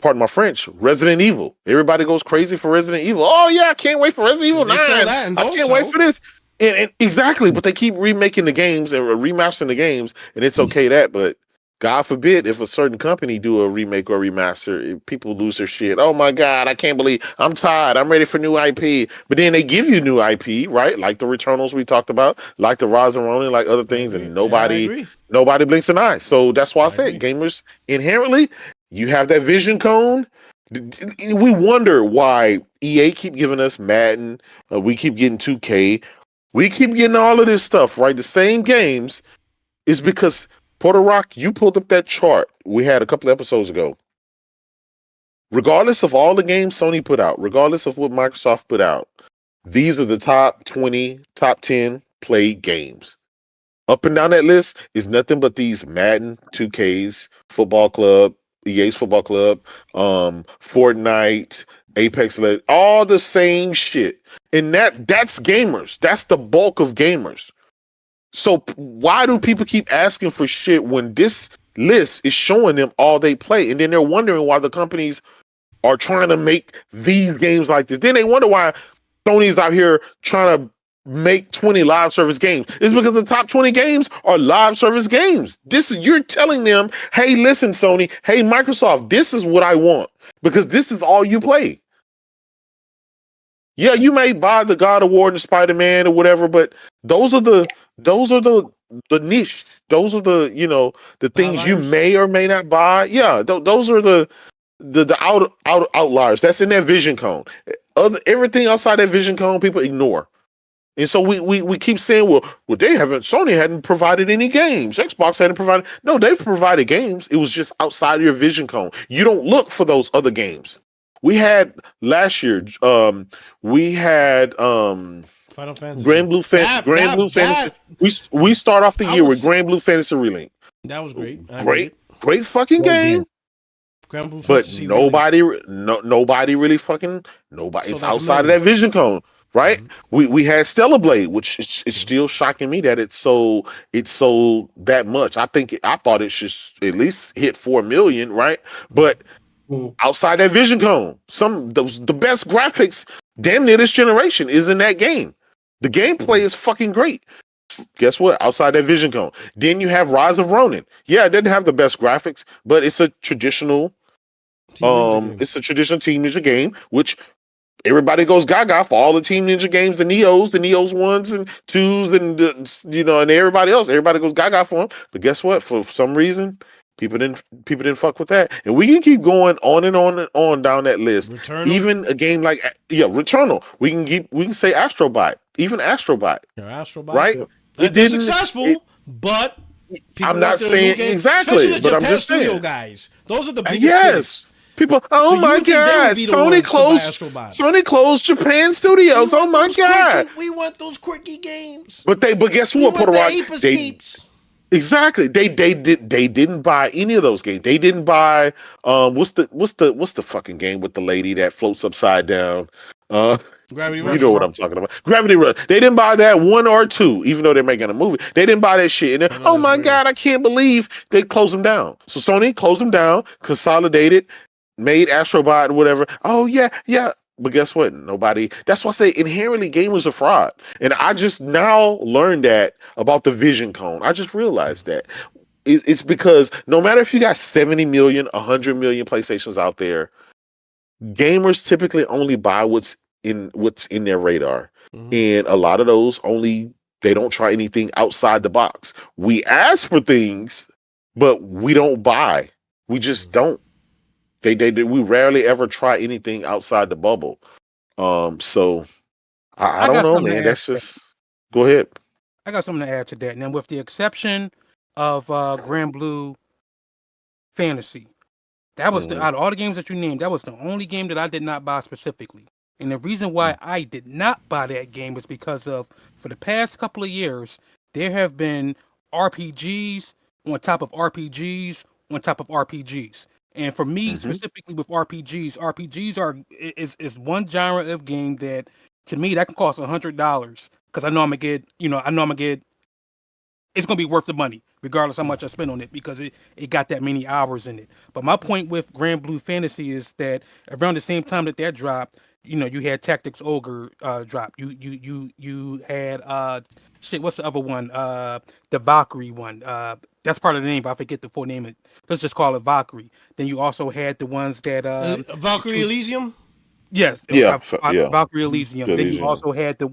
pardon my French, Resident Evil. Everybody goes crazy for Resident Evil. Oh yeah, I can't wait for Resident Evil 9. I can't wait for this. And exactly, but they keep remaking the games and remastering the games, and it's okay but God forbid if a certain company do a remake or remaster, people lose their shit. Oh my God, I can't believe, I'm tired. I'm ready for new IP. But then they give you new IP, right? Like the Returnals we talked about, like the Rise and Ronin, like other things, and nobody blinks an eye. So that's why I said gamers inherently, you have that vision cone. We wonder why EA keep giving us Madden, we keep getting 2K, we keep getting all of this stuff, right? The same games is because Porter Rock, you pulled up that chart we had a couple episodes ago. Regardless of all the games Sony put out, regardless of what Microsoft put out, these are the top 20, top 10 played games. Up and down that list is nothing but these Madden 2Ks, Football Club, EA's Football Club, Fortnite, Apex Legends, all the same shit. And that's gamers. That's the bulk of gamers. So why do people keep asking for shit when this list is showing them all they play? And then they're wondering why the companies are trying to make these games like this. Then they wonder why Sony's out here trying to make 20 live service games. It's because the top 20 games are live service games. You're telling them, hey, listen, Sony, hey, Microsoft, this is what I want because this is all you play. Yeah, you may buy the God of War and the Spider-Man or whatever, but those are the niche. Those are the things you may or may not buy. Yeah, those are the outliers. That's in that vision cone. Everything outside that vision cone, people ignore. And so we keep saying, well, Sony hadn't provided any games. Xbox hadn't provided. No, they've provided games. It was just outside of your vision cone. You don't look for those other games. We had last year, we had Final Fantasy. Grand Blue Fantasy. We start off the year with Grand Blue Fantasy Relink. That was great. Great fucking game. Grand Blue but Fantasy nobody really fucking nobody. It's outside of that vision cone, right? Mm-hmm. We had Stellar Blade, which it's still shocking me that it's so that much. I thought it should at least hit 4 million, right? But outside that vision cone, the best graphics damn near this generation is in that game. The gameplay is fucking great. Guess what? Outside that vision cone. Then you have Rise of Ronin. Yeah, it didn't have the best graphics, but it's a traditional Team Ninja game, which everybody goes gaga for all the Team Ninja games, the Neos 1s and 2s, and and everybody else. Everybody goes gaga for them. But guess what? For some reason, people didn't fuck with that. And we can keep going on and on and on down that list. Returnal? Even a game like Returnal. We can say Astrobot. Even Astrobot. Astrobot. Right? Yeah. They're successful, but I'm not saying exactly, but I'm just saying. Guys, those are the biggest critics. People, my God! Sony closed Japan studios. Oh my God! We want those quirky games. But guess what, Puerto Rock? Exactly. They didn't buy any of those games. They didn't buy what's the fucking game with the lady that floats upside down? Gravity Rush. You know what I'm talking about. Gravity Rush. They didn't buy that 1 or 2, even though they're making a movie. They didn't buy that shit. And oh my God, I can't believe they closed them down. So Sony closed them down, consolidated, made Astrobot or whatever. Oh yeah. But guess what? Nobody. That's why I say inherently gamers are fraud. And I just now learned that about the vision cone. I just realized that. It's because no matter if you got 70 million, 100 million PlayStations out there, gamers typically only buy what's in their radar. Mm-hmm. And a lot of those they don't try anything outside the box. We ask for things, but we don't buy. We just don't. We rarely ever try anything outside the bubble. So I don't know, man. That's just go ahead. I got something to add to that. And then with the exception of Grand Blue Fantasy, that was out of all the games that you named, that was the only game that I did not buy specifically. And the reason why I did not buy that game was because for the past couple of years, there have been RPGs on top of RPGs on top of RPGs. And for me, specifically with RPGs is one genre of game that, to me, that can cost $100 because I know I'm gonna get, it's gonna be worth the money regardless how much I spend on it because it got that many hours in it. But my point with Grand Blue Fantasy is that around the same time that dropped, you had Tactics Ogre drop. You had what's the other one? The Valkyrie one. That's part of the name, but I forget the full name. Let's just call it Valkyrie. Then you also had the ones that Valkyrie Elysium. Yes, Valkyrie Elysium. Then you also had the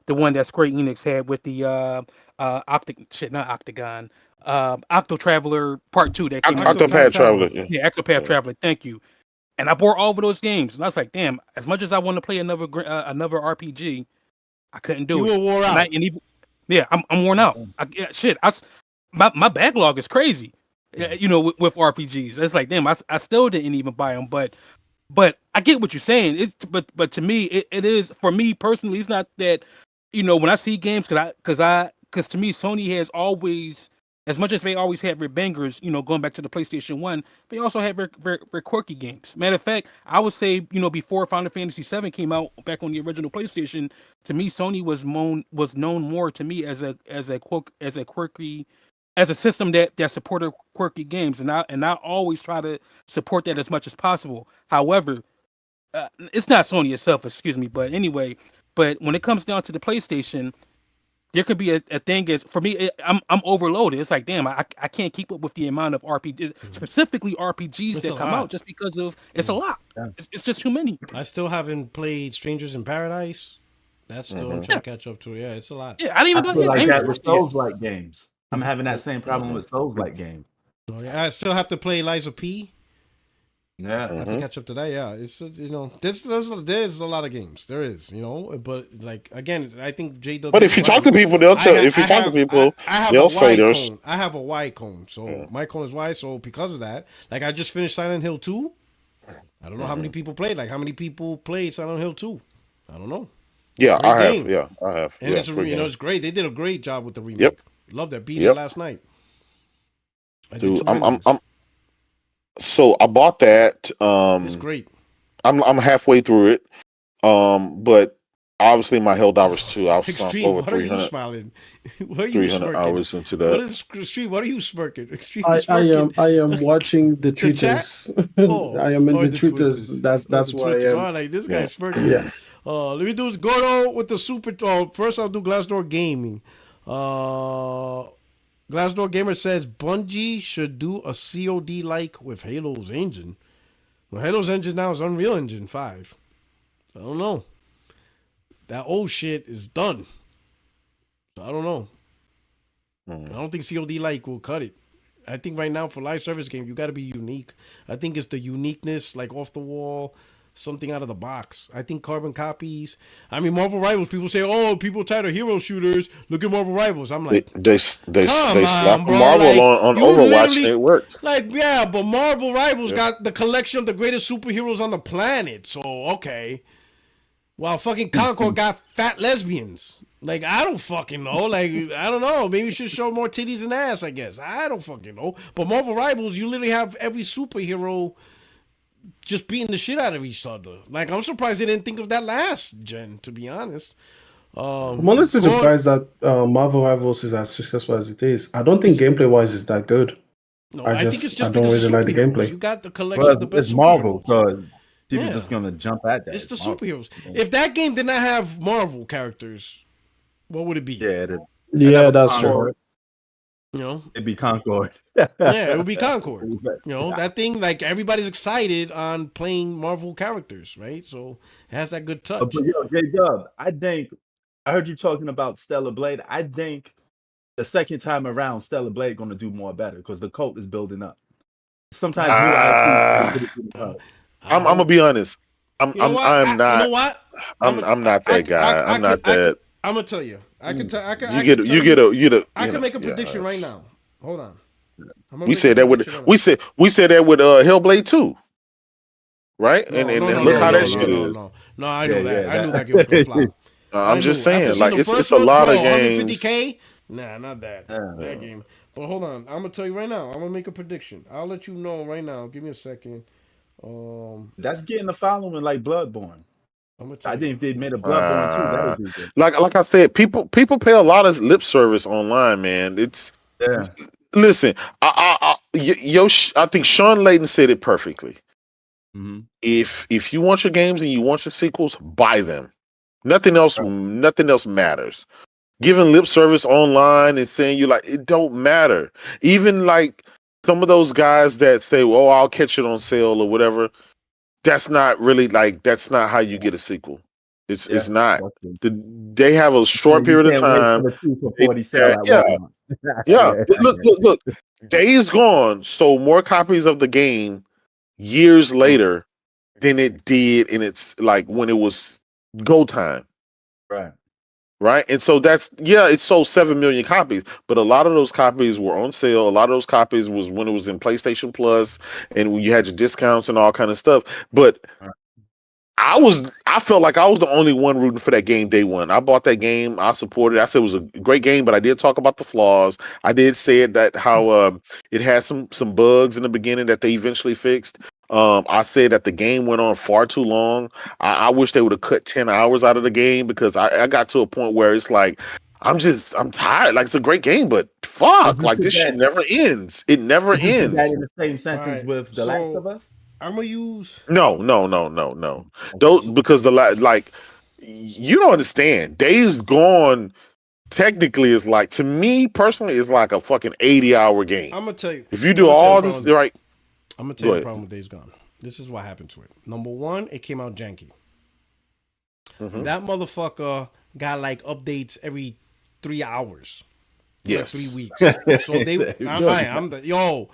one that Square Enix had with the Octagon. Octo Traveler Part 2 that came out. Octopath Traveler. Yeah, Octopath Traveler. Thank you. And I bought all of those games, and I was like, "Damn!" As much as I want to play another RPG, I couldn't do it. You were wore out. I'm worn out. My backlog is crazy. With RPGs, it's like, damn, I still didn't even buy them. But I get what you're saying. But to me, it is, for me personally, it's not that when I see games, because to me, Sony has always, as much as they always had their bangers, going back to the PlayStation 1, they also had their quirky games. Matter of fact, I would say, before Final Fantasy 7 came out back on the original PlayStation, to me, Sony was known more to me as a quirky, as a system that supported quirky games, and I always try to support that as much as possible. However, it's not Sony itself, excuse me, but anyway, when it comes down to the PlayStation, there could be a thing is for me. I'm overloaded. It's like, damn, I can't keep up with the amount of RPGs, specifically RPGs that come out, just because of it's a lot. Yeah. It's just too many. I still haven't played Strangers in Paradise. That's still I'm trying to catch up to. Yeah, it's a lot. Yeah, I didn't even feel like that with Souls-like games. I'm having that same problem with Souls-like games. Oh, yeah, I still have to play Lies of P. Yeah, I have to catch up to that. Yeah, it's there's a lot of games. There is, but like again, I think JW. But if you talk to people, they'll tell. If you talk to people, they'll say there's. I have a Y cone, so my cone is Y. So because of that, like I just finished Silent Hill 2. I don't know how many people played. Like how many people played Silent Hill 2? I don't know. Yeah, I have. Yeah, I have. And it's it's great. They did a great job with the remake. Yep. Love that. Beat it last night. Dude, So I bought that. It's great. I'm halfway through it. But obviously my Helldivers 2, I was over 300. What are you smiling? What are you 300 hours into that. What is Extreme? What are you smirking? Extreme. I am watching the tweeters. I am in the tweeters. That's why I am. Like this guy's smirking. Yeah. Let me do Gordo with the super. First I'll do Glassdoor Gaming. Glassdoor Gamer says Bungie should do a COD like with Halo's engine. Well, Halo's engine now is Unreal Engine 5. I don't know. That old shit is done. So I don't know. I don't think COD like will cut it. I think right now for live service game, you got to be unique. I think it's the uniqueness, like off the wall, something out of the box. I think carbon copies. I mean, Marvel Rivals. People say, "Oh, people tired of hero shooters. Look at Marvel Rivals." I'm like, they slapped Marvel on Overwatch. And it worked. Like, yeah, but Marvel Rivals got the collection of the greatest superheroes on the planet. So okay, while fucking Concord got fat lesbians. Like, I don't fucking know. Like, I don't know. Maybe we should show more titties and ass. I guess I don't fucking know. But Marvel Rivals, you literally have every superhero just beating the shit out of each other. Like, I'm surprised they didn't think of that last gen, to be honest. I'm honestly surprised that Marvel Rivals is as successful as it is. I don't think gameplay wise is that good. No, I think it's just I don't really like the gameplay. You got the collection of the best. It's Marvel, so people just gonna jump at that. It's the superheroes. If that game did not have Marvel characters, what would it be? Yeah, that's true. It'd be Concord. Yeah, it would be Concord. That thing, like, everybody's excited on playing Marvel characters, right? So it has that good touch. But J-Dub, I think I heard you talking about Stellar Blade. I think the second time around, Stellar Blade going to do more better because the cult is building up. Sometimes I'm gonna be honest. I'm not. You know what? I'm not that guy. I'm not that. I'm gonna tell you. I can make a prediction right now. Hold on. We said that with Hellblade 2, right? And look how that shit is. No, I know that. I knew that game was gonna flop. I'm just saying, like it's a lot of games. 150K? Nah, not that. That game. But hold on, I'm gonna tell you right now. I'm gonna make a prediction. I'll let you know right now. Give me a second. That's getting the following like Bloodborne. I think if they made a Bloodborne too, that would be good. Like I said, people pay a lot of lip service online, man. It's listen. I think Sean Layton said it perfectly. Mm-hmm. If you want your games and you want your sequels, buy them. Nothing else matters. Giving lip service online and saying it don't matter. Even like some of those guys that say, "Oh, I'll catch it on sale" or whatever. That's not really that's not how you get a sequel. It's not. They have a short period of time. Look. Days Gone sold more copies of the game years later than it did in its when it was go time. Right. And so it sold 7 million copies, but a lot of those copies were on sale. A lot of those copies was when it was in PlayStation Plus and when you had your discounts and all kind of stuff. But I felt like I was the only one rooting for that game day one. I bought that game. I supported it. I said it was a great game, but I did talk about the flaws. I did say that how it had some bugs in the beginning that they eventually fixed. I said that the game went on far too long. I wish they would have cut 10 hours out of the game because I got to a point where it's like I'm tired. Like it's a great game, but fuck, like this shit never ends. It never ends. That in the same sentence with The Last of Us. I'm gonna use no. Those because like you don't understand. Days Gone technically is like to me personally is like a fucking 80-hour game. I'm gonna tell you if you do all this right. I'm gonna tell you the problem with Days Gone. This is what happened to it. Number one, it came out janky. Mm-hmm. That motherfucker got like updates every 3 hours. Yes. Like 3 weeks. So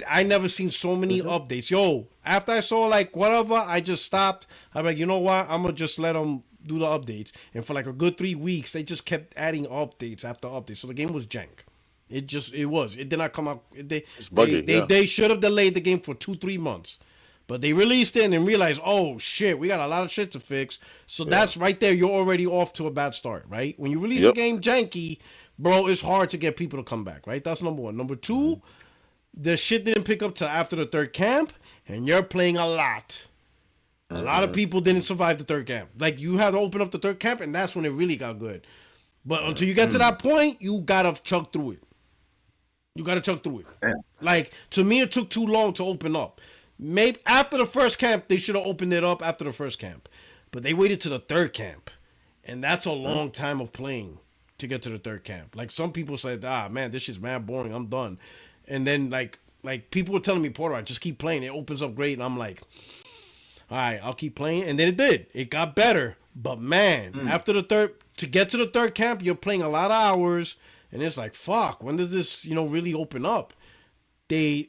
I never seen so many updates. Yo, after I saw like whatever, I just stopped. I'm like, you know what? I'm gonna just let them do the updates. And for like a good 3 weeks, they just kept adding updates after updates. So the game was jank. It did not come out. They should have delayed the game for 2-3 months. But they released it and then realized, oh shit, we got a lot of shit to fix. So that's right there. You're already off to a bad start, right? When you release a game janky, bro, it's hard to get people to come back, right? That's number one. Number two, the shit didn't pick up till after the third camp, and you're playing a lot. A lot of people didn't survive the third camp. Like, you had to open up the third camp, and that's when it really got good. But until you get to that point, you gotta chug through it. Like, to me, it took too long to open up. Maybe after the first camp, they should have opened it up after the first camp. But they waited to the third camp. And that's a long time of playing to get to the third camp. Like, some people said, man, this shit's mad boring. I'm done. And then, like people were telling me, Porter, I just keep playing. It opens up great. And I'm like, all right, I'll keep playing. And then it did. It got better. But, man, after to get to the third camp, you're playing a lot of hours. And it's like, fuck, when does this, really open up?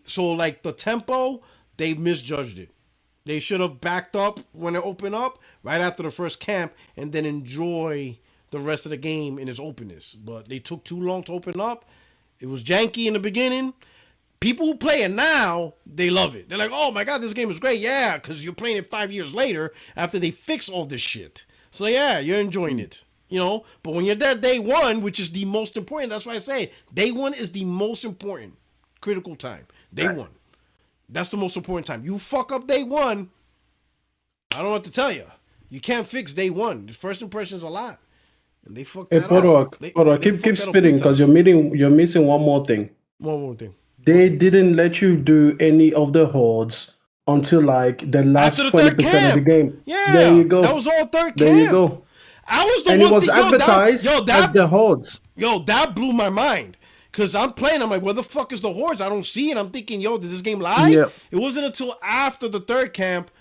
So, like, the tempo, they misjudged it. They should have backed up when it opened up right after the first camp and then enjoy the rest of the game in its openness. But they took too long to open up. It was janky in the beginning. People who play it now, they love it. They're like, oh my God, this game is great. Yeah, because you're playing it 5 years later after they fix all this shit. So yeah, you're enjoying it. But when you're there day one, which is the most important, that's why I say day one is the most important critical time. Day one. That's the most important time. You fuck up day one, I don't know what to tell you. You can't fix day one. The first impression's a lot. And they fucked that up. Keep spitting because you're missing one more thing. One more thing. They didn't let you do any of the hordes until like the last 20% of the game. Yeah. There you go. That was all third camp. There you go. I was the and one it was advertised as the hordes. Yo, that blew my mind. Because I'm playing, I'm like, where the fuck is the hordes? I don't see it. I'm thinking, yo, does this game lie? Yeah. It wasn't until after the third camp,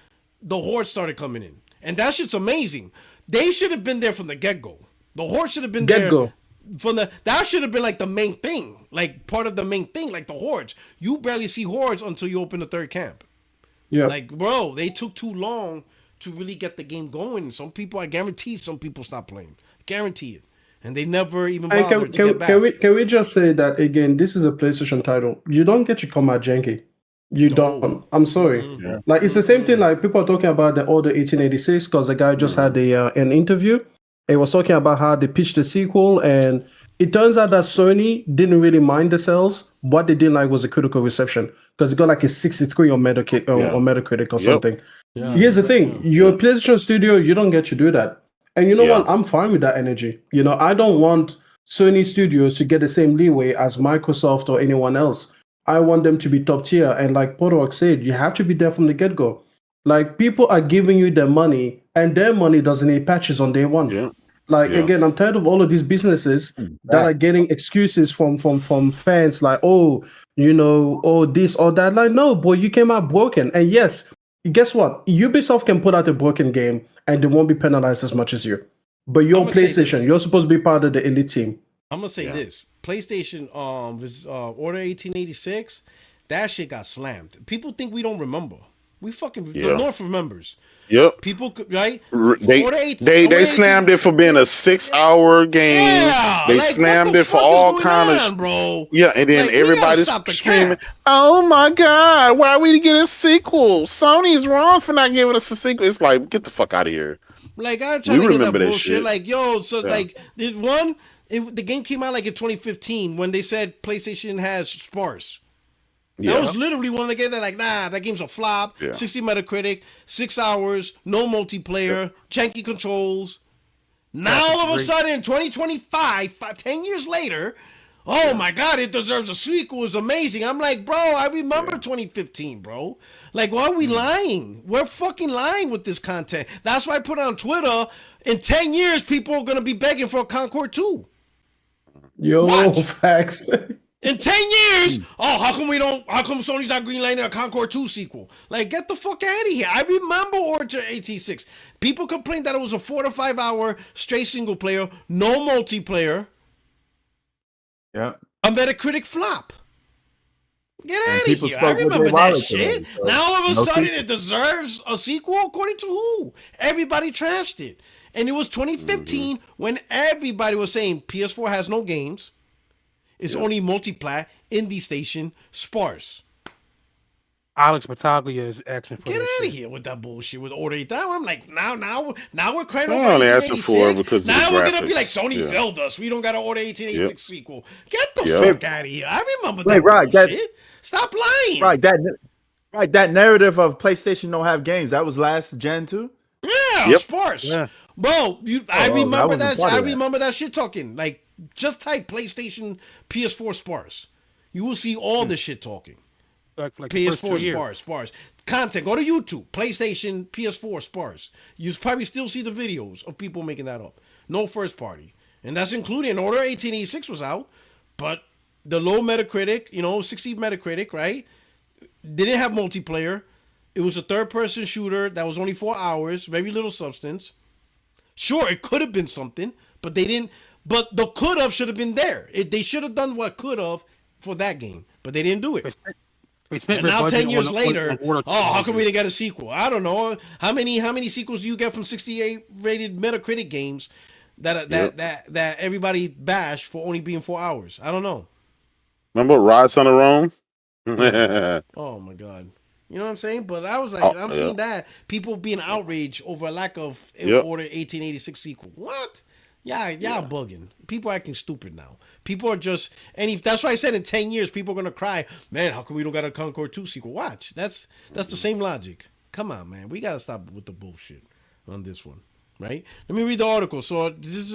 the hordes started coming in. And that shit's amazing. They should have been there from the get-go. The hordes should have been there from that should have been like the main thing. Like part of the main thing, like the hordes. You barely see hordes until you open the third camp. Yeah. Like, bro, they took too long to really get the game going. Some people, I guarantee some people stopped playing. Guarantee it. And they never even bothered to get back. Can we just say that again? This is a PlayStation title. You don't get to come out janky. You don't. I'm sorry. Mm-hmm. Like it's the same thing. Like people are talking about the Order 1886 because the guy just had an interview. He was talking about how they pitched the sequel, and it turns out that Sony didn't really mind the sales. What they didn't like was the critical reception because it got like a 63 on Metacritic or something. Yeah. Here's the thing: you're a PlayStation studio. You don't get to do that. And you know what? I'm fine with that energy. I don't want Sony Studios to get the same leeway as Microsoft or anyone else. I want them to be top tier. And like Podorok said, you have to be there from the get-go. Like, people are giving you their money, and their money doesn't need patches on day one. Yeah. Again, I'm tired of all of these businesses that are getting excuses from fans like, this or that. Like, no, boy, you came out broken. And yes, guess what? Ubisoft can put out a broken game and they won't be penalized as much as you. But you're PlayStation. You're supposed to be part of the elite team. I'm going to say this. PlayStation Order 1886, that shit got slammed. People think we don't remember. The North remembers. Yep. People could right. They slammed it for being a 6-hour game. Yeah, they slammed it for all kind of bro. Yeah, and then everybody's screaming, "Oh my god, why we get a sequel? Sony's wrong for not giving us a sequel." It's like, get the fuck out of here. Like I'm trying to get that bullshit. Like like the game came out like in 2015 when they said PlayStation has Sparse. That was literally one of the games that like, nah, that game's a flop. 60 Metacritic, 6 hours, no multiplayer, janky controls. Now all of a sudden, in 2025, 10 years later, oh my god, it deserves a sequel. It's amazing. I'm like, bro, I remember 2015, bro. Like, why are we lying? We're fucking lying with this content. That's why I put it on Twitter. In 10 years, people are gonna be begging for a Concord 2. Yo, facts. In 10 years, how come Sony's not greenlighting a Concord 2 sequel? Like, get the fuck out of here. I remember Origin 86. People complained that it was a 4 to 5 hour straight single player, no multiplayer. Yeah. A Metacritic flop. Get out of here. I remember that shit. So now all of a sudden it deserves a sequel? According to who? Everybody trashed it. And it was 2015 when everybody was saying PS4 has no games. It's only multiplat, indie station, sparse. Alex Battaglia is asking for Get out of here with that bullshit with Order 8000. I'm like, now we're crying over only asking for it because now we're going to be like, graphics. Sony failed us. We don't got an Order 1886 sequel. Get the fuck out of here. I remember that bullshit. Stop lying. That narrative of PlayStation don't have games, that was last gen too? Yeah, sparse. Yeah. Bro, I remember that. I remember that shit talking. Like, just type PlayStation PS4 sparse. You will see all the shit talking. Like PS4 sparse. Content. Go to YouTube. PlayStation PS4 sparse. You probably still see the videos of people making that up. No first party. And that's including Order 1886 was out, but the low Metacritic, 60 Metacritic, right? Didn't have multiplayer. It was a third-person shooter that was only 4 hours, very little substance. Sure, it could have been something, but they didn't. But the could have should have been there. They should have done what could have for that game, but they didn't do it. And now 10 years later, how come we didn't get a sequel? I don't know. How many sequels do you get from 68 rated Metacritic games that everybody bashed for only being 4 hours? I don't know. Remember Rise on the Rome? Oh my god. You know what I'm saying? But I was like, I'm seeing that people being outraged over a lack of Order 1886 sequel. What? Yeah, bugging. People are acting stupid now. People are just, and if that's why I said in 10 years, people are gonna cry, man, how come we don't got a Concord 2 sequel? Watch. That's the same logic. Come on, man. We gotta stop with the bullshit on this one. Right? Let me read the article. So this is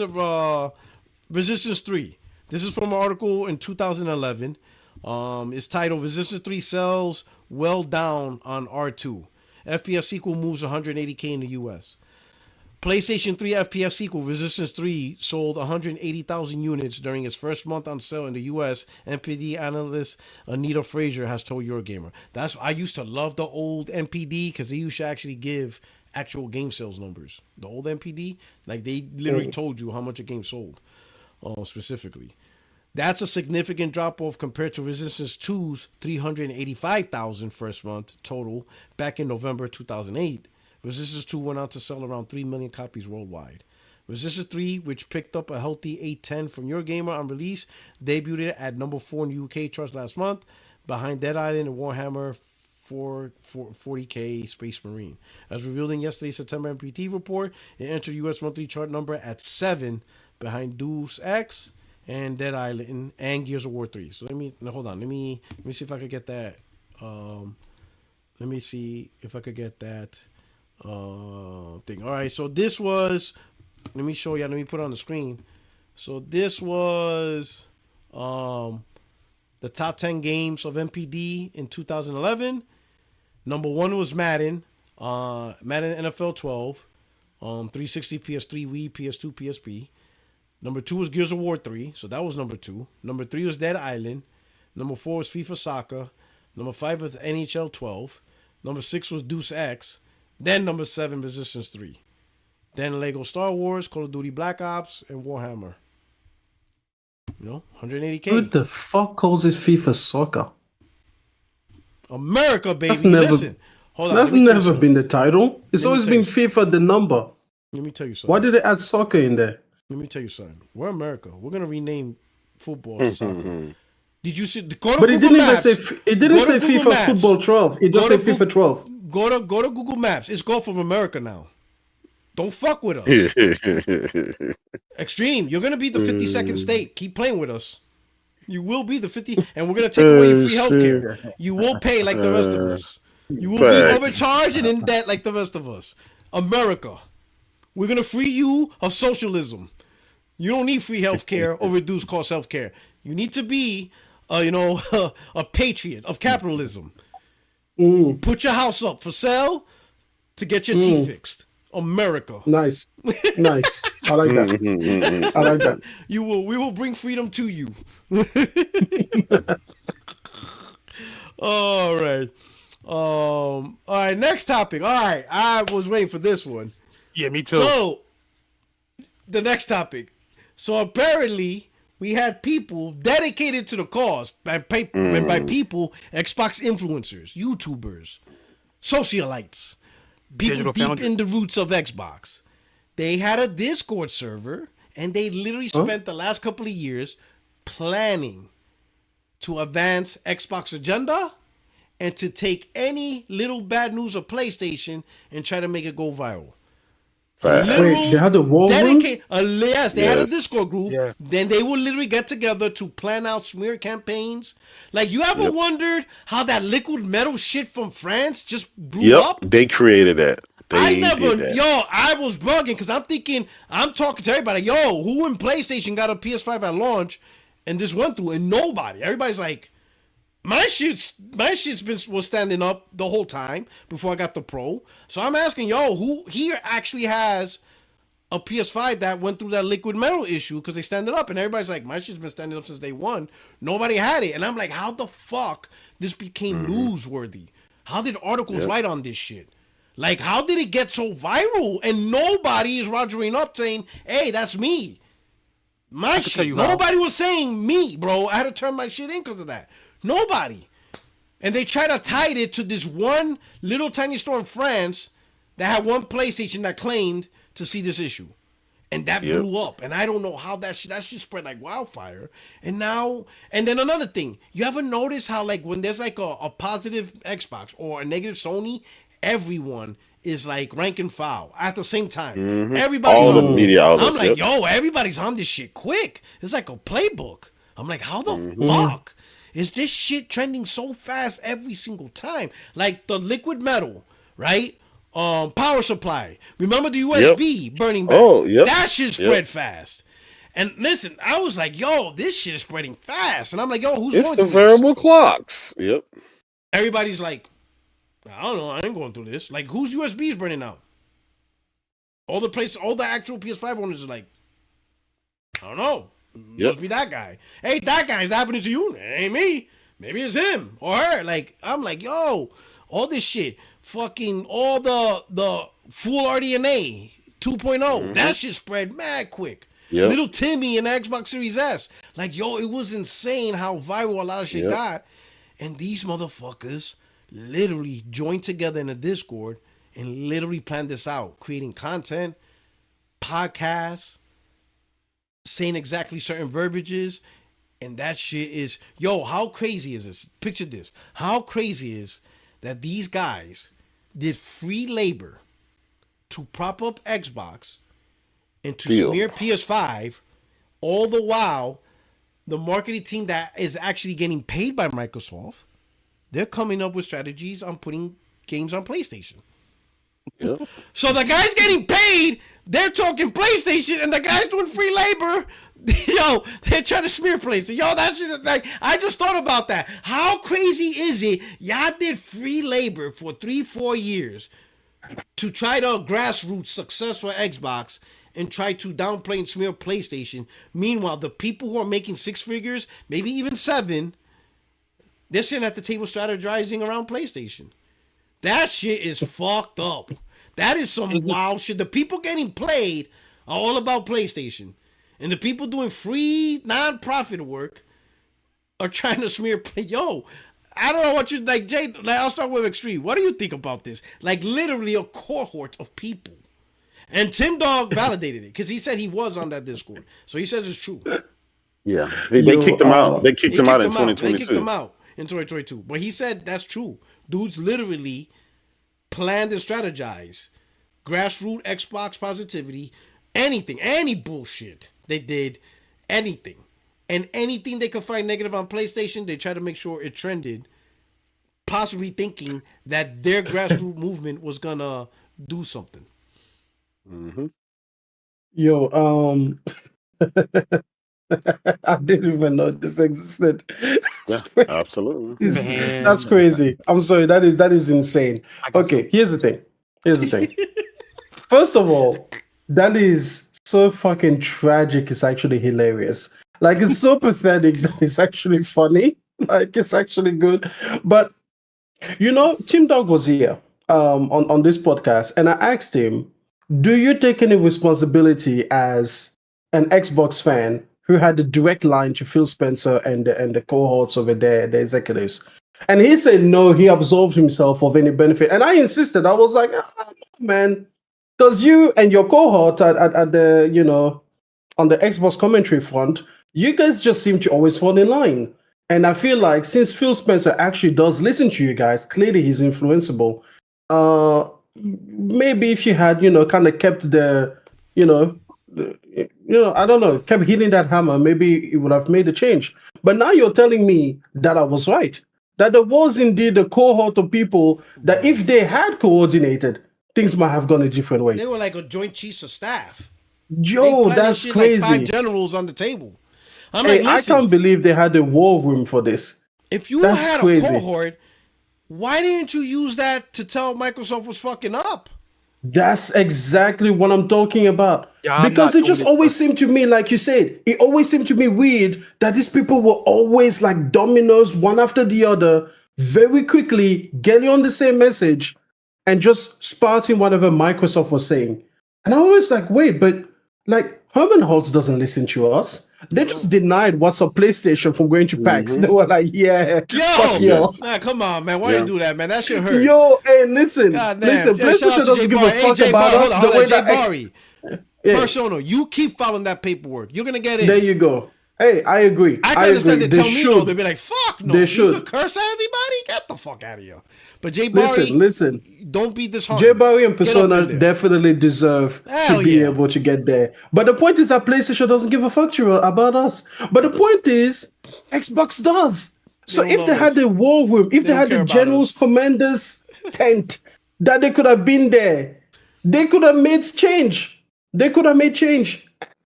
Resistance 3. This is from an article in 2011. It's titled Resistance 3 sells well down on R2. FPS sequel moves 180K in the US. PlayStation 3 FPS sequel Resistance 3 sold 180,000 units during its first month on sale in the US. NPD analyst Anita Frazier has told Eurogamer. I used to love the old NPD because they used to actually give actual game sales numbers. The old NPD, like they literally told you how much a game sold specifically. That's a significant drop-off compared to Resistance 2's 385,000 first month total back in November 2008. Resistance 2 went on to sell around 3 million copies worldwide. Resistance 3, which picked up a healthy 810 from Eurogamer on release, debuted at number 4 in the UK charts last month, behind Dead Island and Warhammer 40K Space Marine. As revealed in yesterday's September MPT report, it entered US monthly chart number at 7, behind Deus Ex and Dead Island and Gears of War 3. So hold on. Let me see if I could get that. Let me see if I could get that thing. All right. So this was. Let me show you. Let me put it on the screen. So this was the top 10 games of MPD in 2011. Number 1 was Madden. Madden NFL 12. 360, PS3, Wii, PS2, PSP. Number 2 was Gears of War 3, so that was number 2. Number 3 was Dead Island. Number 4 was FIFA Soccer. Number 5 was NHL 12. Number 6 was Deus Ex. Then number 7, Resistance 3. Then Lego Star Wars, Call of Duty Black Ops, and Warhammer. 180K. Who the fuck calls it FIFA Soccer? America, baby. Listen. Hold on. That's never been the title. It's always been FIFA, the number. Let me tell you something. Why did they add soccer in there? Let me tell you something. We're America. We're gonna rename football to soccer. Did you see? Go to Google Maps. It didn't say FIFA Maps. Football 12. It just said FIFA 12. Go to Google Maps. It's Golf of America now. Don't fuck with us. Extreme. You're gonna be the 52nd state. Keep playing with us. You will be the 50, and we're gonna take away your free healthcare. You will pay like the rest of us. You will be overcharged and in debt like the rest of us. America. We're gonna free you of socialism. You don't need free healthcare or reduced cost healthcare. You need to be, a patriot of capitalism. Put your house up for sale to get your teeth fixed. America. Nice. I like that. I like that. We will bring freedom to you. All right. All right. Next topic. All right. I was waiting for this one. Yeah, me too. So, the next topic. So apparently, we had people dedicated to the cause. And by people, Xbox influencers, YouTubers, socialites, people deep in the roots of Xbox. They had a Discord server, and they literally spent the last couple of years planning to advance Xbox agenda and to take any little bad news of PlayStation and try to make it go viral. Wait, they had a war room? Yes, they had a Discord group. Yeah. Then they would literally get together to plan out smear campaigns. Like, you ever wondered how that liquid metal shit from France just blew up? They created that. I was bugging because I'm talking to everybody. Yo, who in PlayStation got a PS5 at launch and this went through? And nobody. Everybody's like, my shit's was standing up the whole time before I got the Pro. So I'm asking, who here actually has a PS5 that went through that liquid metal issue because they stand it up? And everybody's like, my shit's been standing up since day one. Nobody had it. And I'm like, how the fuck this became newsworthy? How did articles write on this shit? Like, how did it get so viral? And nobody is rogering up saying, hey, that's me. My shit. Nobody was saying me, bro. I had to turn my shit in because of that. Nobody. And they tried to tie it to this one little tiny store in France that had one PlayStation that claimed to see this issue. And that blew up. And I don't know how that shit spread like wildfire. And then another thing. You ever notice how, like, when there's like a positive Xbox or a negative Sony, everyone is like rank and file at the same time. Everybody's all on the media outlets. I'm like, everybody's on this shit quick. It's like a playbook. I'm like, how the fuck is this shit trending so fast every single time? Like the liquid metal, right? Power supply. Remember the USB burning back? Oh, yep. That shit spread fast. And listen, I was like, this shit is spreading fast. And I'm like, who's it's going through the variable clocks. Yep. Everybody's like, I don't know, I ain't going through this. Like, whose USB is burning out? All the actual PS5 owners are like, I don't know. Must be that guy. Hey, that guy's happening to you. It ain't me. Maybe it's him or her. Like, I'm like, all this shit. Fucking all the full RDNA 2.0. That shit spread mad quick. Yep. Little Timmy and Xbox Series S. Like, it was insane how viral a lot of shit got. And these motherfuckers literally joined together in a Discord and literally planned this out. Creating content, podcasts, saying exactly certain verbiages, and that shit is how crazy is this? Picture this. How crazy is that these guys did free labor to prop up Xbox and to smear PS5, all the while the marketing team that is actually getting paid by Microsoft, they're coming up with strategies on putting games on PlayStation. Yep. So the guy's getting paid, they're talking PlayStation, and the guy's doing free labor. They're trying to smear PlayStation. That shit, like, I just thought about that. How crazy is it? Y'all did free labor for 3-4 years to try to grassroots success for Xbox and try to downplay and smear PlayStation. Meanwhile, the people who are making 6 figures, maybe even 7, they're sitting at the table strategizing around PlayStation. That shit is fucked up. That is some wild shit. The people getting played are all about PlayStation. And the people doing free non-profit work are trying to smear. I don't know what you like, Jay. Like, I'll start with Extreme. What do you think about this? Like, literally a cohort of people. And Tim Dog validated it because he said he was on that Discord. So he says it's true. Yeah. They kicked him out. They kicked him out in 2022. They kicked him out in 2022. But he said that's true. Dudes literally planned and strategized. Grassroots Xbox positivity. Anything. Any bullshit. They did anything. And anything they could find negative on PlayStation, they tried to make sure it trended. Possibly thinking that their grassroots movement was gonna do something. Mm-hmm. Yo, I didn't even know this existed. Yeah, absolutely. That's crazy. I'm sorry. That is insane. Okay, here's the thing. First of all, that is so fucking tragic. It's actually hilarious. Like, it's so pathetic that it's actually funny. Like, it's actually good. But Tim Dog was here on this podcast, and I asked him, do you take any responsibility as an Xbox fan who had a direct line to Phil Spencer and the cohorts over there, the executives? And he said no, he absolved himself of any benefit. And I insisted. I was like, man, because you and your cohort at the, on the Xbox commentary front, you guys just seem to always fall in line. And I feel like since Phil Spencer actually does listen to you guys, clearly he's influenceable. Maybe if you had, kind of kept I don't know, kept hitting that hammer, maybe it would have made a change. But now you're telling me that I was right, that there was indeed a cohort of people that if they had coordinated, things might have gone a different way. They were like a joint chiefs of staff. Yo, that's crazy. Like 5 generals on the table. I can't believe they had a war room for this. If you had a cohort, why didn't you use that to tell Microsoft was fucking up? That's exactly what I'm talking about. Yeah, because it just always seemed to me, like you said, it always seemed to me weird that these people were always like dominoes, one after the other, very quickly getting on the same message and just spouting whatever Microsoft was saying. And I was like, wait, but like Herman Holtz doesn't listen to us. They just denied what's on PlayStation from going to PAX. They were like, fuck yo. Nah, come on, man. Why you do that, man? That shit hurt. Yo, hey, listen. PlayStation doesn't give a fuck about us. The way that Persona, you keep following that paperwork. You're going to get in. There you go. Hey, I agree. I can understand they tell me no. They'd be like, fuck no. You could curse at everybody? Get the fuck out of here. But Jay Barry, listen. Don't be disheartened. Jay Barry and Persona definitely deserve to be able to get there. But the point is that PlayStation doesn't give a fuck about us. But the point is, Xbox does. So if they had the war room, if they had the general's commander's tent, that they could have been there, they could have made change.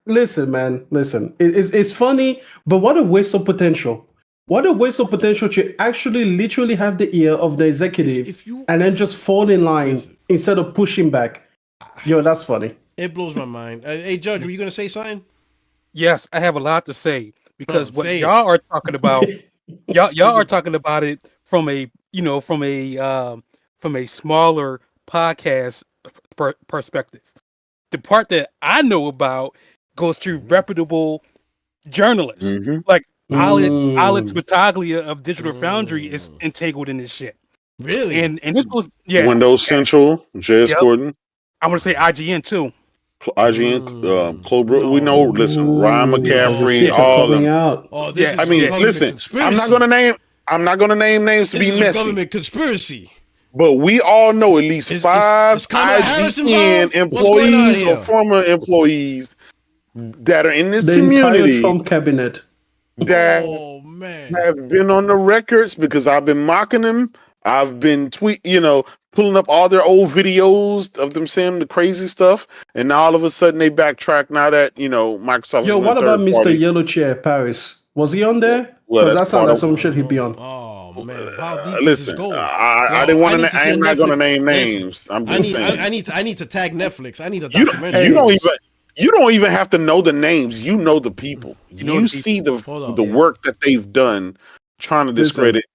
Listen, man, It's funny, but what a waste of potential. What a waste of potential to actually literally have the ear of the executive and then just fall in line instead of pushing back. Yo, that's funny. It blows my mind. Hey, Judge, were you going to say something? Yes, I have a lot to say because what y'all are talking about, y'all are talking about it from a smaller podcast perspective. The part that I know about goes through reputable journalists. Like Alex Battaglia of Digital Foundry is entangled in this shit. Really? And this was Windows Central, JS Gordon. I want to say IGN too. IGN, Clobro. We know. Listen, Ryan McCaffrey, all of them. Oh, this is listen. Conspiracy. I'm not gonna name names to be messy. Government conspiracy. But we all know at least 5 IGN employees or former employees that are in this community Trump cabinet that have been on the records because I've been mocking them. I've been pulling up all their old videos of them saying the crazy stuff, and now all of a sudden they backtrack now that Microsoft. Yo, what about Mr. Yellow Chair Paris? Was he on there? Because that sounds like some shit he'd be on. Oh man, how deep listen, I didn't want to. I'm not going to name names. I'm just saying. I need to tag Netflix. I need a documentary. You don't even have to know the names. You know the people. You see the work that they've done trying to discredit.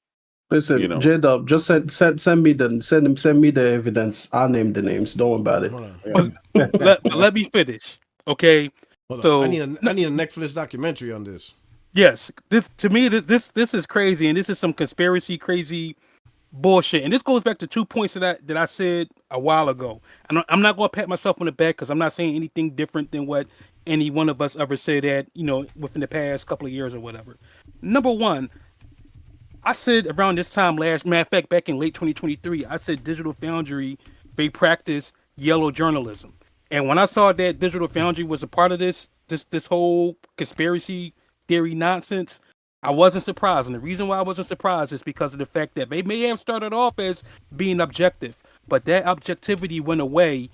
Listen, J-Dub, just send me the evidence. I'll name the names. Don't worry about it. Let me finish, okay? So I need a Netflix documentary on this. Yes, this to me this is crazy, and this is some conspiracy crazy bullshit. And this goes back to 2 points that I said a while ago. And I'm not going to pat myself on the back because I'm not saying anything different than what any one of us ever said that within the past couple of years or whatever. Number one, I said around this time matter of fact, back in late 2023, I said Digital Foundry, they practice yellow journalism. And when I saw that Digital Foundry was a part of this whole conspiracy theory nonsense, I wasn't surprised. And the reason why I wasn't surprised is because of the fact that they may have started off as being objective, but that objectivity went away,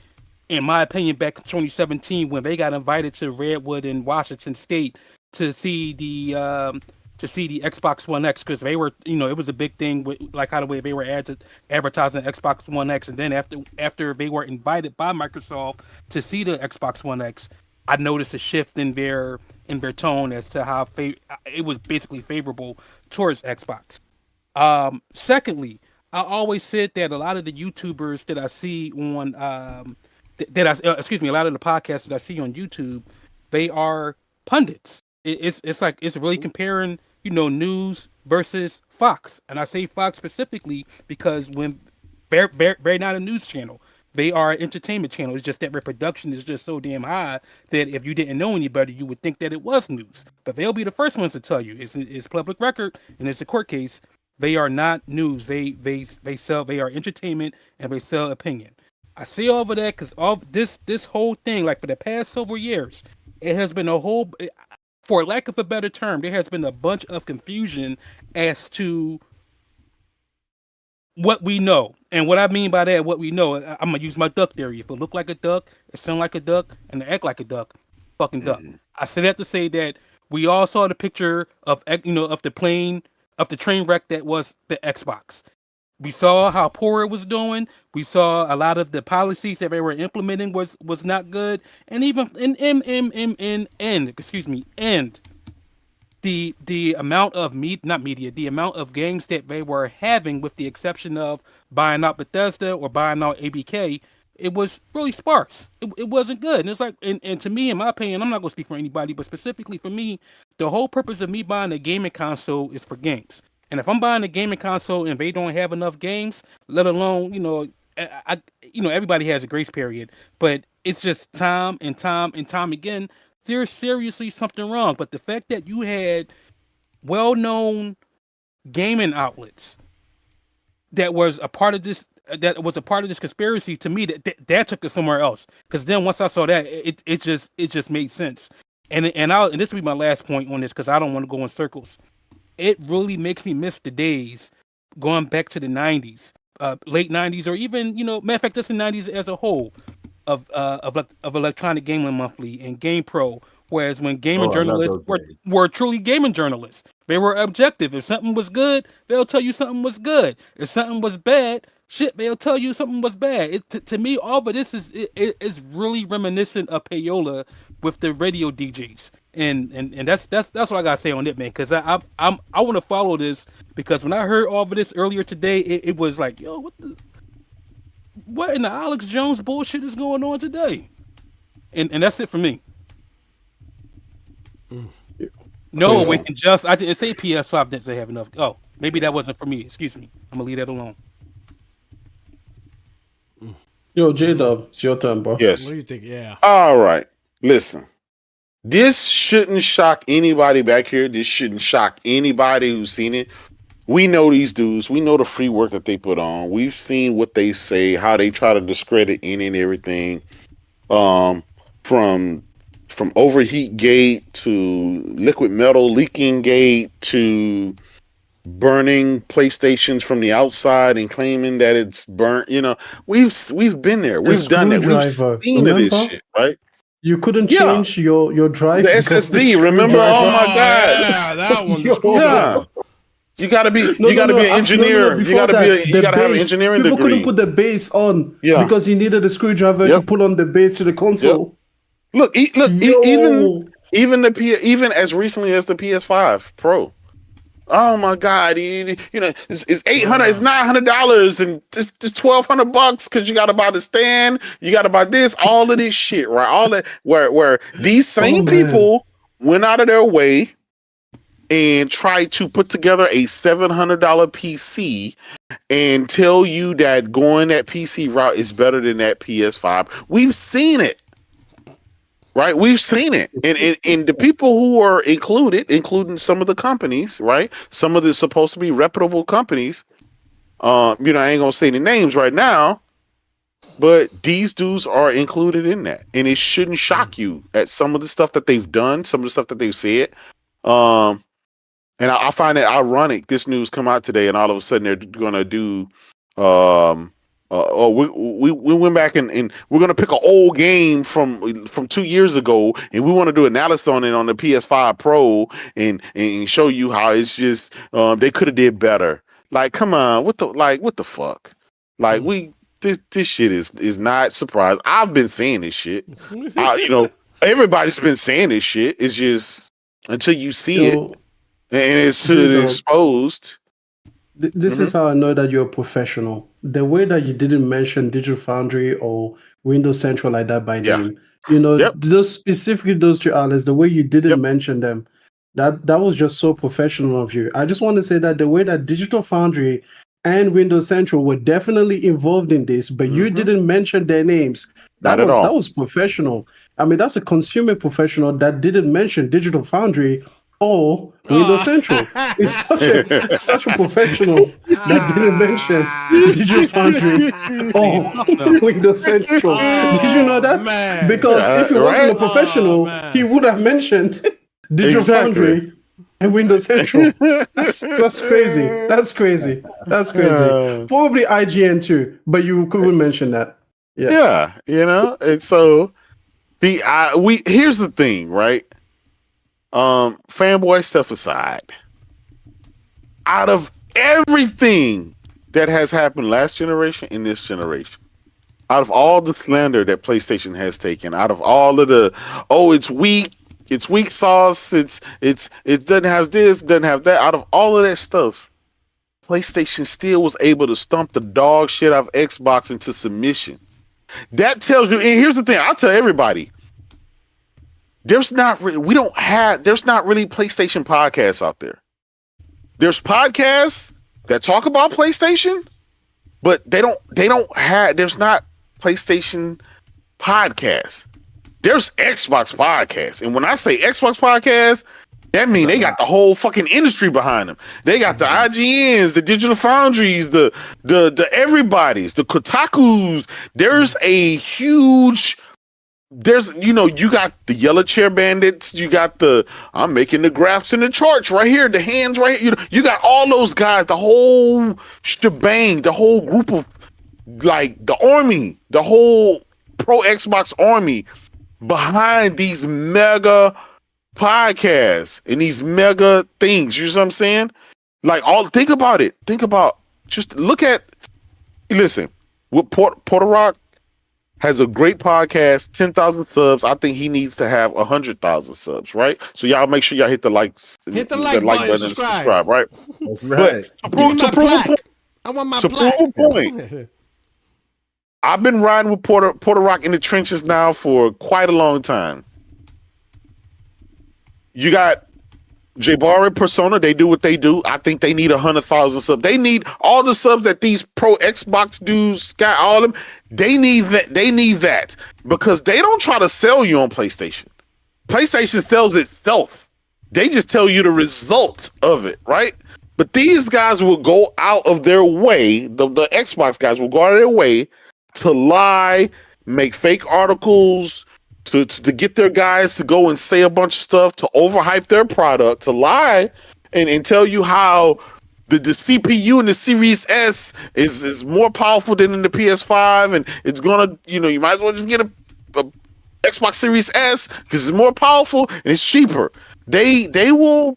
in my opinion, back in 2017 when they got invited to Redwood and Washington State to see the Xbox One X, because they were, it was a big thing with like how the way they were advertising Xbox One X, and then after they were invited by Microsoft to see the Xbox One X, I noticed a shift in their tone as to how it was basically favorable towards Xbox. Secondly, I always said that a lot of the YouTubers that I see on a lot of the podcasts that I see on YouTube, they are pundits. It's like it's really comparing news versus Fox, and I say Fox specifically because when they're not a news channel, they are an entertainment channel. It's just that their production is just so damn high that if you didn't know any better, you would think that it was news. But they'll be the first ones to tell you it's public record and it's a court case. They are not news. They are entertainment and they sell opinion. I see all of that because all this whole thing, like for the past several years, it has been a whole, for lack of a better term, there has been a bunch of confusion as to what we know. And what I mean by that, what we know, I'm gonna use my duck theory. If it look like a duck, it sound like a duck, and it act like a duck, fucking duck. I say that to say that we all saw the picture of the train wreck that was the Xbox. We saw how poor it was doing. We saw a lot of the policies that they were implementing was not good, and even and the amount of the amount of games that they were having, with the exception of buying out Bethesda or buying out ABK, it was really sparse. It wasn't good. And it's like, and to me, in my opinion, I'm not going to speak for anybody, but specifically for me, the whole purpose of me buying a gaming console is for games. And if I'm buying a gaming console and they don't have enough games, let alone, everybody has a grace period, but it's just time and time and time again, there's seriously something wrong. But the fact that you had well-known gaming outlets that was a part of this conspiracy, to me, that took it somewhere else. Because then once I saw that, it just made sense. And this will be my last point on this, because I don't want to go in circles. It really makes me miss the days going back to the 90s, late 90s, or even, matter of fact, just the 90s as a whole, of Electronic Gaming Monthly and GamePro. Whereas when gaming journalists were truly gaming journalists, they were objective. If something was good, they'll tell you something was good. If something was bad, they'll tell you something was bad. To me, all of this is really reminiscent of payola with the radio DJs. And that's what I gotta say on it, man. Because I want to follow this, because when I heard all of this earlier today, it was like, yo, what in the Alex Jones bullshit is going on today? And that's it for me. No, we can just. I didn't say PS5 didn't say have enough. Oh, maybe that wasn't for me. Excuse me. I'm gonna leave that alone. Yo, J-Dub, it's your turn, bro. Yes. What do you think? Yeah. All right. Listen, this shouldn't shock anybody back here. This shouldn't shock anybody who's seen it. We know these dudes. We know the free work that they put on. We've seen what they say, how they try to discredit any and everything. From overheat gate to liquid metal leaking gate to burning PlayStations from the outside and claiming that it's burnt. We've been there. We've done that. We've seen this shit, right? You couldn't change your drive. The SSD, remember? Oh my god. Yeah, that one. Yeah. You gotta be an engineer. You gotta have an engineering degree. People couldn't put the base on because you needed a screwdriver to pull on the base to the console. Look, even as recently as the PS5 Pro. Oh my god, it's $800, it's $900, and it's $1,200 because you gotta buy the stand, you gotta buy this, all of this shit, right? All that where these same people went out of their way and try to put together a $700 PC and tell you that going that PC route is better than that PS5. We've seen it. Right, we've seen it, and the people who are included, including some of the companies, right, some of the supposed to be reputable companies. I ain't gonna say the names right now, but these dudes are included in that, and it shouldn't shock you at some of the stuff that they've done, some of the stuff that they've said. And I find it ironic. This news come out today, and all of a sudden they're gonna do. We went back and we're gonna pick an old game from 2 years ago, and we want to do analysis on it on the PS5 Pro, and show you how it's just they could have did better. Like, come on, what the fuck? Like, this shit is not surprised. I've been saying this shit. Everybody's been saying this shit. It's just until you see it and it's exposed. This is how I know that you're a professional. The way that you didn't mention Digital Foundry or Windows Central like that by name, those specifically those two outlets, the way you didn't mention them, that was just so professional of you. I just want to say that the way that Digital Foundry and Windows Central were definitely involved in this, but you didn't mention their names. That was professional. I mean, that's a consumer professional that didn't mention Digital Foundry or Windows Central. It's such a professional that didn't mention Digital Foundry or Windows Central. Did you know that? Man. Because if he wasn't a professional, he would have mentioned Digital Foundry and Windows Central. That's crazy. That's crazy. Probably IGN too, but you couldn't mention that. Yeah, and so here's the thing, right? Fanboy stuff aside, out of everything that has happened last generation and this generation, out of all the slander that PlayStation has taken, out of all of the it's weak sauce, it doesn't have this, doesn't have that, out of all of that stuff, PlayStation still was able to stomp the dog shit out of Xbox into submission. That tells you, and here's the thing, I'll tell everybody, there's not really PlayStation podcasts out there. There's podcasts that talk about PlayStation, but there's not PlayStation podcasts. There's Xbox podcasts. And when I say Xbox podcasts, that means they got the whole fucking industry behind them. They got the IGNs, the Digital Foundries, the everybody's, the Kotakus. There's a huge you got the Yellow Chair Bandits, you got I'm making the graphs and the charts right here, the hands right here. You got all those guys, the whole shebang, the whole group of, like, the army, the whole pro Xbox army behind these mega podcasts and these mega things. You know what I'm saying? Like, think about it. Listen, with Porter Rock has a great podcast, 10,000 subs. I think he needs to have 100,000 subs, right? So y'all make sure y'all hit the likes, hit the like button and subscribe, right? That's right. But to prove a point, I've been riding with Porter Rock in the trenches now for quite a long time. You got J-Bar and Persona, they do what they do. I think they need 100,000 subs. They need all the subs that these pro Xbox dudes got, all of them. They need that. They need that because they don't try to sell you on PlayStation. PlayStation sells itself. They just tell you the result of it, right? But these guys will go out of their way. The Xbox guys will go out of their way to lie, make fake articles, to get their guys to go and say a bunch of stuff, to overhype their product, to lie and tell you how the CPU in the Series S is more powerful than in the PS5, and it's gonna, you might as well just get a Xbox Series S because it's more powerful and it's cheaper. They will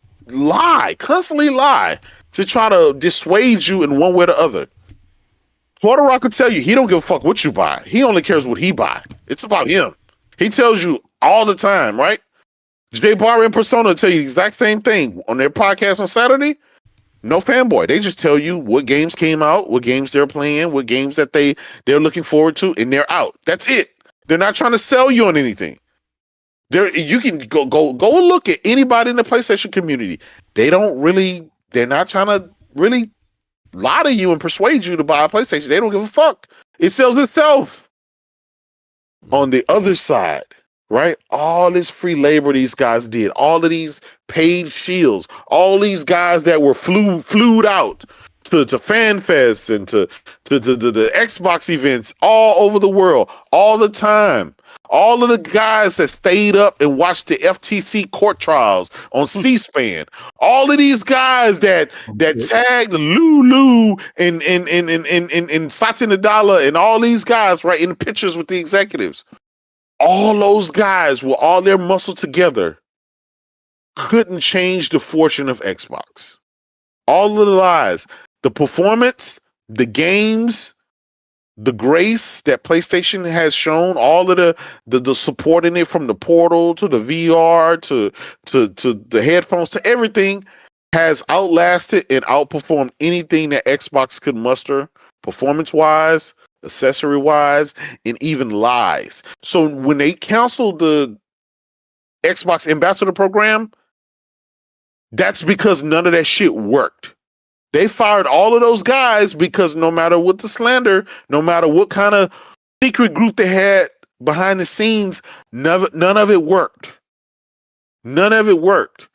constantly lie to try to dissuade you in one way or the other. Porter Rock will tell you he don't give a fuck what you buy. He only cares what he buy. It's about him. He tells you all the time, right? J Bar and Persona tell you the exact same thing on their podcast on Saturday. No fanboy. They just tell you what games came out, what games they're playing, what games that they're looking forward to, and they're out. That's it. They're not trying to sell you on anything. There, you can go and look at anybody in the PlayStation community. They're not trying to really lie to you and persuade you to buy a PlayStation. They don't give a fuck. It sells itself. On the other side, right? All this free labor these guys did, all of these paid shields, all these guys that were flued out to FanFest and to the Xbox events all over the world, all the time. All of the guys that stayed up and watched the FTC court trials on C-SPAN, all of these guys that tagged Lulu and Satya Nadella and all these guys right in the pictures with the executives, all those guys with all their muscle together couldn't change the fortune of Xbox. All of the lies, the performance, the games, the grace that PlayStation has shown, all of the support in it, from the portal to the VR to the headphones to everything, has outlasted and outperformed anything that Xbox could muster, performance wise, accessory wise, and even lies. So when they canceled the Xbox Ambassador program, that's because none of that shit worked. They fired all of those guys because no matter what the slander, no matter what kind of secret group they had behind the scenes, none of it worked. None of it worked.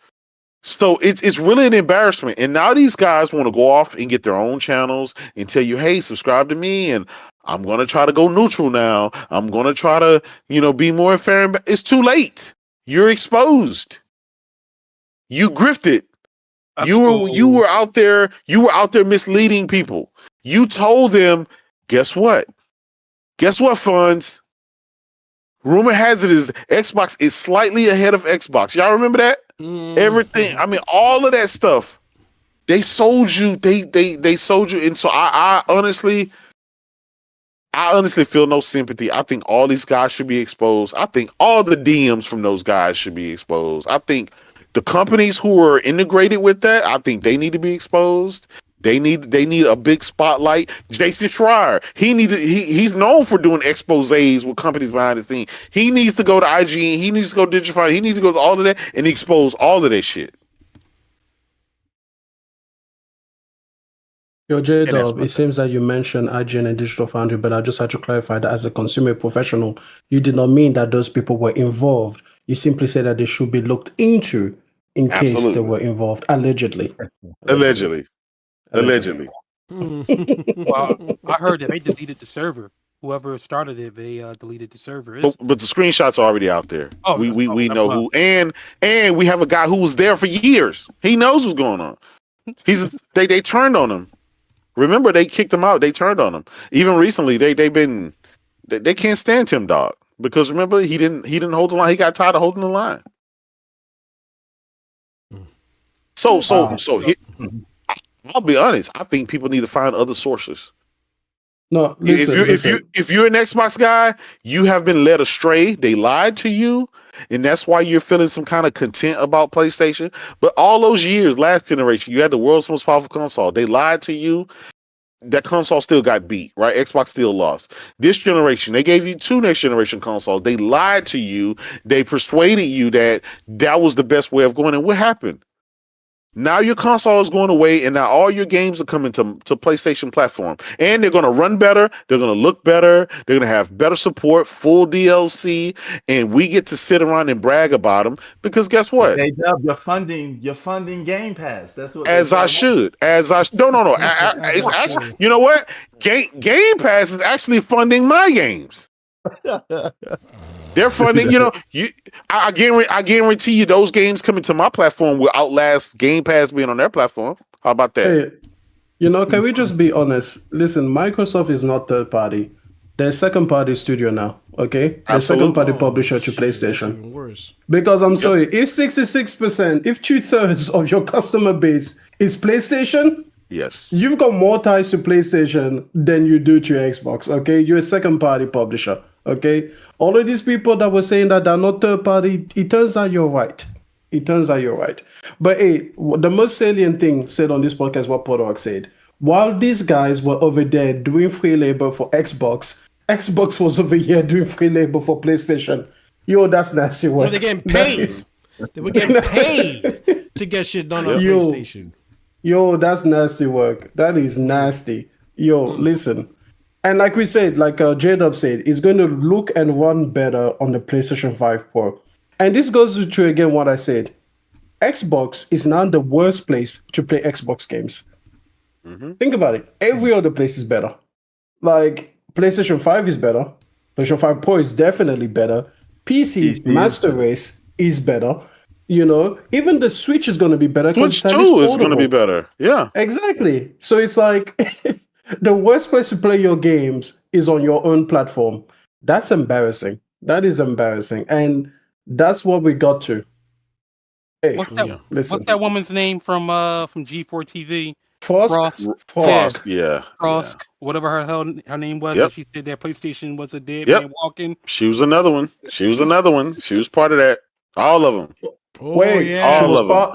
So it's really an embarrassment. And now these guys want to go off and get their own channels and tell you, hey, subscribe to me, and I'm going to try to go neutral now. I'm going to try to, be more fair. It's too late. You're exposed. You grifted. You were out there misleading people. You told them, guess what? Guess what, funds? Rumor has it is Xbox is slightly ahead of Xbox. Y'all remember that? Everything. I mean, all of that stuff. They sold you. They sold you. And so I honestly feel no sympathy. I think all these guys should be exposed. I think all the DMs from those guys should be exposed. I think the companies who are integrated with that, I think they need to be exposed. They need a big spotlight. Jason Schreier, he's known for doing exposés with companies behind the scenes. He needs to go to IGN. He needs to go to Digify. He needs to go to all of that and expose all of that shit. Yo, J-Dub, it seems that you mentioned IGN and Digital Foundry, but I just had to clarify that as a consumer professional, you did not mean that those people were involved. You simply said that they should be looked into in case they were involved, allegedly. Allegedly. Well, I heard that they deleted the server. Whoever started it, they deleted the server. But the screenshots are already out there. Oh, we know who, and we have a guy who was there for years. He knows what's going on. They turned on him. Remember, they kicked him out. They turned on him. Even recently, they can't stand Tim Dog because remember he didn't hold the line. He got tired of holding the line. So I'll be honest. I think people need to find other sources. No, if you're an Xbox guy, you have been led astray. They lied to you, and that's why you're feeling some kind of content about PlayStation. But all those years, last generation, you had the world's most powerful console. They lied to you. That console still got beat, right? Xbox still lost. This generation, they gave you 2 next generation consoles. They lied to you. They persuaded you that was the best way of going. And what happened? Now your console is going away, and now all your games are coming to PlayStation platform, and they're going to run better. They're going to look better. They're going to have better support, full DLC, and we get to sit around and brag about them because guess what? You're funding Game Pass. That's what. No. It's actually, you know what? Game Pass is actually funding my games. They're funding, I guarantee you those games coming to my platform will outlast Game Pass being on their platform. How about that? Hey, can we just be honest? Listen, Microsoft is not third party. They're second party studio now, okay? They're second party publisher to PlayStation. Even worse. Because I'm sorry, if 66%, if 2/3 of your customer base is PlayStation, yes, you've got more ties to PlayStation than you do to Xbox, okay? You're a second party publisher. Okay, all of these people that were saying that they're not third party, it turns out you're right. But hey, the most salient thing said on this podcast, what Podork said, while these guys were over there doing free labor for Xbox was over here doing free labor for PlayStation. Yo, that's nasty work. No, they're getting paid. They were getting paid to get shit done on PlayStation. Yo, that's nasty work. That is nasty. Yo, listen. And like we said, like J-Dub said, it's going to look and run better on the PlayStation 5 Pro. And this goes to again what I said. Xbox is now the worst place to play Xbox games. Think about it. Every other place is better. Like PlayStation 5 is better. PlayStation 5 Pro is definitely better. PC Master Race is better. You know, even the Switch is going to be better. Switch 2 is going to be better. Yeah. Exactly. So it's like the worst place to play your games is on your own platform. That's embarrassing. That is embarrassing. And that's what we got to. Hey, what's that woman's name from G4 TV? Frost. Yeah. Frost. Whatever her name was. Yep. She said that PlayStation was a dead man walking. She was another one. She was part of that. All of them. Oh, wait,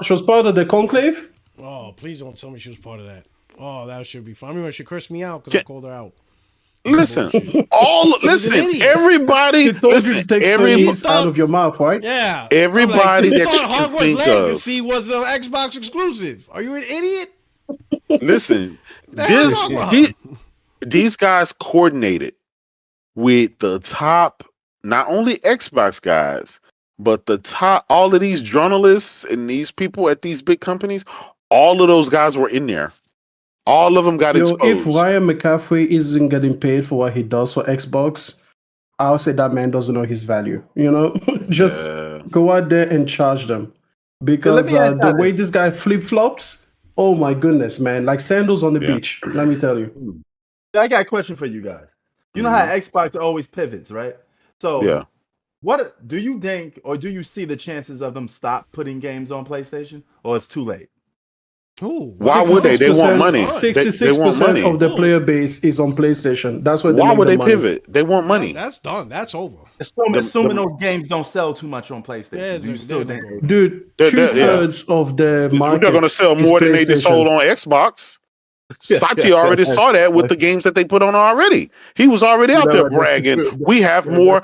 she was part of the conclave? Oh, please don't tell me she was part of that. Oh, that should be fun. I mean, she cursed me out because I called her out. Listen, everybody. Listen, everybody out of your mouth, right? Yeah. Everybody like, that you you thought can Hogwarts think Legacy was an Xbox exclusive. Are you an idiot? Listen, these guys coordinated with the top, not only Xbox guys, but the top, all of these journalists and these people at these big companies. All of those guys were in there. All of them got exposed. If Ryan McCaffrey isn't getting paid for what he does for Xbox, I'll say that man doesn't know his value. You know, just go out there and charge them. Because the way this guy flip-flops, oh my goodness, man. Like sandals on the beach, let me tell you. I got a question for you guys. You know how Xbox always pivots, right? So what do you think, or do you see the chances of them stop putting games on PlayStation, or it's too late? Ooh, why would they? They want money. 66% of the player base is on PlayStation. That's why. Why would they pivot? They want money. That's done. That's over. Assuming those games don't sell too much on PlayStation. Dude, 2/3 of the market. They're going to sell more than they sold on Xbox. Satya already saw that with the games that they put on already. He was already out there bragging. We have more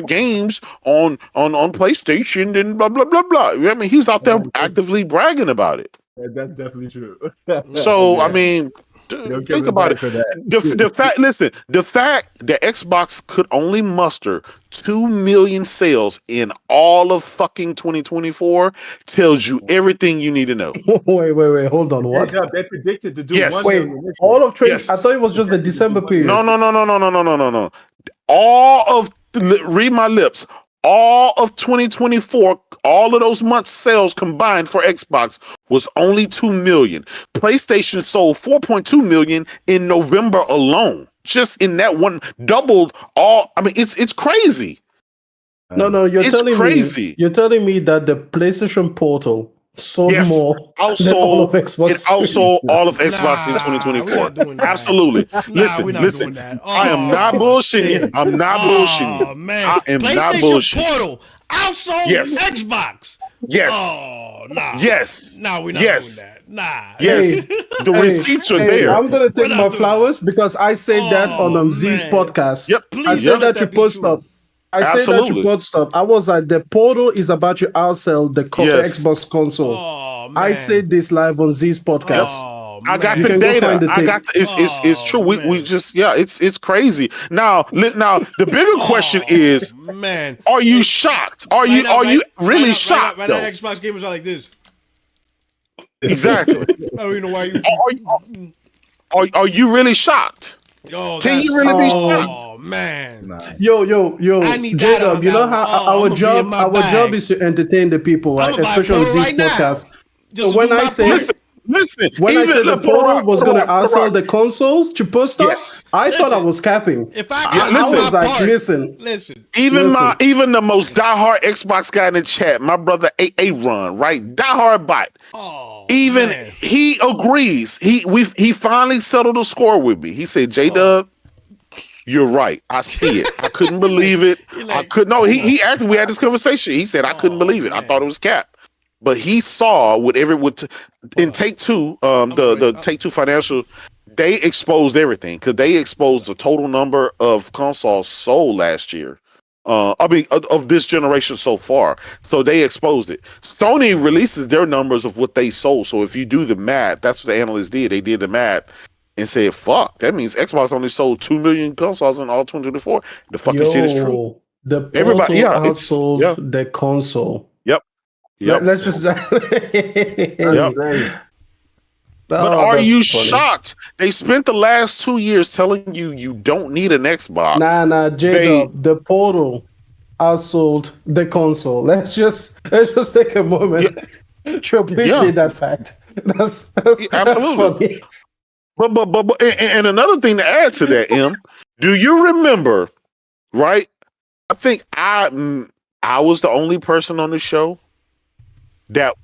games on PlayStation than blah blah blah blah. I mean, he was out there actively bragging about it. That's definitely true. So I mean, think about it. The fact that Xbox could only muster 2 million sales in all of fucking 2024 tells you everything you need to know. Wait, hold on. What? They predicted to do all of trade. I thought it was just the December period. No. Read my lips. All of 2024, all of those months' sales combined for Xbox was only 2 million. PlayStation sold 4.2 million in November alone. Just in that one, doubled all. I mean, it's crazy. No, you're telling me that the PlayStation Portal sold more than all of Xbox. It outsold all of Xbox in 2024. Absolutely. Listen. I am not bullshitting. I'm not bullshitting. Oh man, I am not bullshitting. Portal outsold Xbox. Yes. Oh nah. Yes. No, we're not doing that. Nah. Yes. The receipts are there. I'm gonna take my flowers because I said that on Z's podcast. Yep. Please I said that to post up. I said that to post up. I was like, the Portal is about to outsell the Xbox console. Oh, I said this live on Z's podcast. Oh, I got the data. It's true. We just it's crazy. Now the bigger question is, man, are you shocked? Are you really shocked? Right now, Xbox gamers are like this. Exactly. I don't even know why you. Are you really shocked? Yo, can you really be shocked? Oh man. Yo. I need J-Dub, you know how our job is to entertain the people, right? Especially on these podcasts. So when I say listen, when I said the Portal was going to outsell the consoles to post up, I thought I was capping. If I was like, listen. Even the most diehard Xbox guy in the chat, my brother Aaron, right? Diehard bot. He agrees. He finally settled the score with me. He said, J-Dub, you're right. I see it. I couldn't believe it. He actually, we had this conversation. He said, I couldn't believe it. I thought it was cap. But he saw in Take-Two, the Take-Two Financial, they exposed everything because they exposed the total number of consoles sold last year of this generation so far. So they exposed it. Sony releases their numbers of what they sold. So if you do the math, that's what the analysts did. They did the math and said, "Fuck, that means Xbox only sold 2 million consoles in all 2024." The fucking shit is true. The Portal Everybody, outsold the console. Yep. Let's just. Yep. But are you shocked? They spent the last 2 years telling you don't need an Xbox. Nah, J-Dub, the Portal outsold the console. Let's just take a moment to appreciate that fact. That's absolutely. That's funny. But and another thing to add to that, M, do you remember? Right, I think I was the only person on the show that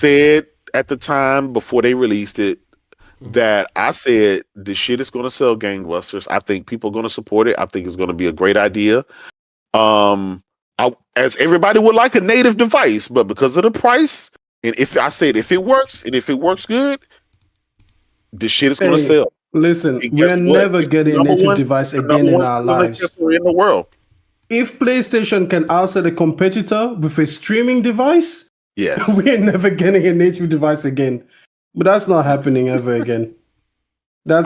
said at the time before they released it that I said this shit is going to sell gangbusters. I think people are going to support it. I think it's going to be a great idea. As everybody would like a native device, but because of the price, and if it works good, this shit is going to sell. Listen, we're never getting a native device again in our lives. In the world. If PlayStation can outsell a competitor with a streaming device, yes, we're never getting a native device again. But that's not happening ever again. I'm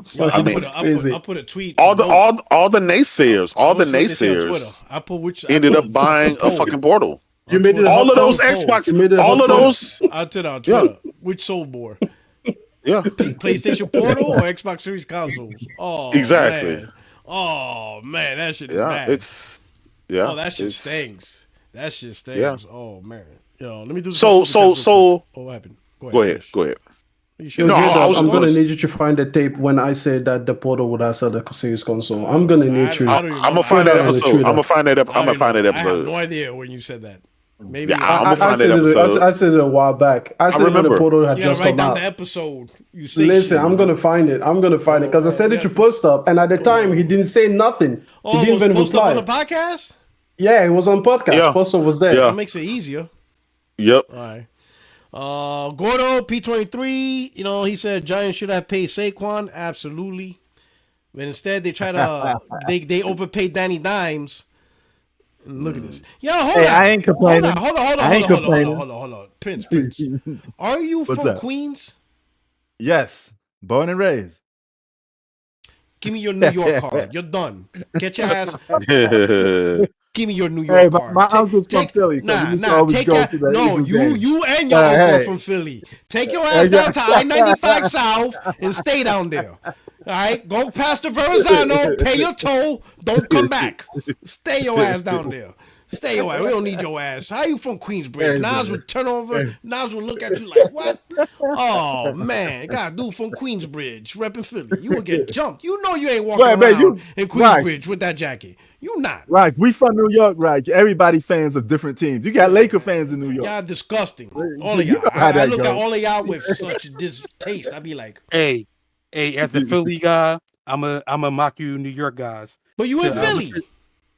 sorry. I'll put a tweet. All the naysayers, ended up buying a fucking Portal. You made it all of those Xbox, all of those. I did on Twitter. Which sold more? Yeah, PlayStation Portal or Xbox Series consoles? Oh, exactly. Man. Oh man, that shit is bad. Oh, that shit stinks. That shit stinks. Yeah. Oh man. Yo, let me do this. So. Oh, what happened? Go ahead. Sure? I'm gonna need you to find the tape when I said that the Portal would outsell the series console. I'm gonna need you. I'm gonna find that episode. I'm gonna find that episode. I have no idea when you said that. Maybe I'm gonna find that episode. I said it a while back. I said when the Portal had just come out. The episode. You say listen, I'm gonna find it because I said it to post up, and at the time he didn't say nothing. He didn't even reply. On the podcast? Yeah, it was on podcast. Yeah. Post up was there. That makes it easier. Yep. All right. Gordo P23, he said Giants should have paid Saquon. Absolutely. But instead they try to they overpaid Danny Dimes. And look at this. Yo, hold on. I ain't complaining. Hold on. Prince. Are you from Queens? Yes. Born and raised. Give me your New York card. You're done. Get your ass. Give me your New York card. My uncle's from Philly. Take that. No, you and your uncle are from Philly. Take your ass down to I-95 South and stay down there. All right, go past the Verrazano, pay your toll, don't come back. Stay your ass down there. Stay your ass. We don't need your ass. How you from Queensbridge? Nas would turn over. Nas would look at you like, what? Oh, man. God, dude from Queensbridge, repping Philly. You would get jumped. You know you ain't walking around in Queensbridge with that jacket. You not. Right. We from New York, right? Everybody fans of different teams. You got Laker fans in New York. Y'all disgusting. All of y'all. I look at all of y'all with such distaste. I be like, hey, as a Philly guy, I'm a mock you New York guys. But you in Philly.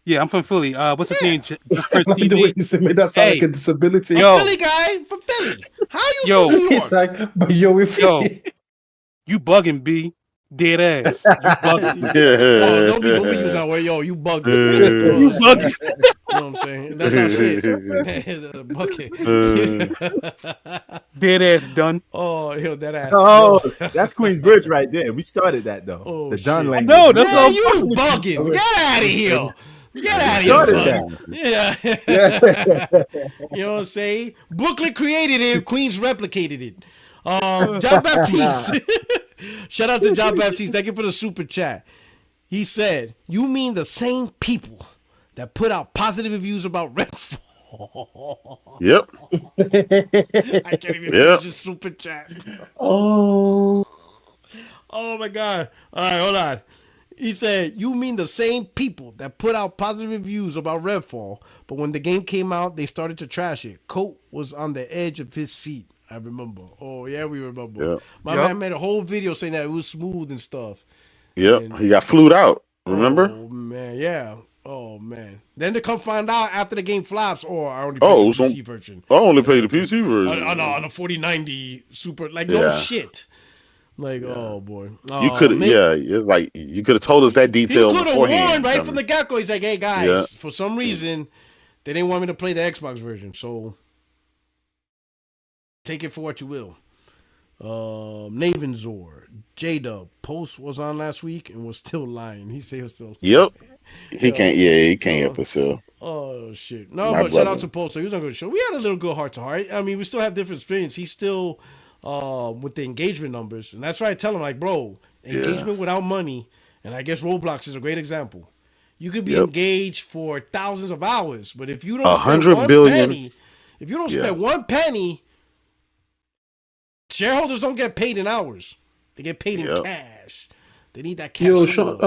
Yeah, I'm from Philly. What's his name? The way you said me, that's like a disability. I'm a Philly guy from Philly. How you from New York? Like, but we Philly. You bugging, B. Dead ass. You bugging. Don't be using that way. Yo, you bugging. You bugging. You know what I'm saying? That's our shit. Bucket. Dead ass done. Oh, yo, that ass. Oh, that's Queensbridge right there. We started that though. Oh, the done language. No, that's all you bugging. Get out of here. Get out of here, son. Yeah. You know what I'm saying? Brooklyn created it. Queens replicated it. John Baptiste. Shout out to John Baptiste. Thank you for the super chat. He said, you mean the same people that put out positive reviews about Redfall? Yep. I can't even finish your super chat. Oh my God. All right, hold on. He said, you mean the same people that put out positive reviews about Redfall, but when the game came out, they started to trash it. Colt was on the edge of his seat. I remember. Oh, yeah, we remember. Yep. My man made a whole video saying that it was smooth and stuff. Yep, and he got flued out. Remember? Oh, man, yeah. Oh, man. Then they come find out after the game flops, I only played the PC version. I only played the PC version. On a 4090 Super. Like, no shit. Like, oh boy, you could, it's like you could have told us that detail he could have beforehand. warned right from the get-go. He's like, hey guys, Yeah. for some reason they didn't want me to play the Xbox version, so take it for what you will. Navanzor, J-Dub, Post was on last week and was still lying. He said he was still lying. Yep. He can't. Yeah, he can't help himself. Oh shit! No, but shout out to Post. So he was on a good show. We had a little good heart to heart. I mean, we still have different experience. He's still with the engagement numbers, and that's why I tell him like, bro, engagement without money, and I guess Roblox is a great example. You could be engaged for thousands of hours, but if you don't spend 100 billion penny, if you don't spend 1 penny, shareholders don't get paid in hours. They get paid in cash. They need that cash. Yo, Sean,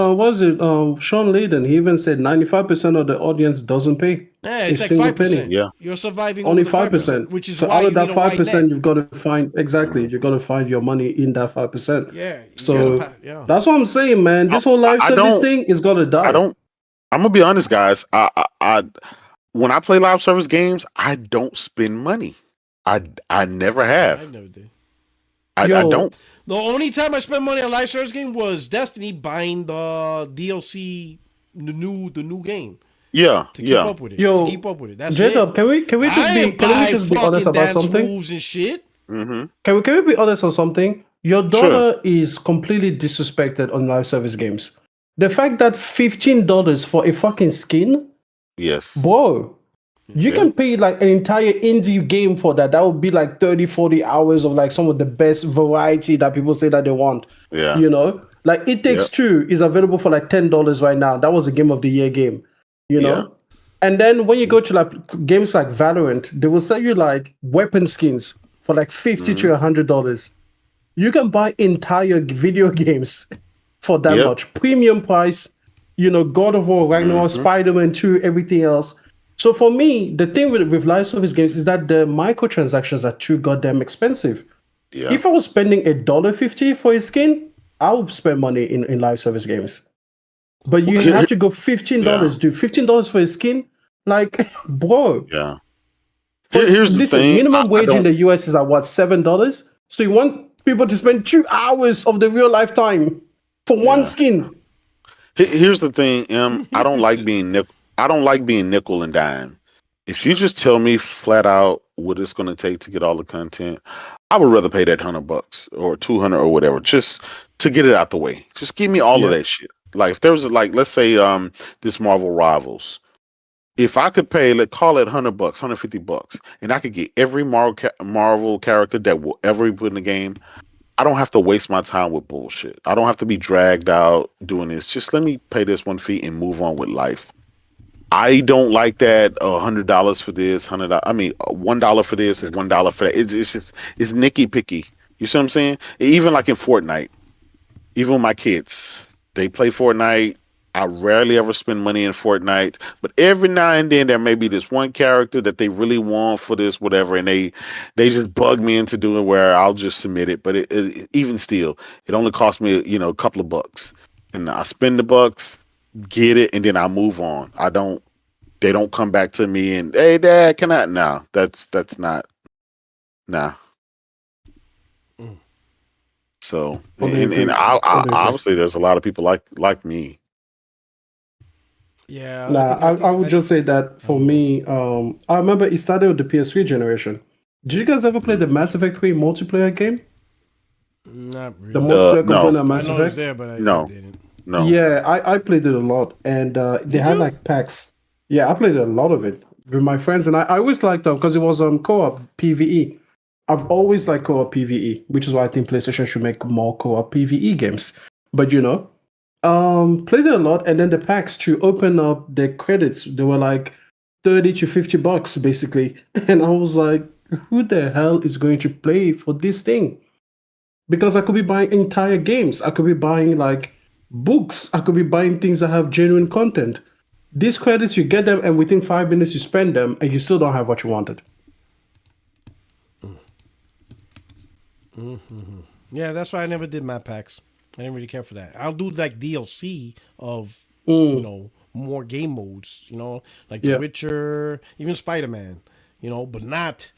Sean Layden, he even said 95% of the audience doesn't pay. Yeah, it's like 5%. Penny. Yeah. You're surviving only 5%, which is so why out of you that need 5%, you've got to find you've got to find your money in that 5%. Yeah. So that's what I'm saying, man. This whole live service thing is gonna die. I'm gonna be honest, guys. I when I play live service games, I don't spend money. I never have. I never did. I don't. The only time I spent money on live service game was Destiny buying the DLC, the new game. Yeah, to keep up with it. Yo, to keep up with it. That's J-Dub, it. Can we just be honest about something? Moves and shit. Mm-hmm. Can we be honest on something? Your daughter is completely disrespected on live service games. The fact that $15 for a fucking skin, bro. You can pay like an entire indie game for that. That would be like 30, 40 hours of like some of the best variety that people say that they want. Yeah. You know? Like It Takes Two is available for like $10 right now. That was a game of the year game. You know? Yeah. And then when you go to like games like Valorant, they will sell you like weapon skins for like $50 to $100. You can buy entire video games for that much. Premium price, you know, God of War, Ragnarok, Spider-Man 2, everything else. So for me, the thing with live service games is that the microtransactions are too goddamn expensive. Yeah. If I was spending $1.50 for a skin, I would spend money in live service games. But you have to go $15, dude. $15 for a skin? Like, bro. Yeah. Here's the thing. Minimum wage in the US is at what, $7? So you want people to spend 2 hours of the real lifetime for one skin? Here's the thing, I don't like being nickel and dime. If you just tell me flat out what it's going to take to get all the content, I would rather pay that $100 or $200 or whatever, just to get it out the way. Just give me all of that shit. Like if there was let's say this Marvel Rivals, if I could pay, let's call it $100, $150, and I could get every Marvel character that will ever be put in the game, I don't have to waste my time with bullshit. I don't have to be dragged out doing this. Just let me pay this one fee and move on with life. I don't like that $100 for this, $100. I mean, $1 for this and $1 for that. It's nicky picky. You see what I'm saying? Even like in Fortnite, even with my kids, they play Fortnite. I rarely ever spend money in Fortnite, but every now and then there may be this one character that they really want for this, whatever, and they just bug me into doing where I'll just submit it. But it even still, it only costs me a couple of bucks, and I spend the bucks, get it, and then I move on. They don't come back to me and, hey Dad, can I? No, that's not. Nah. So and I obviously there's a lot of people like me. Yeah. I would just say that for me, I remember it started with the PS3 generation. Did you guys ever play the Mass Effect 3 multiplayer game? Not really. The multiplayer component of Mass I know Effect? it's there, but I didn't. No. Yeah, I played it a lot, and they had like packs. Yeah, I played a lot of it with my friends, and I always liked them because it was co-op PvE. I've always liked co-op PvE, which is why I think PlayStation should make more co-op PvE games. But played it a lot, and then the packs to open up the credits, they were like $30 to $50 basically, and I was like, who the hell is going to play for this thing? Because I could be buying entire games, I could be buying like books, I could be buying things that have genuine content. These credits, you get them, and within 5 minutes you spend them, and you still don't have what you wanted. Mm-hmm. Yeah, that's why I never did map packs. I didn't really care for that. I'll do like DLC of more game modes, like The Witcher, even Spider-Man, but not.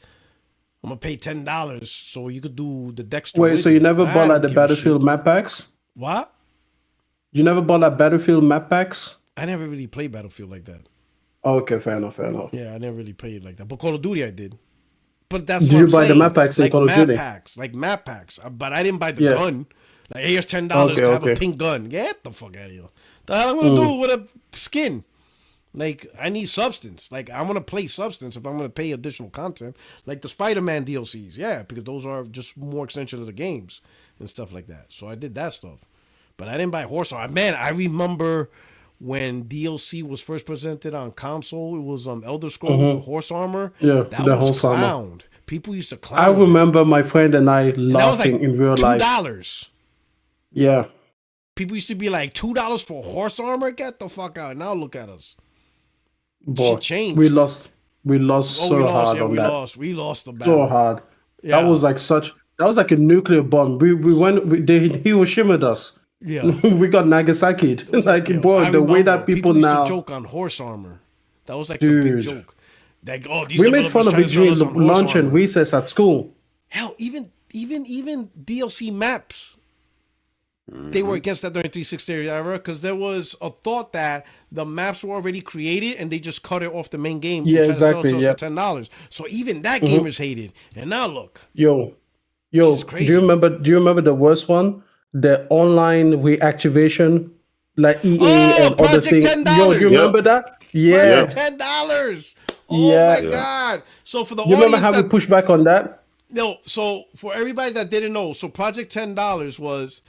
I'm gonna pay $10 so you could do the Dexter. Wait, so you never bought like the Battlefield map packs? What? You never bought like Battlefield map packs? I never really played Battlefield like that. Okay, fair enough. Yeah, I never really played like that. But Call of Duty, I did. But that's did what you I'm buy saying. the map packs in Call of Duty? Like map packs. But I didn't buy the gun. Like, here's $10 to have a pink gun. Get the fuck out of here. The hell I'm gonna do with a skin? Like, I need substance. Like, I'm gonna play substance if I'm gonna pay additional content. Like the Spider-Man DLCs, yeah, because those are just more extension of the games and stuff like that. So I did that stuff. But I didn't buy Horse Armor. Man, I remember when DLC was first presented on console, it was Elder Scrolls Horse Armor. Yeah, that was clowned. People used to clown. I remember my friend and I laughing in real life. $2. Yeah. People used to be like $2 for Horse Armor. Get the fuck out! Now look at us. Boy, shit changed. We lost so hard on that. We lost the battle. So hard. Yeah. That was like a nuclear bomb. They Hiroshimaed us. Yeah. We got Nagasaki. The way that people now used to joke on Horse Armor. That was like the big joke. Like, these we made fun of it during lunch and recess at school. Hell, even DLC maps. They were against that during 360 era because there was a thought that the maps were already created and they just cut it off the main game. Yeah, exactly. For $10. So even that gamers hated. And now look. Yo, do you remember the worst one? The online reactivation, like EA and other things. $10. Yo, do you remember that? Yeah. $10. Oh my God. So for the audience, remember how we pushed back on that? No, so for everybody that didn't know, so Project $10 was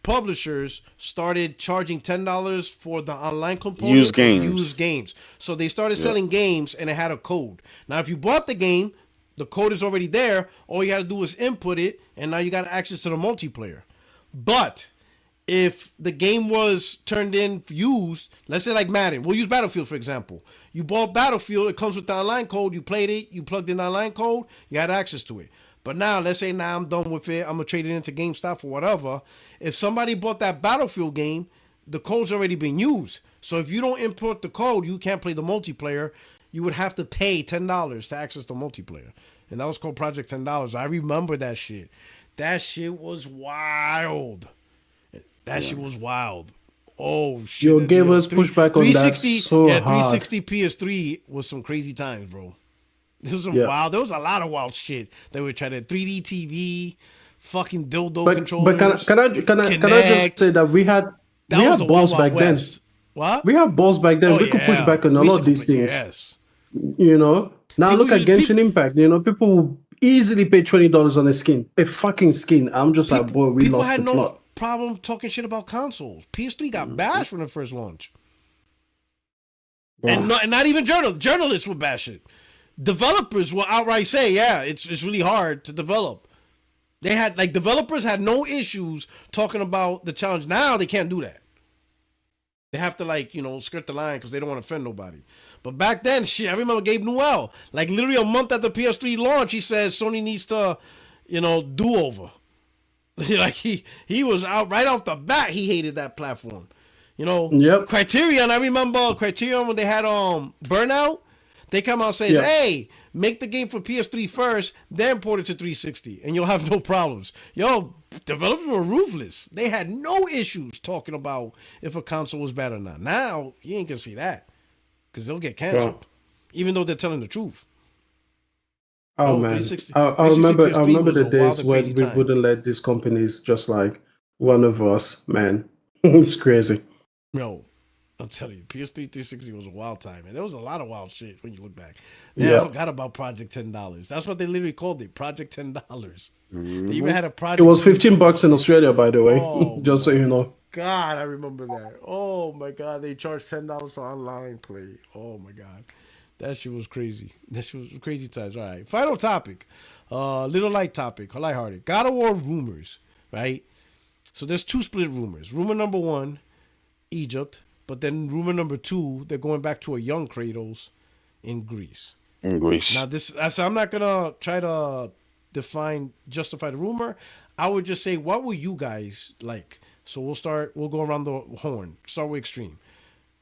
publishers started charging $10 for the online component. Used games. So they started selling games and it had a code. Now if you bought the game, the code is already there. All you got to do is input it, and now you got access to the multiplayer. But if the game was turned in used, let's say like Madden, we'll use Battlefield for example. You bought Battlefield, it comes with the online code. You played it, you plugged in the online code, you had access to it. But now, let's say I'm done with it. I'm gonna trade it into GameStop or whatever. If somebody bought that Battlefield game, the code's already been used. So if you don't import the code, you can't play the multiplayer. You would have to pay $10 to access the multiplayer. And that was called Project $10. I remember that shit. That shit was wild. Shit was wild. Oh, shit. Yo, gamers push back on that so hard. 360 PS3 was some crazy times, bro. There was some wild. There was a lot of wild shit. They were trying to 3D TV, fucking dildo controllers. But can I just say that we had balls back then. What? We had balls back then. We could push back on a lot of these things. Yes. You know, now look at Genshin Impact. You know, people will easily pay $20 on a fucking skin. I'm just like, boy, we lost the plot. People had no problem talking shit about consoles. PS3 got bashed when it first launched, and not even journalists would bash it. Developers will outright say, "Yeah, it's really hard to develop." They had developers had no issues talking about the challenge. Now they can't do that. They have to skirt the line because they don't want to offend nobody. But back then, shit, I remember Gabe Newell, literally a month after PS3 launch, he says Sony needs to, do over. he was out right off the bat. He hated that platform. Yep. Criterion. I remember Criterion when they had Burnout. They come out and say, "Hey, make the game for PS3 first, then port it to 360, and you'll have no problems." Yo, developers were ruthless. They had no issues talking about if a console was bad or not. Now you ain't gonna see that because they'll get canceled, even though they're telling the truth. Oh man, I remember the days when we wouldn't let these companies just one of us. Man, it's crazy. No. I'll tell you, PS3 360 was a wild time, and there was a lot of wild shit when you look back. I forgot about Project $10. That's what they literally called it, Project $10. They even had a project. It was $15 in Australia, by the way, just so you know. God, I remember that. Oh my God, they charged $10 for online play. Oh my God, that shit was crazy. That shit was crazy times. All right, final topic, little lighthearted. God of War rumors, right? So there's two split rumors. Rumor number one, Egypt. But then rumor number two, they're going back to a young Kratos in Greece. Now I'm not gonna try to justify the rumor. I would just say, what will you guys like? So we'll go around the horn. Start with Extreme.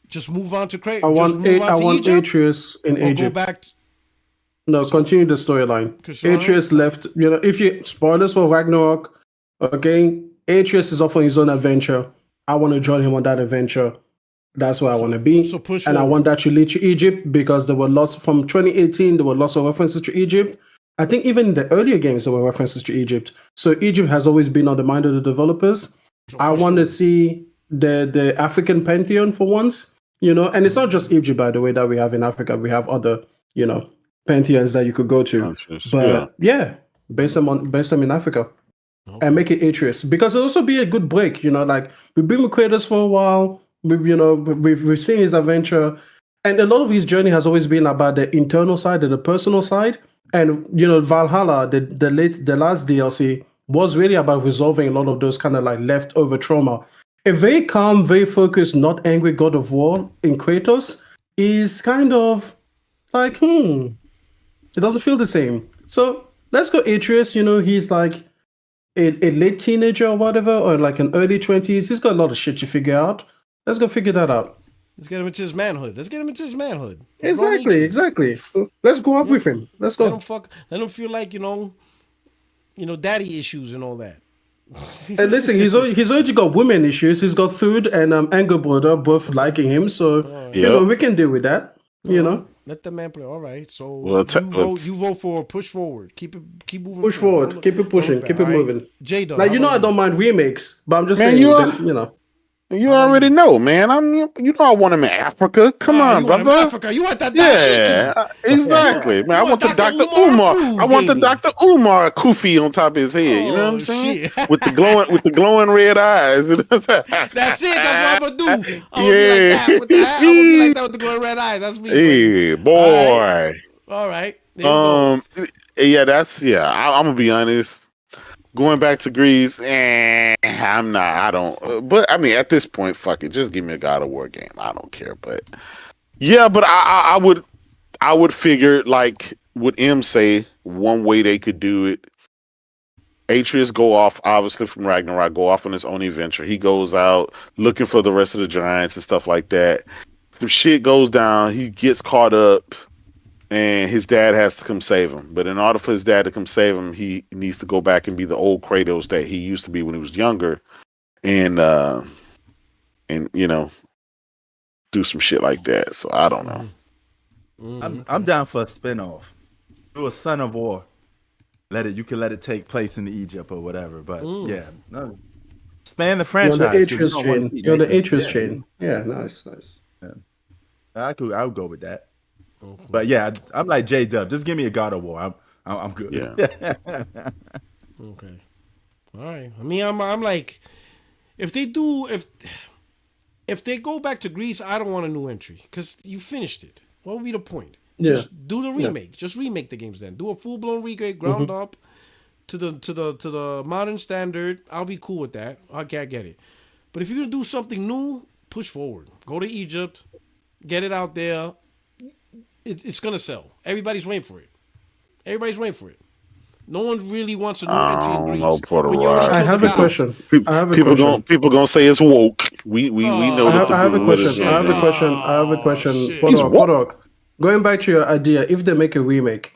Just move on to Kratos. I want Atreus in Egypt. Go back No, so, continue the storyline. Atreus left. You know, if you spoilers for Ragnarok, okay, Atreus is off on his own adventure. I want to join him on that adventure. That's where I want to be. So push and forward. I want that to lead to Egypt because there were lots from 2018. There were lots of references to Egypt. I think even in the earlier games there were references to Egypt. So Egypt has always been on the mind of the developers. So I want to see the African pantheon for once. You know, and it's not just Egypt, by the way, that we have in Africa. We have other, you know, pantheons that you could go to. But yeah, base them in Africa. Okay. And make it Atreus. Because it'll also be a good break, you know, like we've been with Kratos for a while. We've seen his adventure, and a lot of his journey has always been about the internal side and the personal side. And you know, Valhalla, the last DLC was really about resolving a lot of those kind of like leftover trauma. A very calm, very focused, not angry God of War in Kratos is kind of like, it doesn't feel the same. So let's go Atreus. You know, he's like a late teenager or whatever, or like an early 20s. He's got a lot of shit to figure out. Let's go figure that out. Let's get him into his manhood. Exactly. Let's go up with him. Let's go. Let him feel like, you know, daddy issues and all that. And listen, he's already got women issues. He's got Thud and Anger Brother both liking him. So, you know, we can deal with that. You know. Let the man play. All right. So you vote for push forward. Keep moving. Push forward. Keep it pushing. Keep it moving. J-Dub. Like, you know, I don't mind remakes, but I'm just saying, you know. You already know, man. I want him in Africa. Come on, brother. Africa. You want that? Yeah, exactly, man. I want the Dr. Umar. I want the Dr. Umar Kufi on top of his head. You know what I'm saying? With the glowing red eyes. That's it. That's what I'm gonna do. I'm gonna be like that with the glowing red eyes. That's me. Hey, boy. All right. I'm gonna be honest. Going back to Greece, I'm not. I don't. But I mean, at this point, fuck it. Just give me a God of War game. I don't care. But yeah, but I would figure, like, would M say one way they could do it? Atreus go off, obviously, from Ragnarok, go off on his own adventure. He goes out looking for the rest of the giants and stuff like that. Some shit goes down. He gets caught up. And his dad has to come save him. But in order for his dad to come save him, he needs to go back and be the old Kratos that he used to be when he was younger, and you know, do some shit like that. So I don't know. I'm down for a spinoff. Do a Son of War. You can let it take place in Egypt or whatever. But span the franchise. You're the Atreus chain. Yeah, nice. Yeah. I would go with that. Okay. But yeah, I'm like J-Dub. Just give me a God of War. I'm good. Yeah. Okay. All right. I mean, I'm like, if they go back to Greece, I don't want a new entry because you finished it. What would be the point? Just do the remake. Yeah. Just remake the games then. Do a full blown remake, ground up to the modern standard. I'll be cool with that. I get it. But if you're gonna do something new, push forward. Go to Egypt, get it out there. It's gonna sell. Everybody's waiting for it. No one really wants a new entry in Greece. I have a question. People gonna say it's woke. We know that. I have a question. Podok. Going back to your idea, if they make a remake,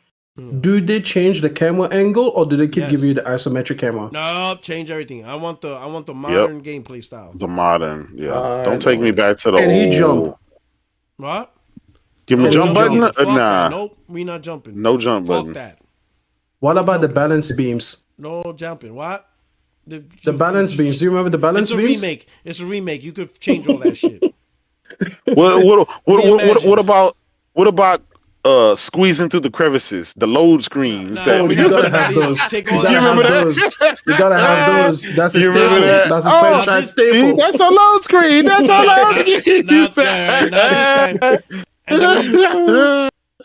do they change the camera angle or do they keep giving you the isometric camera? No, change everything. I want the modern gameplay style. The modern, don't take me back to the old. And he jump. What? Give him a jump button? Nah. Nope, we not jumping. No jump button. Fuck that. What about the balance beams? No jumping. What? The balance beams. Do you remember the balance beams? It's a remake. You could change all that shit. What about squeezing through the crevices, the load screens? You gotta have those. You gotta have those. That's a staple. That's a franchise staple. That's a load screen.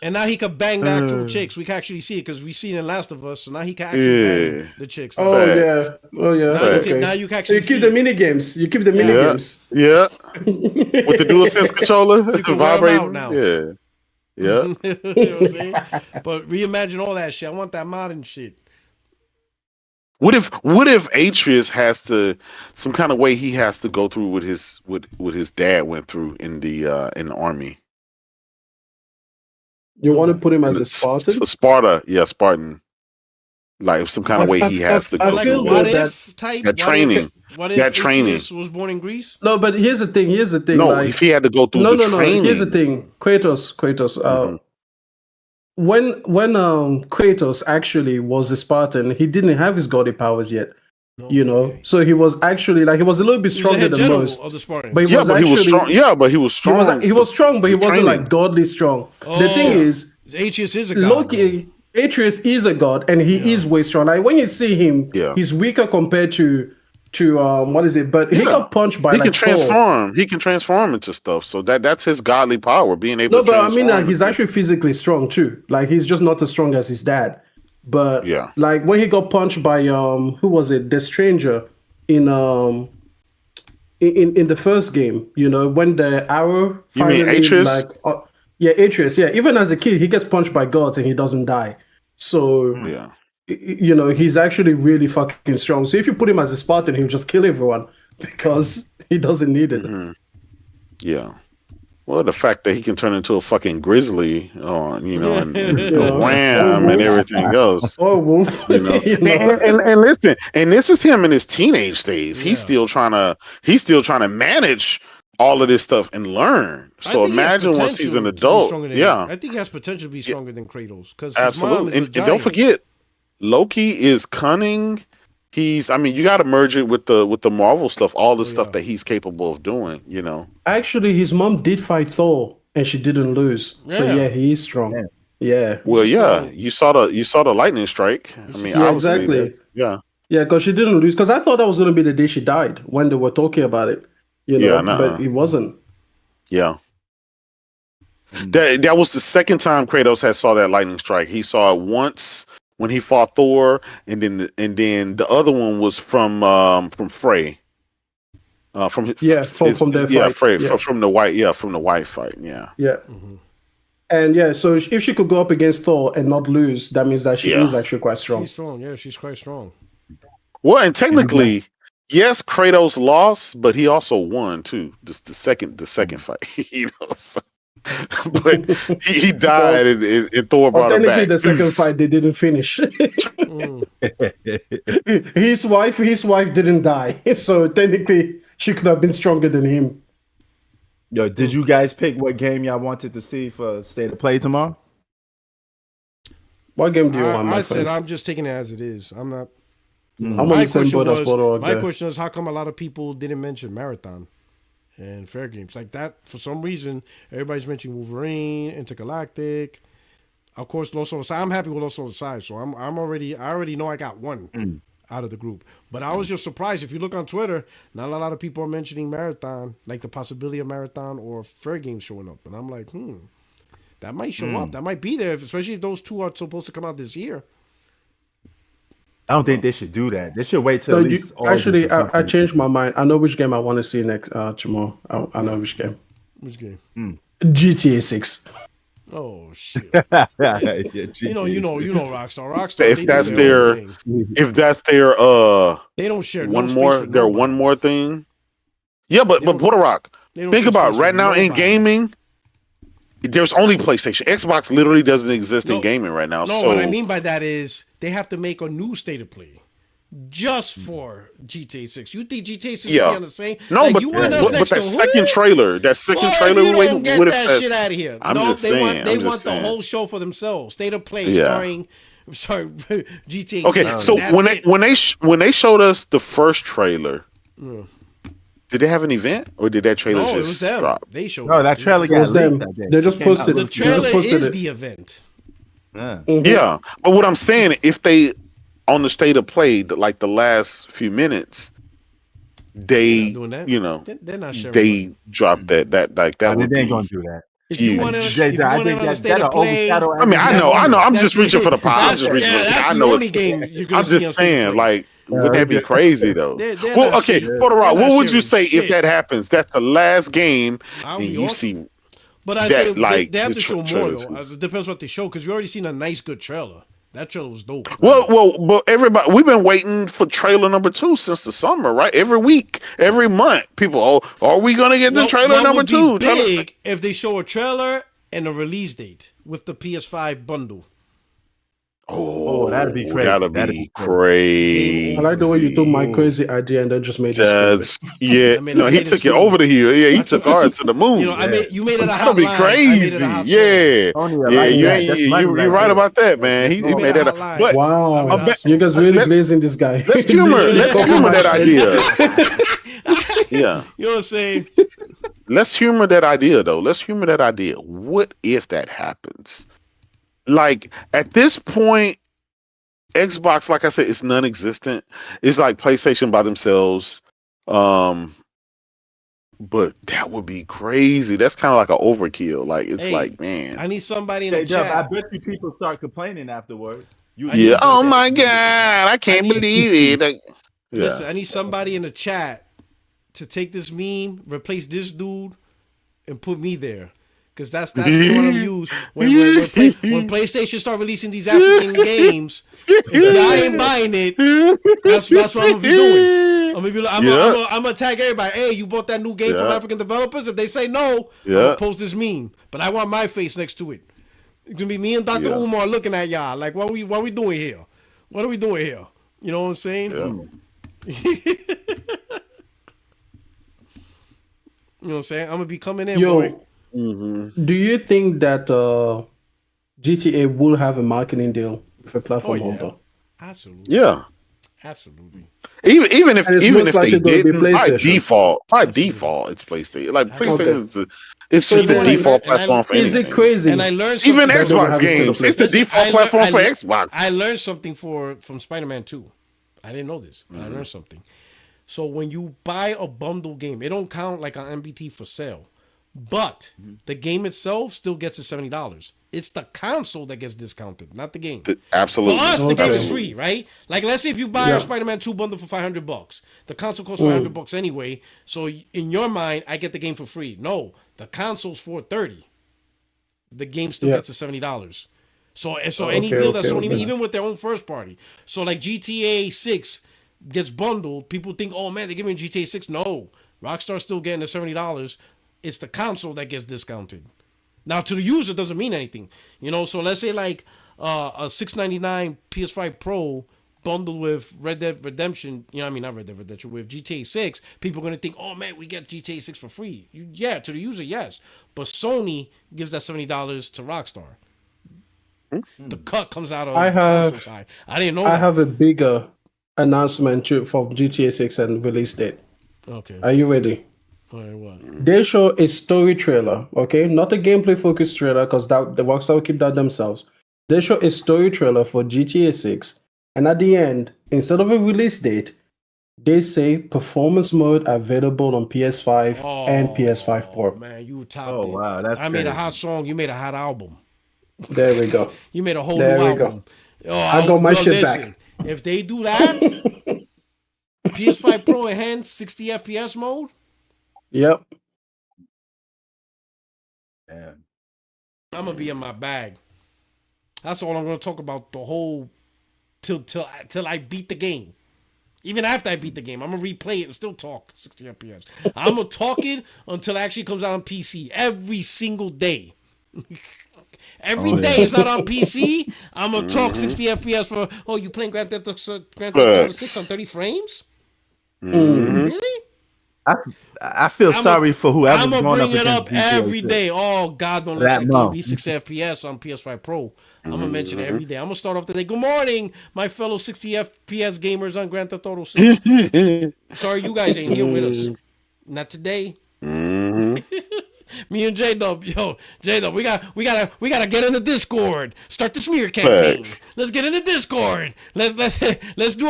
And now he could bang the actual chicks. We can actually see it because we seen in Last of Us. So now he can actually bang the chicks. Oh yeah. Now you can actually. So you keep the mini games. You keep the mini games. Yeah. With the DualSense controller, you can vibrate now. Yeah. You know what I'm saying? But reimagine all that shit. I want that modern shit. What if Atreus has to some kind of way he has to go through what his dad went through in the army? You want to put him as a Spartan? Sparta, yeah, Spartan. Like some kind of way he has to go like through what if type that training. What if that training was born in Greece? No, but here's the thing. No, like, if he had to go through the training. Here's the thing. Kratos. When Kratos actually was a Spartan, he didn't have his godly powers yet. So he was actually like he was a little bit stronger than most. Of the Spartans. But he was strong. Yeah, but he was strong. He was strong, but he wasn't like godly strong. The thing is, Atreus is a god. Loki. Atreus is a god, and he is way strong. Like when you see him, he's weaker compared to what is it? But he got punched by. He can transform. He can transform into stuff. So that's his godly power, being able. to transform. No, but I mean, he's actually physically strong too. Like he's just not as strong as his dad. But like when he got punched by who was it? The stranger in the first game. When the arrow. You mean Atreus? Atreus. Yeah, even as a kid, he gets punched by gods and he doesn't die. So he's actually really fucking strong. So if you put him as a Spartan, he'll just kill everyone because he doesn't need it. Mm-hmm. Yeah. Well, the fact that he can turn into a fucking grizzly, and a ram and everything else. Or a wolf. And listen, and this is him in his teenage days. He's still trying to manage all of this stuff and learn. So imagine once he's an adult. I think he has potential to be stronger than Kratos. Because absolutely, and don't forget, Loki is cunning. You got to merge it with the Marvel stuff, all the stuff that he's capable of doing. Actually, his mom did fight Thor, and she didn't lose. Yeah. So he is strong. Yeah. Well, you saw the lightning strike. Exactly. Yeah, because she didn't lose. Because I thought that was going to be the day she died when they were talking about it. But it wasn't. Yeah. That was the second time Kratos had saw that lightning strike. He saw it once when he fought Thor, and then the other one was from Frey. From their fight. Frey, from the white fight. Yeah. Yeah. Mm-hmm. And so if she could go up against Thor and not lose, that means that she is actually quite strong. She's strong. Yeah, she's quite strong. Well, and technically. Yes, Kratos lost, but he also won too. Just the second fight, So. But he died, and Thor brought him back. The second fight they didn't finish. His wife didn't die, so technically she could have been stronger than him. Yo, did you guys pick what game y'all wanted to see for State of Play tomorrow? What game do you want? I said I'm just taking it as it is. I'm not. I'm on the same boat as Bodo. My question is, how come a lot of people didn't mention Marathon and Fair Games like that? For some reason, everybody's mentioning Wolverine, Intergalactic, of course, Los Olos. I'm happy with Los Olos, so I already know I got one out of the group. But I was just surprised. If you look on Twitter, not a lot of people are mentioning Marathon, like the possibility of Marathon or Fair Games showing up. And I'm like, that might show up. That might be there, especially if those two are supposed to come out this year. I don't think they should do that. They should wait till at least. Actually, I changed my mind. I know which game I want to see next tomorrow. I know which game. Which game? GTA 6. Oh shit! You know, Rockstar. If that's their they don't share. One more thing. Yeah, but Puerto Rock. Think about it. Right now in gaming. There's only PlayStation. Xbox literally doesn't exist in gaming right now. No, what I mean by that is they have to make a new State of Play just for GTA 6. You think GTA 6 will be on the same? No, but that second trailer, get that shit out of here. They want the whole show for themselves. State of Play starring GTA 6. Okay, so when they showed us the first trailer. Did they have an event, or did that trailer just drop? They showed. No, that trailer got leaked. They just posted it. The trailer is the event. Yeah, but what I'm saying, if they on the State of Play, like the last few minutes, they they're not sharing. They dropped that. They ain't gonna do that. If you want to on a State of Play, I mean, I know. I'm just reaching for the pop. That's the only game you're gonna see on State of Play. Like. Would that be crazy though? Well, okay, Puerto Rock, what would you say if that happens? That's the last game, and you see. But I say they have to show more though. It depends what they show, because we already seen a nice, good trailer. That trailer was dope. Well, everybody, we've been waiting for trailer number 2 since the summer, right? Every week, every month, people, are we gonna get the trailer number 2? Big if they show a trailer and a release date with the PS5 bundle. Oh, that'd be crazy. That'd be crazy. I like the way you took my crazy idea and then just made it stupid. Yeah, he took it over the hill. Yeah, he took ours to the moon. You know, you made it a hot That'll be crazy. Yeah, you're right about that, man. He made that. But wow, you guys really blazing this guy. Let's humor that idea. Yeah, you know what I'm saying. Let's humor that idea, though. Let's humor that idea. What if that happens? Like, at this point, Xbox, like I said, it's non-existent. It's like PlayStation by themselves. But that would be crazy. That's kind of like an overkill. Like, it's like, man. I need somebody in the chat. I bet you people start complaining afterwards. Oh my God, I can't believe it. Listen, I need somebody in the chat to take this meme, replace this dude, and put me there. Because that's the one I'm used when PlayStation start releasing these African games. If I ain't buying it, that's what I'm gonna be doing. I'm gonna tag everybody. Hey, you bought that new game from African developers? If they say no, I'm gonna post this meme. But I want my face next to it. It's gonna be me and Dr. Umar looking at y'all like, what we doing here? What are we doing here? You know what I'm saying? Yeah. You know what I'm saying? I'm gonna be coming in, boy. Do you think that GTA will have a marketing deal with a platform holder? Absolutely. Yeah. Absolutely. Even if they didn't, by default, it's PlayStation. Like PlayStation is the default platform for anything. Is it crazy? And I learned something. Even Xbox games, it's the default platform for Xbox. I learned something from Spider-Man 2. I didn't know this, but I learned something. So when you buy a bundle game, it don't count like an MBT for sale. But the game itself still gets $70. It's the console that gets discounted, not the game. Absolutely. For us, the game is free, right? Like, let's say if you buy a Spider-Man 2 bundle for $500, the console costs $500 anyway. So in your mind, I get the game for free. No, the console's $430. The game still gets $70. So any deal that Sony, even with their own first party. So like GTA 6 gets bundled, people think, oh man, they're giving GTA 6. No, Rockstar's still getting the $70. It's the console that gets discounted. Now, to the user, it doesn't mean anything. You know, so let's say like a $699 PS5 Pro bundled with Red Dead Redemption, not Red Dead Redemption, with GTA 6, people are going to think, oh, man, we get GTA 6 for free. To the user, yes. But Sony gives that $70 to Rockstar. The cut comes out of the console side. I didn't know that. I have a bigger announcement for GTA 6 and release date. Okay. Are you ready? What? They show a story trailer, okay? Not a gameplay focused trailer, because the Rockstar will keep that themselves. They show a story trailer for GTA 6, and at the end, instead of a release date, they say performance mode available on PS5 and PS5 Pro. Oh man, you topped it. Wow, that's crazy. Made a hot song, you made a hot album. There we go. You made a whole new album. I got my shit back. If they do that, PS5 Pro enhanced 60 FPS mode. Yep. Damn. I'm gonna be in my bag. That's all I'm gonna talk about the whole till I beat the game. Even after I beat the game, I'm gonna replay it and still talk 60 FPS. I'm gonna talk it until it actually comes out on PC every single day. Every day it's not on PC. I'm gonna talk 60 FPS for. Oh, you playing Grand Theft Auto 6 on 30 frames? Really? I feel sorry for whoever's I'm going gonna up bring it up against every day. Oh God, don't let that game be 60 FPS on PS5 Pro. I'm gonna mention it every day. I'm gonna start off the day. Good morning, my fellow 60 FPS gamers on Grand Theft Auto 6. Sorry, you guys ain't here with us. Not today. Me and J-Dub, J-Dub, we gotta get in the Discord. Start the smear campaign. Let's get in the Discord. Let's do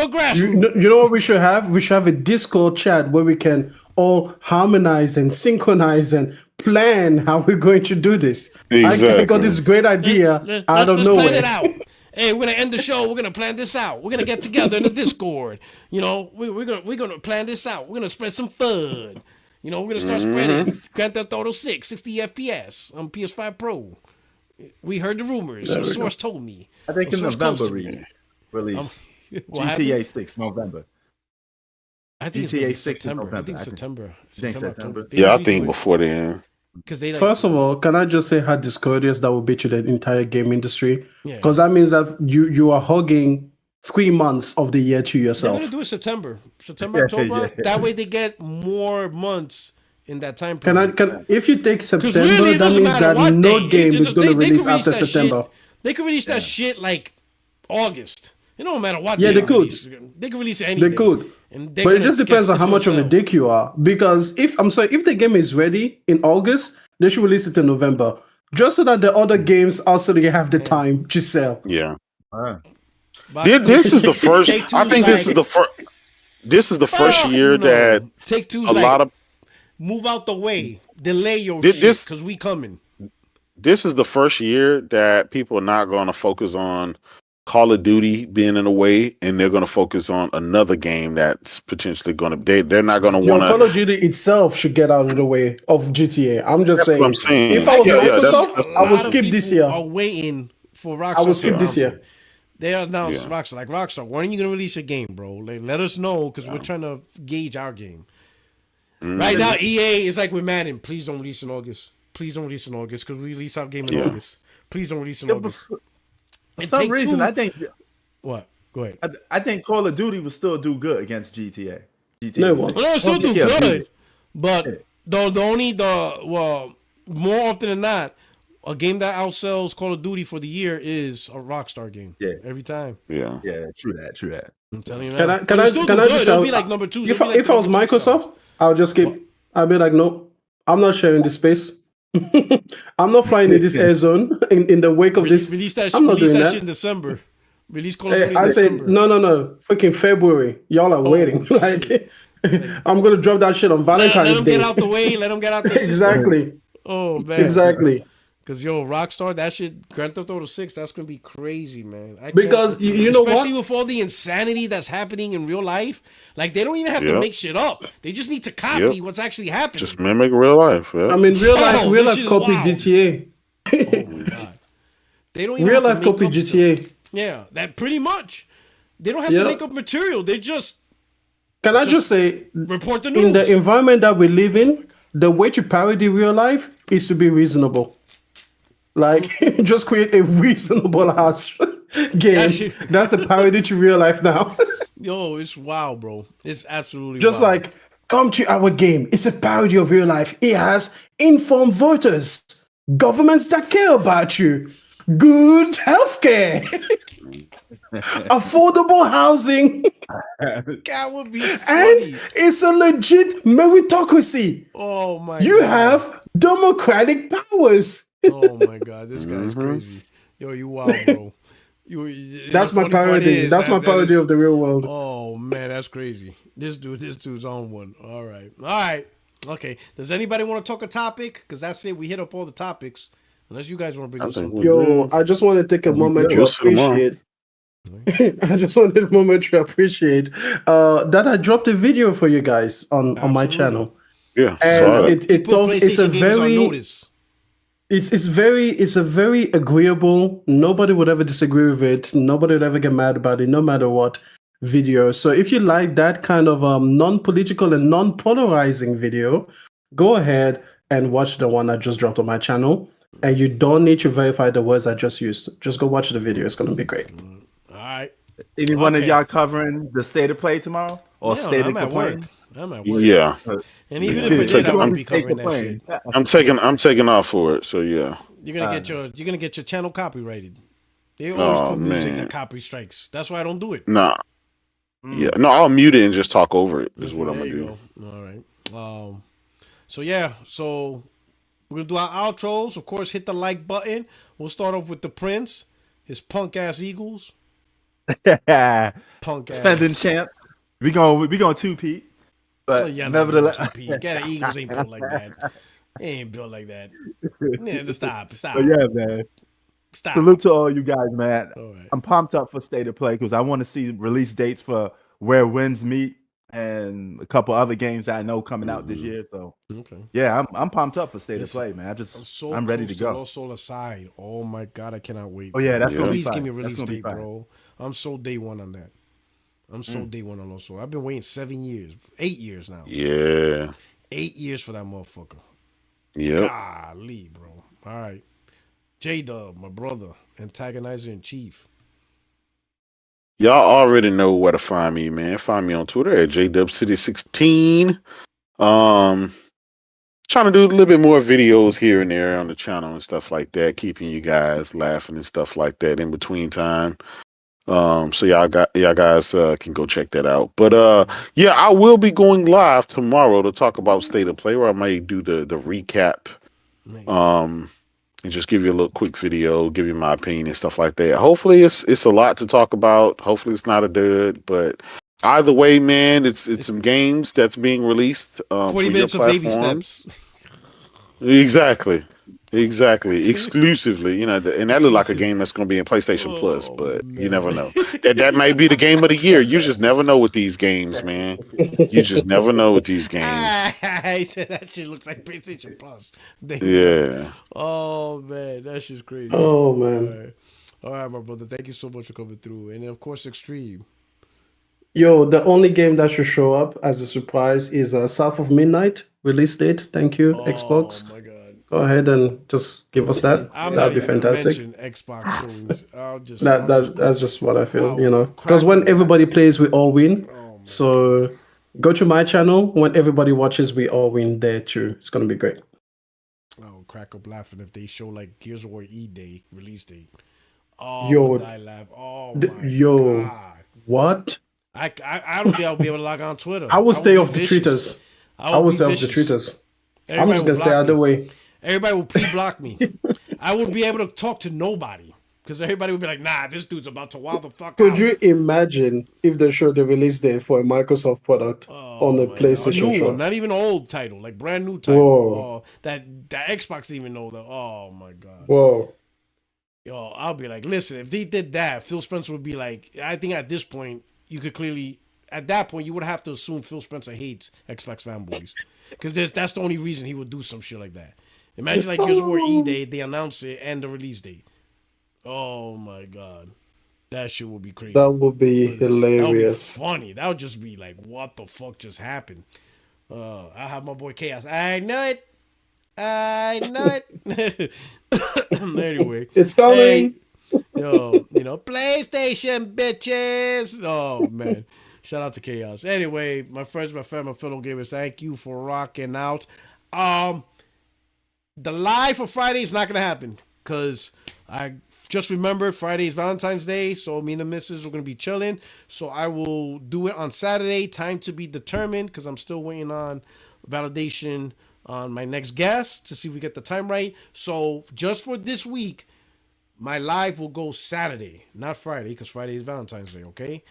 a grassroots. You know what we should have? We should have a Discord chat where we can all harmonize and synchronize and plan how we're going to do this. Exactly. I got this great idea out of nowhere. Let's plan it out. Hey, we're gonna end the show. We're gonna plan this out. We're gonna get together in the Discord. We're gonna plan this out. We're gonna spread some fun. We're gonna start spreading Grand Theft Auto 6, 60 FPS on PS5 Pro. We heard the rumors. A source told me. I think in November release. GTA 6 November. I think GTA it's 6 September. November. I think September. September. Yeah, I think before then. because they First of all, can I just say how discourteous that would be to the entire game industry? Yeah. Because that means that you are hugging 3 months of the year to They're yourself. gonna do it September, October. That way they get more months in that time period. If you take September, really, that means that no game is going to release after September. They could release that shit like August. It don't matter what. Yeah, they could. They could release anything. They could. But it just depends on how much of a dick you are. Because if the game is ready in August, they should release it in November, just so that the other games also they have the time to sell. Yeah. This is the first. I think this is the first. This is the first year that Take-Two's a lot of move out the way, delay your shit because we coming. This is the first year that people are not going to focus on Call of Duty being in a way, and they're going to focus on another game that's potentially going to. They're not going to want to. Call of Duty itself should get out of the way of GTA. I'm just saying. What I'm saying. If I was Microsoft, I would skip this year. Are waiting for Rockstar. I will skip this year. They announced Rockstar. Like, Rockstar, when are you going to release a game, bro? Like, let us know because we're trying to gauge our game. Right now, EA is like with Madden. Please don't release in August. Please don't release in August because we release our game in August. Please don't release in August. For some reason, I think. What? Go ahead. I think Call of Duty will still do good against GTA. No, it'll still do good, but more often than not, a game that outsells Call of Duty for the year is a Rockstar game. Yeah, every time. Yeah, true that. I'm telling you. Can I just it'll be like number 2. If I was Microsoft, I'll just skip. I'll be like, no, I'm not sharing this space. I'm not flying in this air zone in the wake of this. Release that shit in December. Release Call of Duty in December. No. Freaking February. Y'all are waiting. Like, I'm going to drop that shit on Valentine's Day. Let them get out the way. Let them get out the system. Exactly. Oh, man. Exactly. Because, Rockstar, that shit, Grand Theft Auto 6, that's going to be crazy, man. Because, you know what? Especially with all the insanity that's happening in real life. Like, they don't even have to make shit up. They just need to copy what's actually happening. Just mimic real life. Yeah. I mean, real life copy GTA. Oh, my God. They don't even real life copy GTA. Stuff. Yeah, that pretty much. They don't have to make up material. They just... Can I just say, report the news. In the environment that we live in, the way to parody real life is to be reasonable. Like, just create a reasonable ass game. That's a parody to real life now. Yo, it's wild, bro. It's absolutely just wild. Like, come to our game. It's a parody of real life. It has informed voters, governments that care about you, good healthcare, affordable housing. That would be funny. And it's a legit meritocracy. Oh my You God. have democratic powers. Oh my God, this guy's crazy. Yo, you wild, bro. That's my parody. That's my parody of the real world. Oh man, that's crazy. This dude's on one. All right. Okay. Does anybody want to talk a topic? Because that's it. We hit up all the topics. Unless you guys want to bring up something. Yo, I just want to take a moment to appreciate. I just wanted a moment to appreciate that I dropped a video for you guys on my channel. Yeah, and it's a very. It's a very agreeable. Nobody would ever disagree with it. Nobody would ever get mad about it, no matter what video. So if you like that kind of non-political and non-polarizing video, go ahead and watch the one I just dropped on my channel. And you don't need to verify the words I just used. Just go watch the video. It's gonna be great. All right. Anyone of y'all covering the state of play tomorrow or state of complaint? I'm at work. Yeah. And even if I did, I wouldn't be covering that shit. I'm taking off for it. So yeah. You're gonna get your channel copyrighted. They always put music that copy strikes. That's why I don't do it. Nah. Yeah. No, I'll mute it and just talk over it. Is what I'm gonna do. All right. So we're gonna do our outros. Of course, hit the like button. We'll start off with the Prince, his punk ass Eagles. Punk ass defending champ. We going 2P. But nevertheless, Got Eagles ain't built like that. They ain't built like that. Yeah, stop. But yeah, man. Stop. Salute to all you guys, man. Right. I'm pumped up for State of Play because I want to see release dates for Where Winds Meet and a couple other games that I know coming out this year. So yeah, I'm pumped up for State of Play, man. I'm ready to go. Lost Soul Aside. Oh my God, I cannot wait. Oh yeah, that's gonna be Please fun. give me a release date, bro. I'm so day one on that. Day one on Lost Soul. I've been waiting 8 years now. Yeah. 8 years for that motherfucker. Yep. Golly, bro. All right. J-Dub, my brother, antagonizer in chief. Y'all already know where to find me, man. Find me on Twitter at JDubCity16. Trying to do a little bit more videos here and there on the channel and stuff like that, keeping you guys laughing and stuff like that in between time. So y'all guys can go check that out. But yeah, I will be going live tomorrow to talk about State of Play, where I might do the recap. Nice. And just give you a little quick video, give you my opinion and stuff like that. Hopefully it's a lot to talk about. Hopefully it's not a dud, but either way, man, it's some games that's being released 40 minutes of baby steps. Exactly. Exclusively, and that look like a game that's going to be in PlayStation Plus, but you never know. That might be the game of the year. You just never know with these games, man. You just never know with these games. I said that shit looks like PlayStation Plus. Yeah. Oh man, that's just crazy. Oh man. All right, my brother. Thank you so much for coming through, and of course, Extreme. Yo, the only game that should show up as a surprise is South of Midnight release date. Thank you, Xbox. Oh my god. Go ahead and just give us that. That'd be fantastic. Xbox showings. That's just what I feel, because when everybody plays, we all win. So go to my channel. When everybody watches, we all win there too. It's gonna be great. Oh, crack up laughing if they show like Gears of War E-Day release date. Oh, I laugh. Oh my god. What? I don't think I'll be able to log on Twitter. I will stay off the tweeters. I will stay off the tweeters. I'm just gonna stay out of the way. Everybody will pre-block me. I won't be able to talk to nobody because everybody would be like, "Nah, this dude's about to wild the fuck out." Could you imagine if they showed the release date for a Microsoft product on a PlayStation show? Not even an old title, like brand new title. Whoa. That Xbox didn't even know that. Oh my god. Whoa. Yo, I'll be like, listen, if they did that, Phil Spencer would be like, I think at this point you could clearly. At that point, you would have to assume Phil Spencer hates Xbox fanboys because that's the only reason he would do some shit like that. Imagine like Gears of War E-Day, they announce it and the release date. Oh my god, that shit would be crazy. That would be hilarious. That would be funny. That would just be like, what the fuck just happened? I have my boy Chaos. I know it. Anyway, it's coming. Yo, PlayStation bitches. Oh man. Shout out to Chaos. Anyway, my friends, my family, my fellow gamers, thank you for rocking out. The live for Friday is not going to happen because I just remembered Friday is Valentine's Day, so me and the missus are going to be chilling. So I will do it on Saturday, time to be determined because I'm still waiting on validation on my next guest to see if we get the time right. So just for this week, my live will go Saturday, not Friday because Friday is Valentine's Day, okay?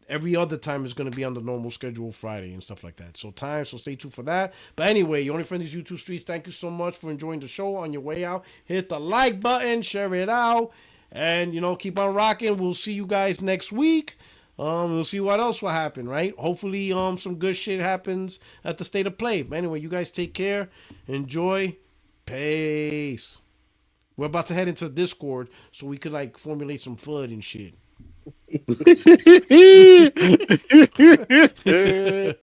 Every other time is going to be on the normal schedule Friday and stuff like that. So stay tuned for that. But anyway, your only friend is YouTube Streets. Thank you so much for enjoying the show. On your way out, hit the like button, share it out, and keep on rocking. We'll see you guys next week. We'll see what else will happen, right? Hopefully, some good shit happens at the State of Play. But anyway, you guys take care. Enjoy. Peace. We're about to head into Discord so we could formulate some FUD and shit.